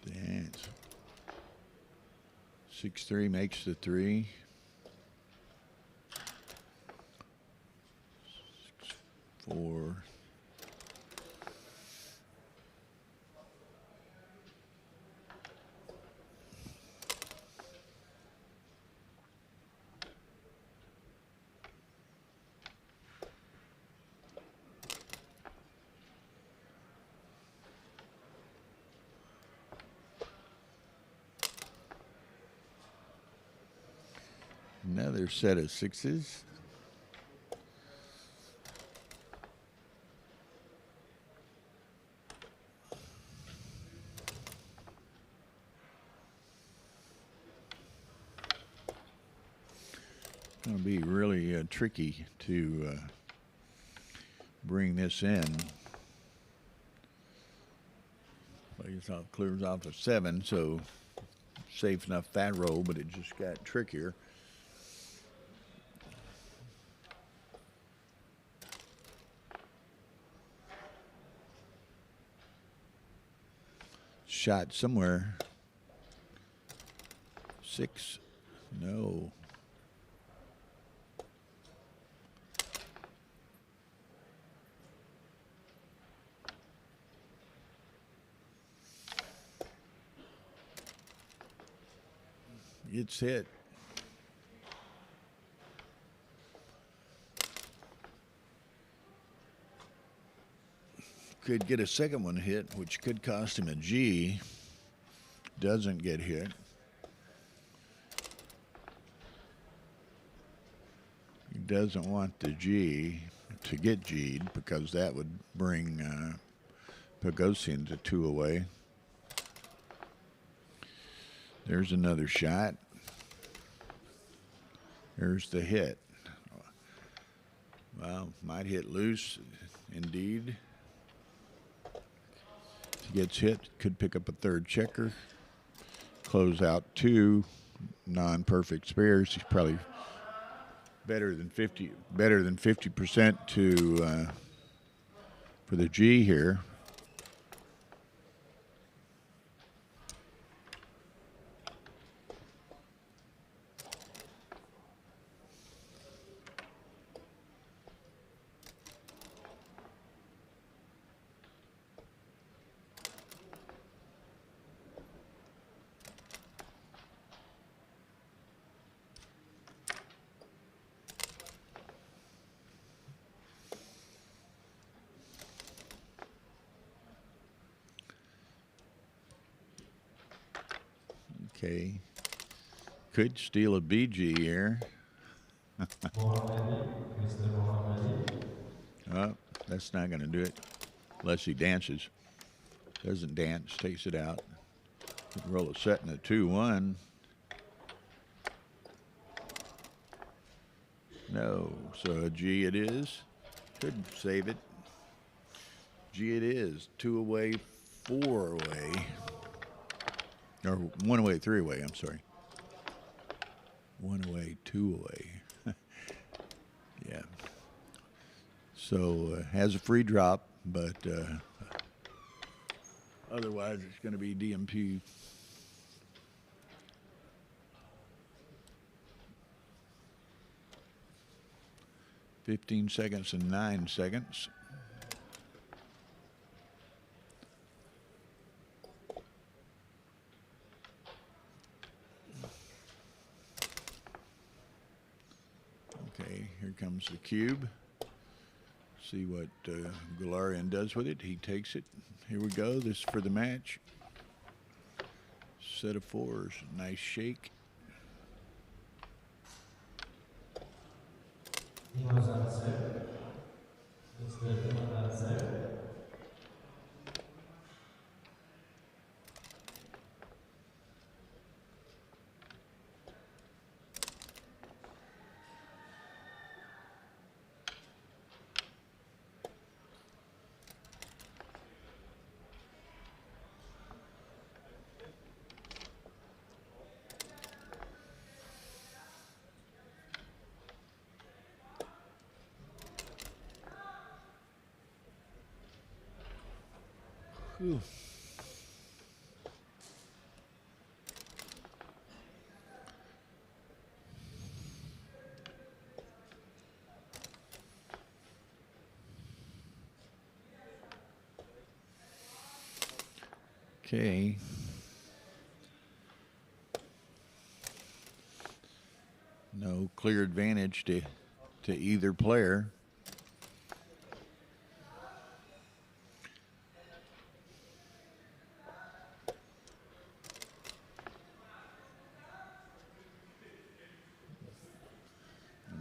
Dance. 6-3 makes the 3. 6-4. Another set of sixes. Going to be really tricky to bring this in. Plays off, clears off a 7, so safe enough that roll, but it just got trickier. Shot somewhere. 6. No. It's hit. Could get a second one hit, which could cost him a G. Doesn't get hit. He doesn't want the G to get G'd because that would bring Bogosian to 2 away. There's another shot. There's the hit. Well, might hit loose, indeed. If he gets hit, could pick up a third checker. Close out 2 non-perfect spares. He's probably better than 50% to for the G here. Okay. Could steal a BG here. Oh, that's not going to do it. Unless he dances. Doesn't dance, takes it out. Roll a set in a 2-1. No, so a G it is. Could save it. G it is. 2 away, 4 away. Or 1 away, 3 away, I'm sorry. 1 away, 2 away. Yeah. So has a free drop, but otherwise it's going to be DMP. $15 seconds and 9 seconds. Okay, here comes the cube. See what Galarian does with it. He takes it. Here we go. This is for the match. Set of 4s. Nice shake. He was answered. Mr. Answer. Whew. Okay. No clear advantage to either player.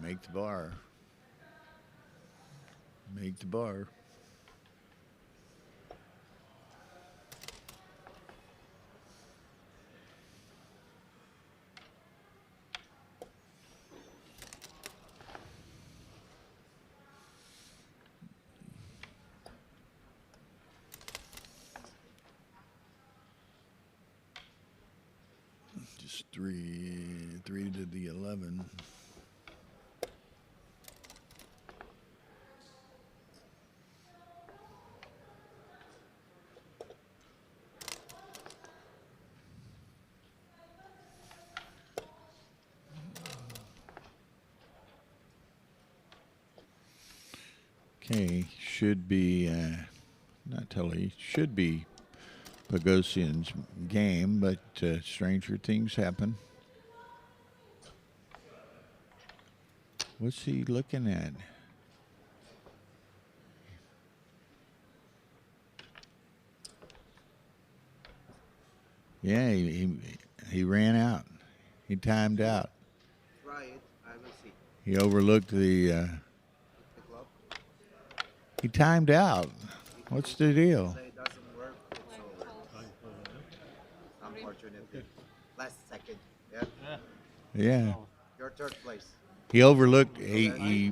Make the bar. Make the bar. Just three to the 11. Okay, should be, not totally, should be Bogosian's game, but stranger things happen. What's he looking at? Yeah, he ran out. He timed out. Try it. I will see. He overlooked the. The club. He timed out. What's the deal? Say it doesn't work. It's over. Unfortunately. Last second. Yeah. Yeah. Your third place. He overlooked. He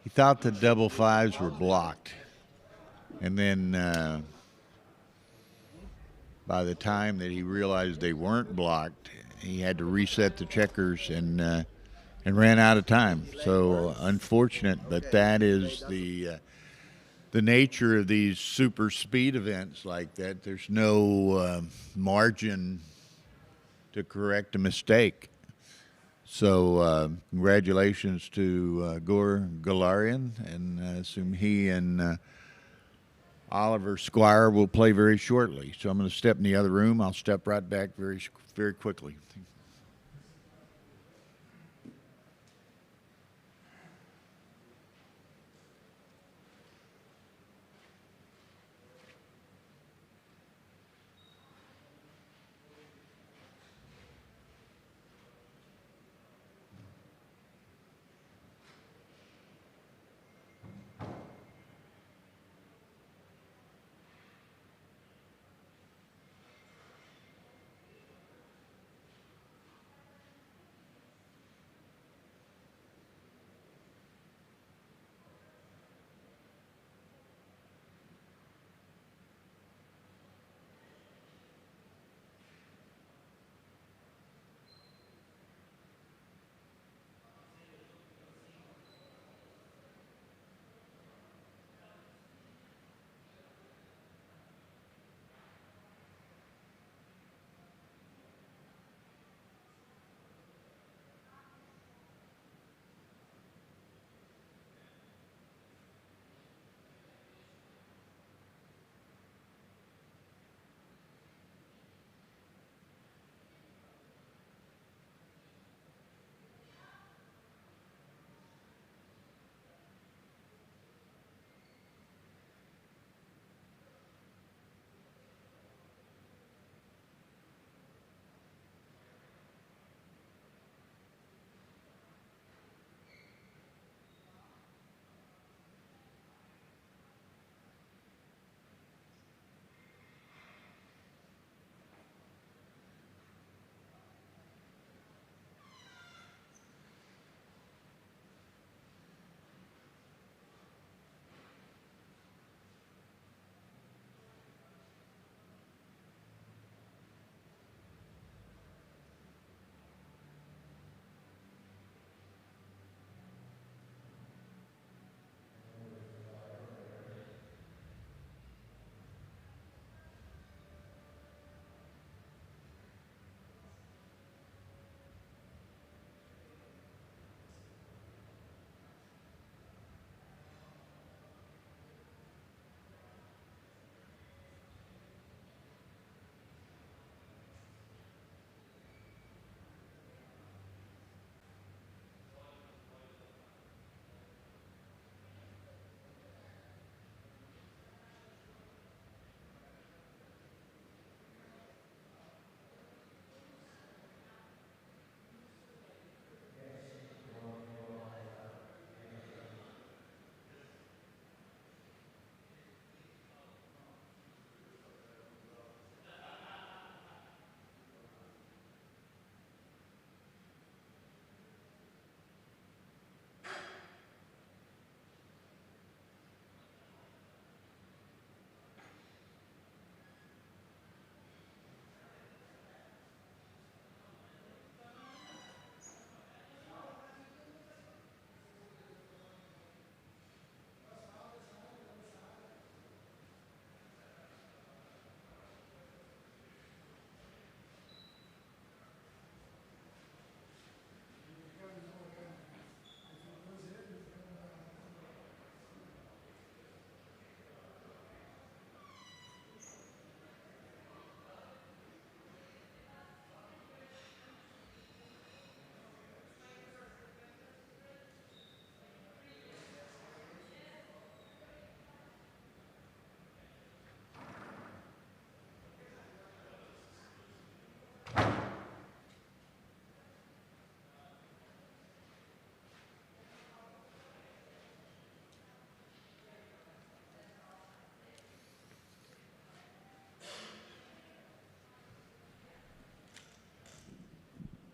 thought the double fives were blocked, and then by the time that he realized they weren't blocked, he had to reset the checkers and ran out of time. So unfortunate, but that is the nature of these super speed events like that. There's no margin to correct a mistake. So congratulations to Gore Galarian, and I assume he and Oliver Squire will play very shortly. So I'm going to step in the other room. I'll step right back very quickly.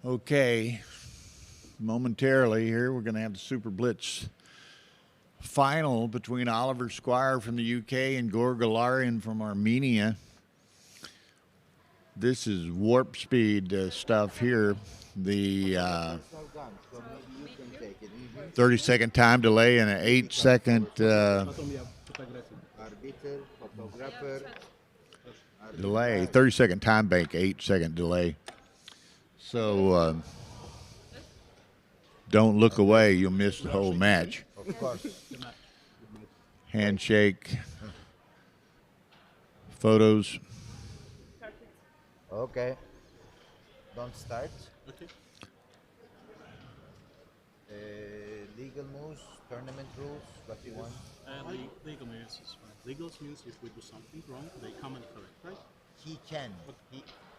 Okay, momentarily here, we're going to have the Super Blitz final between Oliver Squire from the UK and Gor Galarian from Armenia. This is warp speed stuff here. The 30-second time delay and an 8-second delay. 30-second time bank, 8-second delay. So don't look away. You'll miss the whole match. Of course. Handshake. Photos. Okay. Don't start. Okay. Legal moves, tournament rules, what you want. Legal moves is fine. Legals means if we do something wrong, they come and correct, right? He can,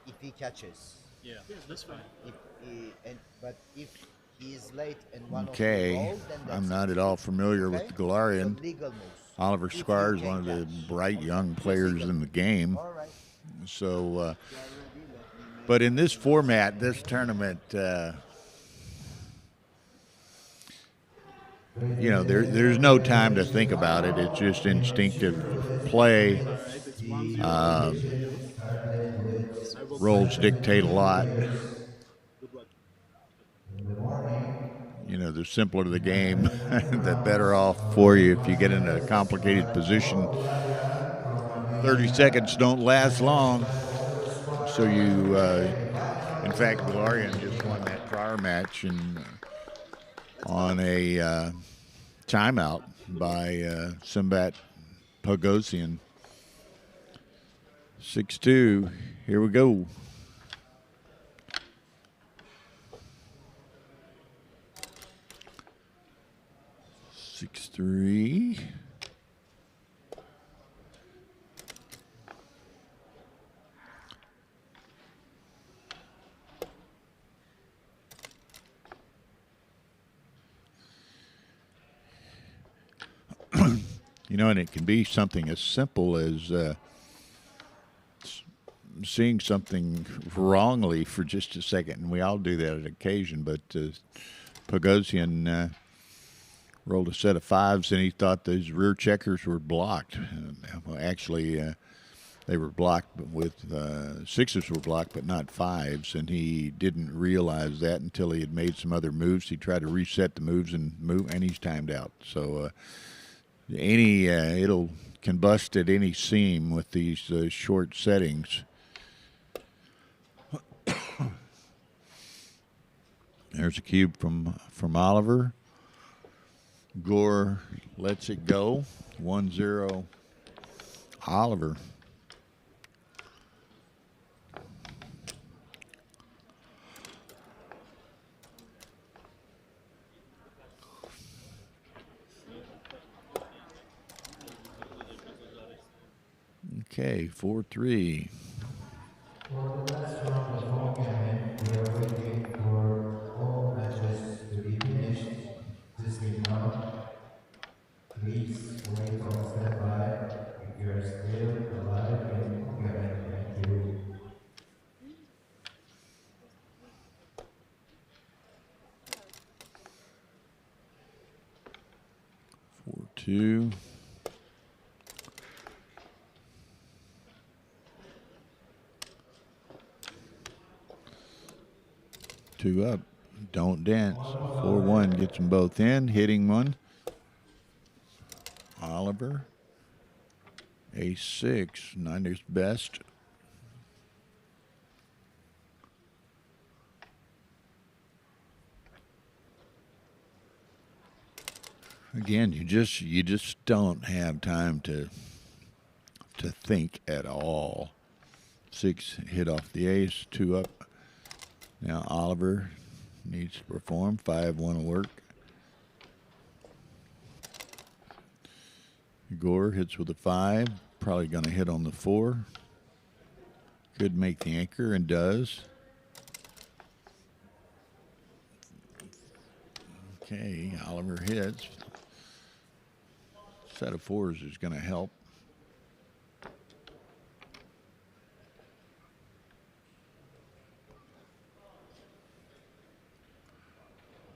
if he catches. Yeah, that's fine. But if he is late and one Okay, of you roll, then that's I'm not at all familiar okay? with the Galarian. So legal moves. Oliver If Squire you is one of can the catch. bright young players in the game. All right. So, but in this format, this tournament, you know, there's no time to think about it. It's just instinctive play. Rolls dictate a lot. You know, the simpler the game, the better off for you if you get in a complicated position. 30 seconds don't last long. So you, in fact, Galarian just won that prior match and on a timeout by Simbat Pogosian. 6-2. Here we go. Six, 3. You know, and it can be something as simple as seeing something wrongly for just a second, and we all do that at occasion, but Pogosian rolled a set of 5s, and he thought those rear checkers were blocked. Well, actually, they were blocked with 6s were blocked, but not 5s, and he didn't realize that until he had made some other moves. He tried to reset the moves and he's timed out. So it'll combust at any seam with these short settings. There's a cube from Oliver. Gor lets it go. 1-0 Oliver. Okay, 4-3. For the last round of home Gammon, we are waiting for all matches to be finished. This game round. Please wait on standby if you are still alive in home Gammon. Thank you. 4-2. Two up. Don't dance. 4-1 gets them both in. Hitting one. Oliver. Ace-6. Niners best. Again, you just don't have time to think at all. 6 hit off the ace. 2 up. Now Oliver needs to perform. 5 want to work. Gor hits with a 5. Probably going to hit on the 4. Could make the anchor and does. Okay, Oliver hits. Set of 4s is going to help.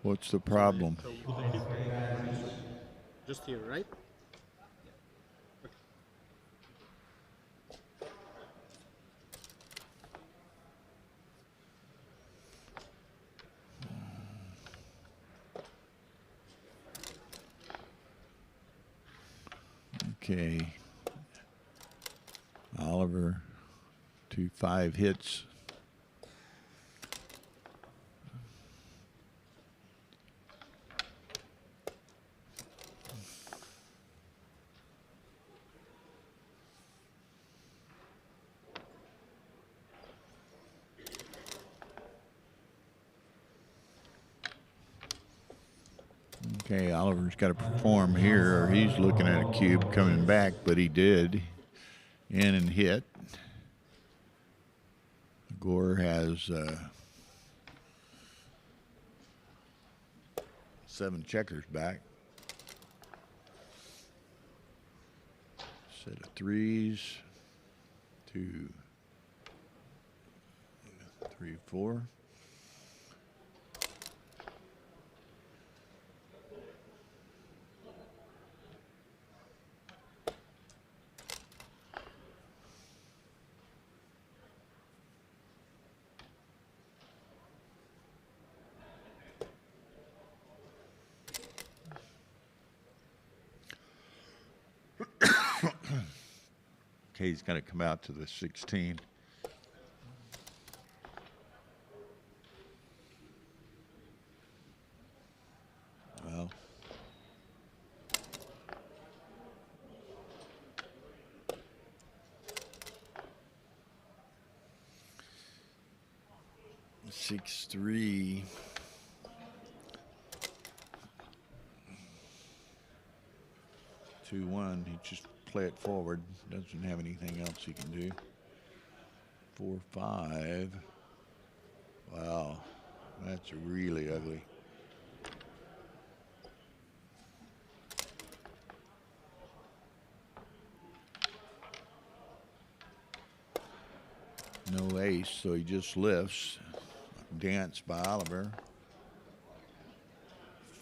What's the problem? So would they be just here, right? Okay. Oliver to 5 hits. Okay, Oliver's got to perform here, or he's looking at a cube coming back, but he did. In and hit. Gore has 7 checkers back. Set of 3s. 2, 3, 4. Okay, he's going to come out to the 16. Well, six, 3. Two, 1. He just play it forward. Doesn't have anything else he can do. 4, 5. Wow, that's really ugly. No ace, so he just lifts. Dance by Oliver.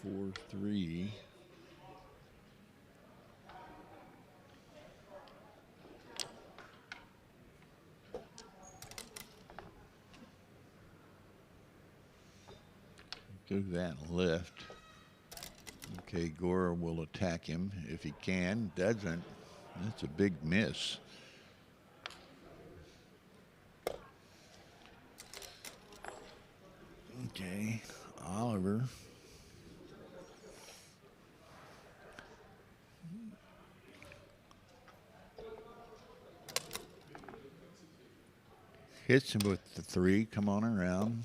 4, 3. Do that and lift. Okay, Gore will attack him if he can. Doesn't. That's a big miss. Okay, Oliver. Hits him with the 3. Come on around.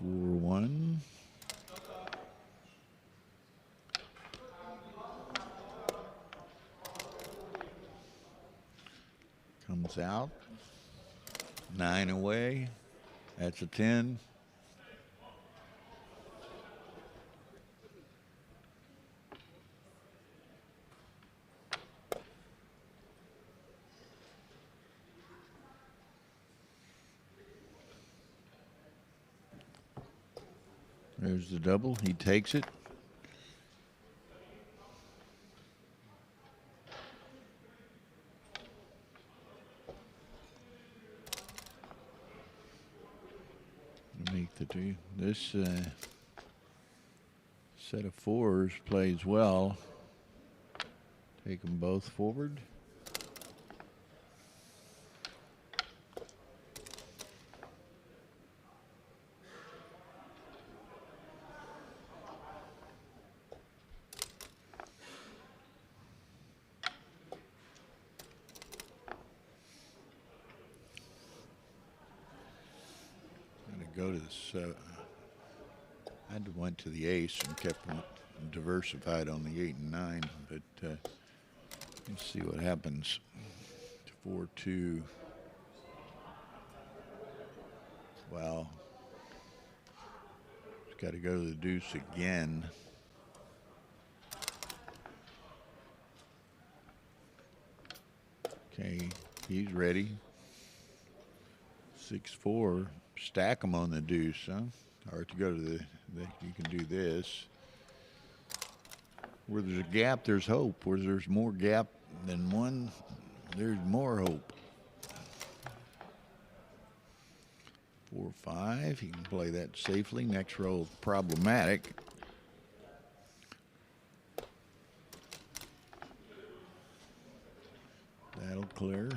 4, 1. Comes out. 9 away. That's a 10. There's the double. He takes it. Make the 2. This set of 4s plays well. Take them both forward. Go to the I went to the ace and kept diversified on the 8 and 9, but let's see what happens. 4, 2. Wow. It's got to go to the deuce again. Okay, he's ready. 6, 4. stack them on the deuce, huh? Or to go to the you can do this. Where there's a gap, there's hope. Where there's more gap than one, there's more hope. 4-5, he can play that safely. Next roll, problematic. That'll clear.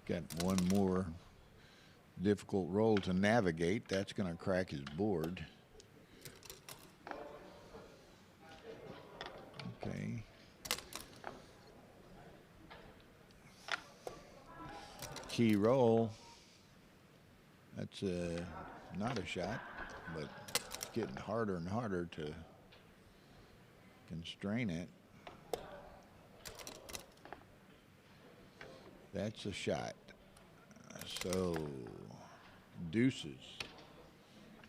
Got one more difficult roll to navigate. That's going to crack his board. Okay. Key roll. That's not a shot, but it's getting harder and harder to constrain it. That's a shot. So deuces.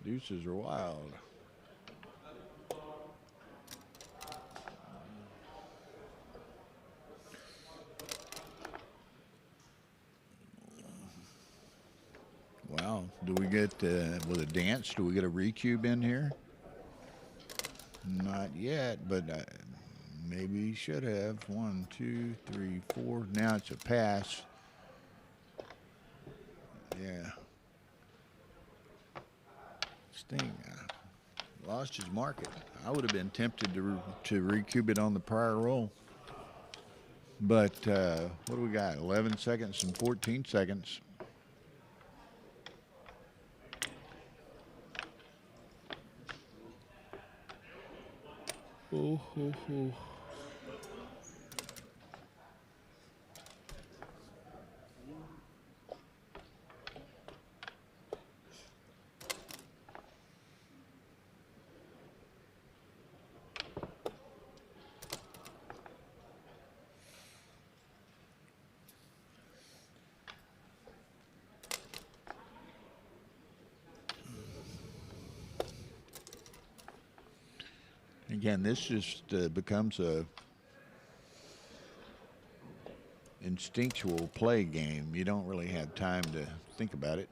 Deuces are wild. Wow. Do we get, with a dance, do we get a recube in here? Not yet, but maybe he should have. 1, 2, 3, 4. Now it's a pass. Yeah. Sting lost his market. I would have been tempted to recube it on the prior roll. But what do we got? 11 seconds and 14 seconds. Oh, oh, oh. Again, this just becomes a instinctual play game. You don't really have time to think about it.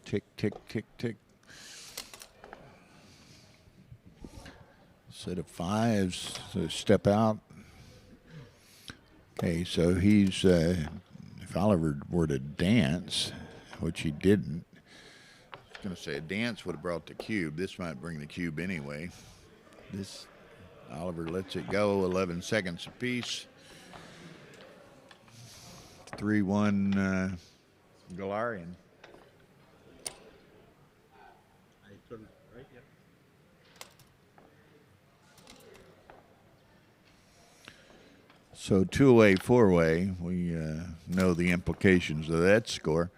Tick, tick, tick, tick. Set of fives, so step out. Okay, so he's, if Oliver were to dance, which he didn't, I was going to say a dance would have brought the cube. This might bring the cube anyway. This, Oliver lets it go, 11 seconds apiece. 3-1 Galarian. Right, yeah. So 2-way, 4-way, we know the implications of that score.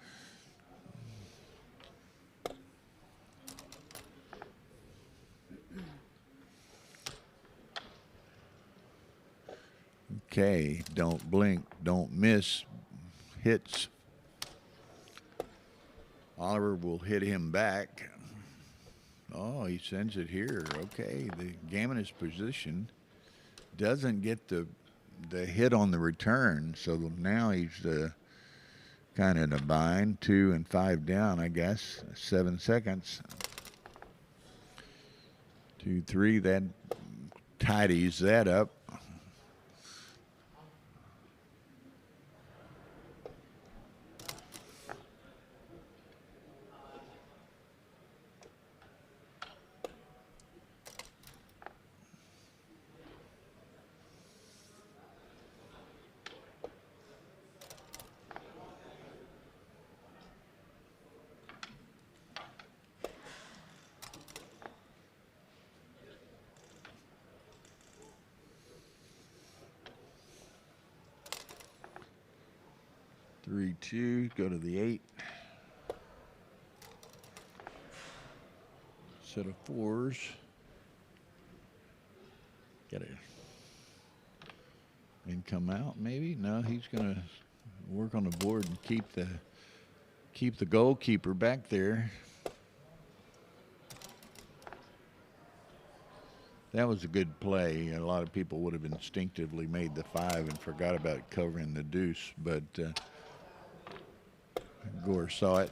Okay, don't blink, don't miss, hits. Oliver will hit him back. Oh, he sends it here. Okay, the Gammon is positioned. Doesn't get the hit on the return, so now he's kind of in a bind. 2 and 5 down, I guess. 7 seconds. 2, 3, that tidies that up. Three, 2, go to the 8. Set of 4s. Get it. And come out maybe? No, he's gonna work on the board and keep the goalkeeper back there. That was a good play. A lot of people would have instinctively made the 5 and forgot about covering the deuce, but Gore saw it.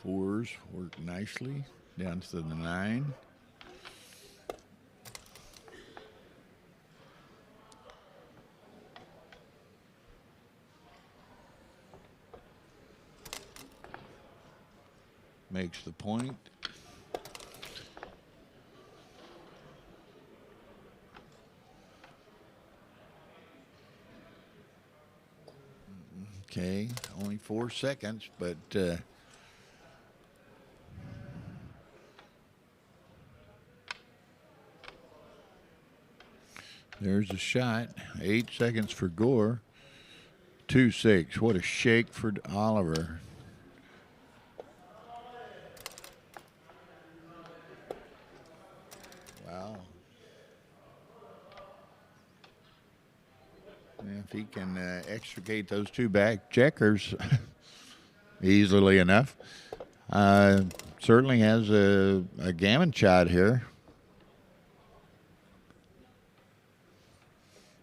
Fours work nicely down to the 9. Makes the point. Okay, only 4 seconds, but there's a shot. 8 seconds for Gore. 2-6. What a shake for Oliver. Wow. If he can extricate those 2 back checkers easily enough, certainly has a gammon shot here.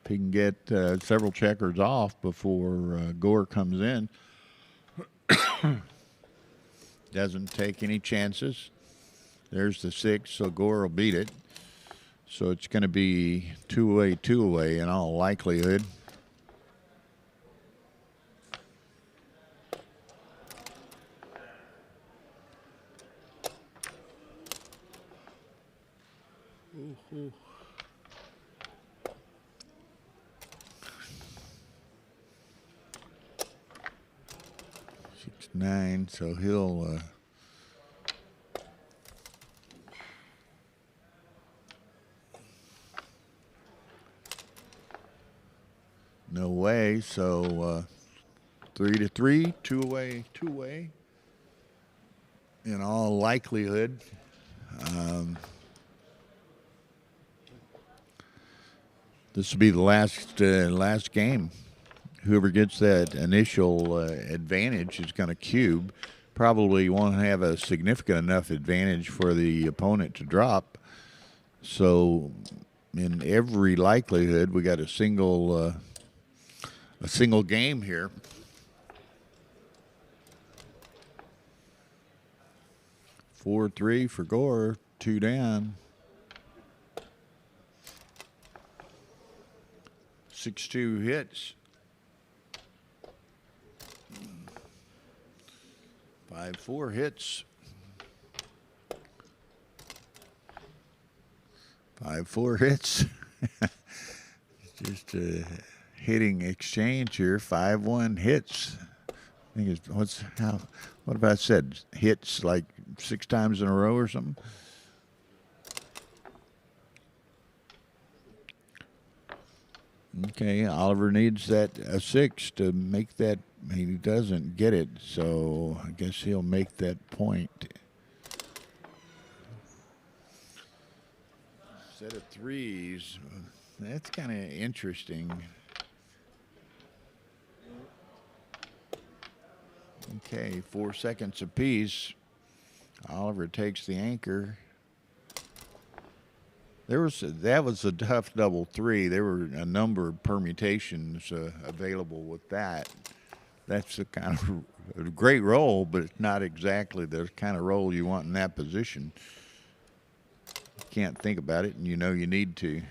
If he can get several checkers off before Gore comes in, doesn't take any chances. There's the 6, so Gore will beat it. So it's going to be 2-away in all likelihood. Ooh. 6-9, so he'll no way. So 3-3, 2-away. In all likelihood. This will be the last game. Whoever gets that initial advantage is going to cube. Probably won't have a significant enough advantage for the opponent to drop. So, in every likelihood, we got a single game here. Four, 3 for Gore, 2 down. 6-2 hits. 5-4 hits. 5-4 hits. Just a hitting exchange here. 5-1 hits. I think it's what have I said? Hits like 6 times in a row or something. Okay, Oliver needs that a 6 to make that. He doesn't get it, so I guess he'll make that point. Set of 3s. That's kind of interesting. Okay, 4 seconds apiece. Oliver takes the anchor. That was a tough double 3. There were a number of permutations available with that. That's a kind of a great roll, but it's not exactly the kind of roll you want in that position. You can't think about it, and you know you need to.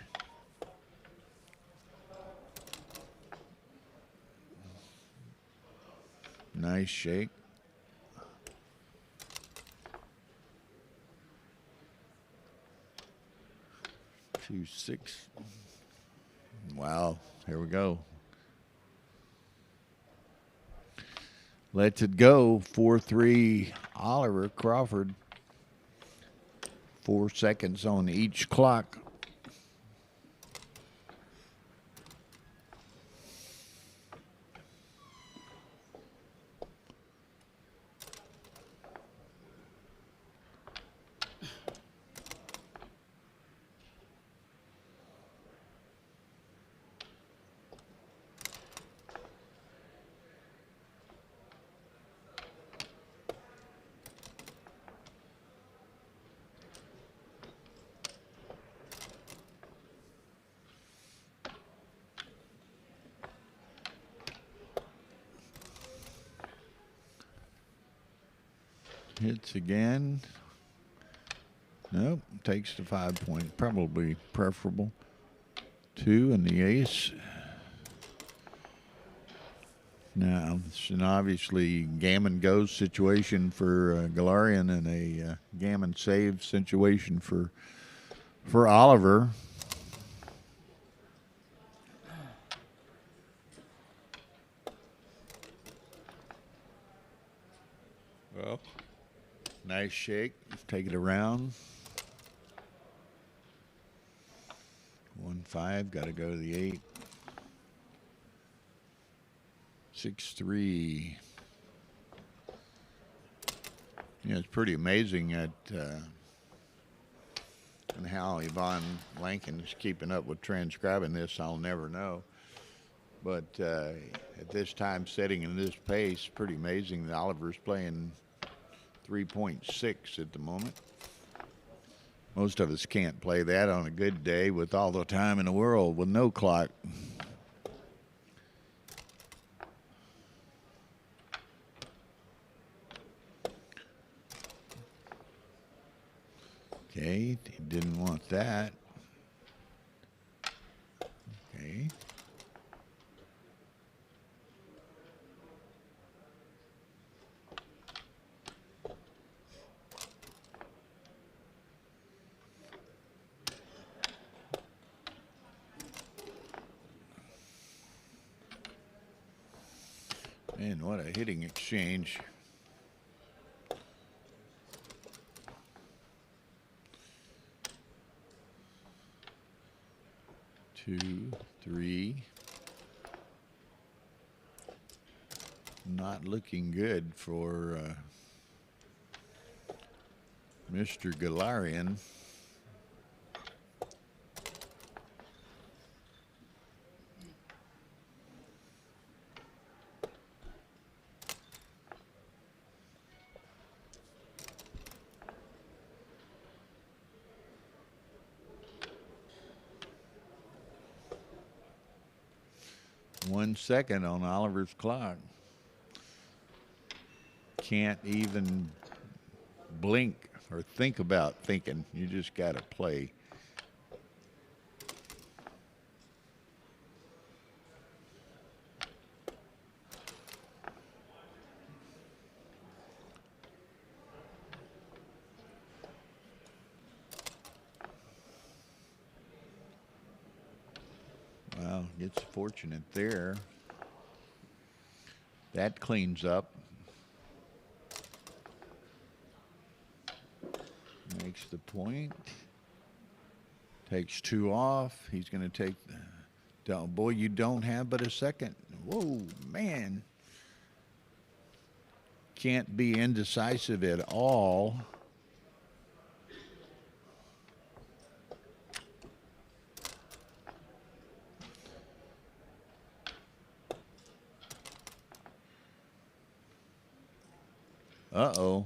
Nice shake. 2-6. Wow, here we go. Let's it go. 4-3 Oliver Crawford. 4 seconds on each clock. Hits again. Nope, takes the 5 point. Probably preferable. 2 and the ace. Now, it's an obviously gammon goes situation for Galarian and a gammon save situation for Oliver. Well, nice shake. Take it around. 1-5. Got to go to the 8. 6-3. Yeah, it's pretty amazing at and how Yvonne Lankin is keeping up with transcribing this. I'll never know. But at this time, setting in this pace, pretty amazing that Oliver's playing 3.6 at the moment. Most of us can't play that on a good day with all the time in the world with no clock. Okay, he didn't want that. Okay. Man, what a hitting exchange. Two, 3. Not looking good for Mr. Galarian. One second on Oliver's clock. Can't even blink or think about thinking. You just got to play. Well, gets fortunate there. That cleans up. Makes the point. Takes 2 off. He's going to take the... Boy, you don't have but a second. Whoa, man. Can't be indecisive at all. Uh-oh.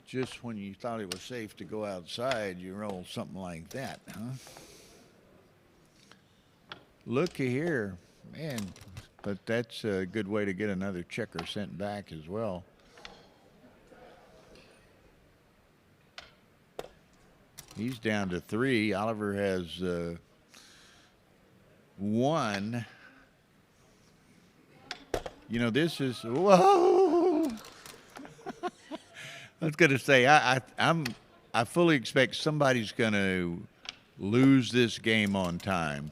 Just when you thought it was safe to go outside, you roll something like that, huh? Looky here. Man, but that's a good way to get another checker sent back as well. He's down to 3. Oliver has 1. You know, this is, whoa. I was going to say, I fully expect somebody's going to lose this game on time.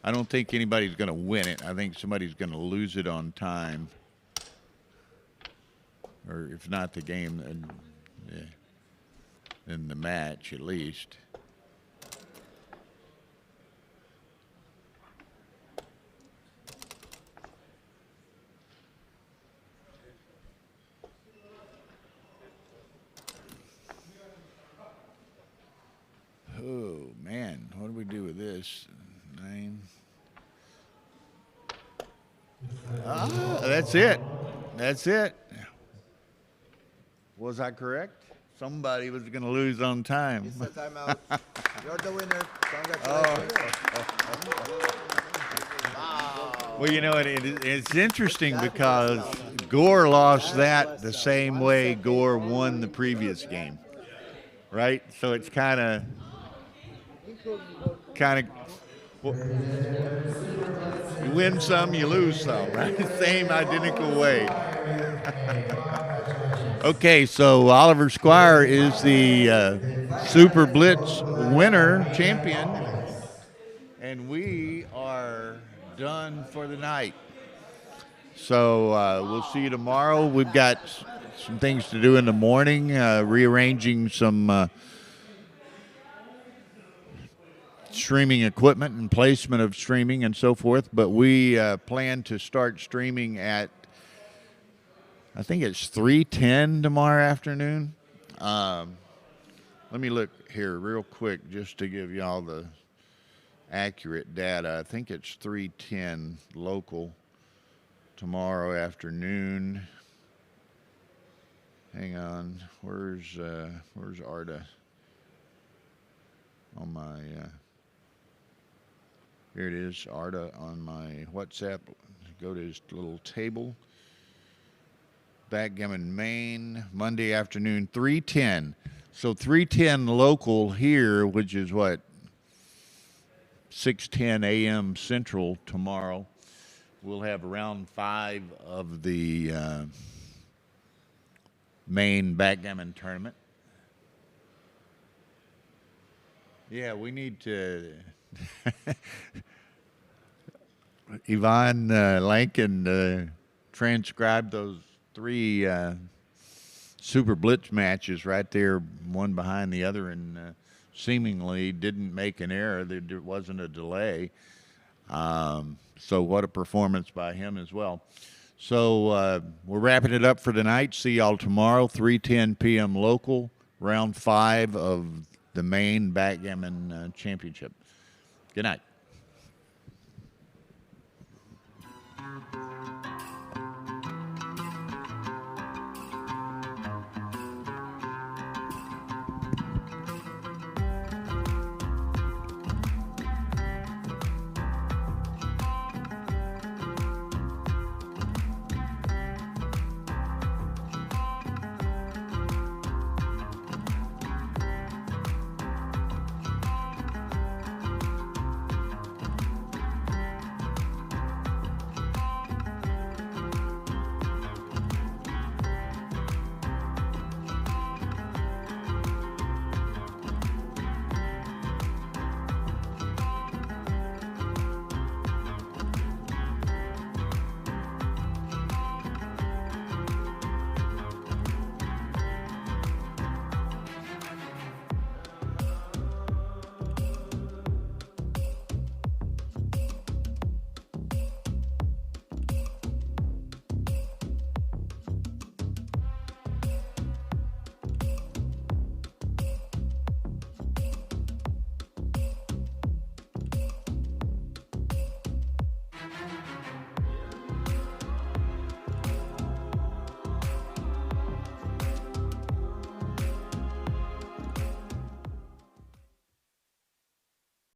I don't think anybody's going to win it. I think somebody's going to lose it on time. Or if not the game, then the match at least. Oh, man, what do we do with this? 9. Ah, that's it. That's it. Was I correct? Somebody was going to lose on time. It's a timeout. You're the winner. Congratulations. Wow. Well, you know, it's interesting because Gore lost that the same way Gore won the previous game, right? So it's kind of, well, you win some, you lose some, right? Same identical way. Okay, so Oliver Squire is the Super Blitz winner, champion, and we are done for the night. So we'll see you tomorrow. We've got some things to do in the morning, rearranging some streaming equipment and placement of streaming and so forth. But we plan to start streaming at, I think it's 3:10 tomorrow afternoon. Let me look here real quick just to give y'all the accurate data. I think it's 3:10 local tomorrow afternoon. Hang on, where's Arda on my here it is, Arda on my WhatsApp. Go to his little table. Backgammon Maine, Monday afternoon, 3:10. So 3:10 local here, which is what, 6:10 a.m. Central tomorrow. We'll have round 5 of the Maine Backgammon Tournament. Yeah, we need to Yvonne Lankin transcribe those 3 Super Blitz matches right there, one behind the other, and seemingly didn't make an error. There wasn't a delay. So what a performance by him as well. So we're wrapping it up for tonight. See y'all tomorrow, 3:10 p.m. local, round 5 of the Maine Backgammon Championship. Good night.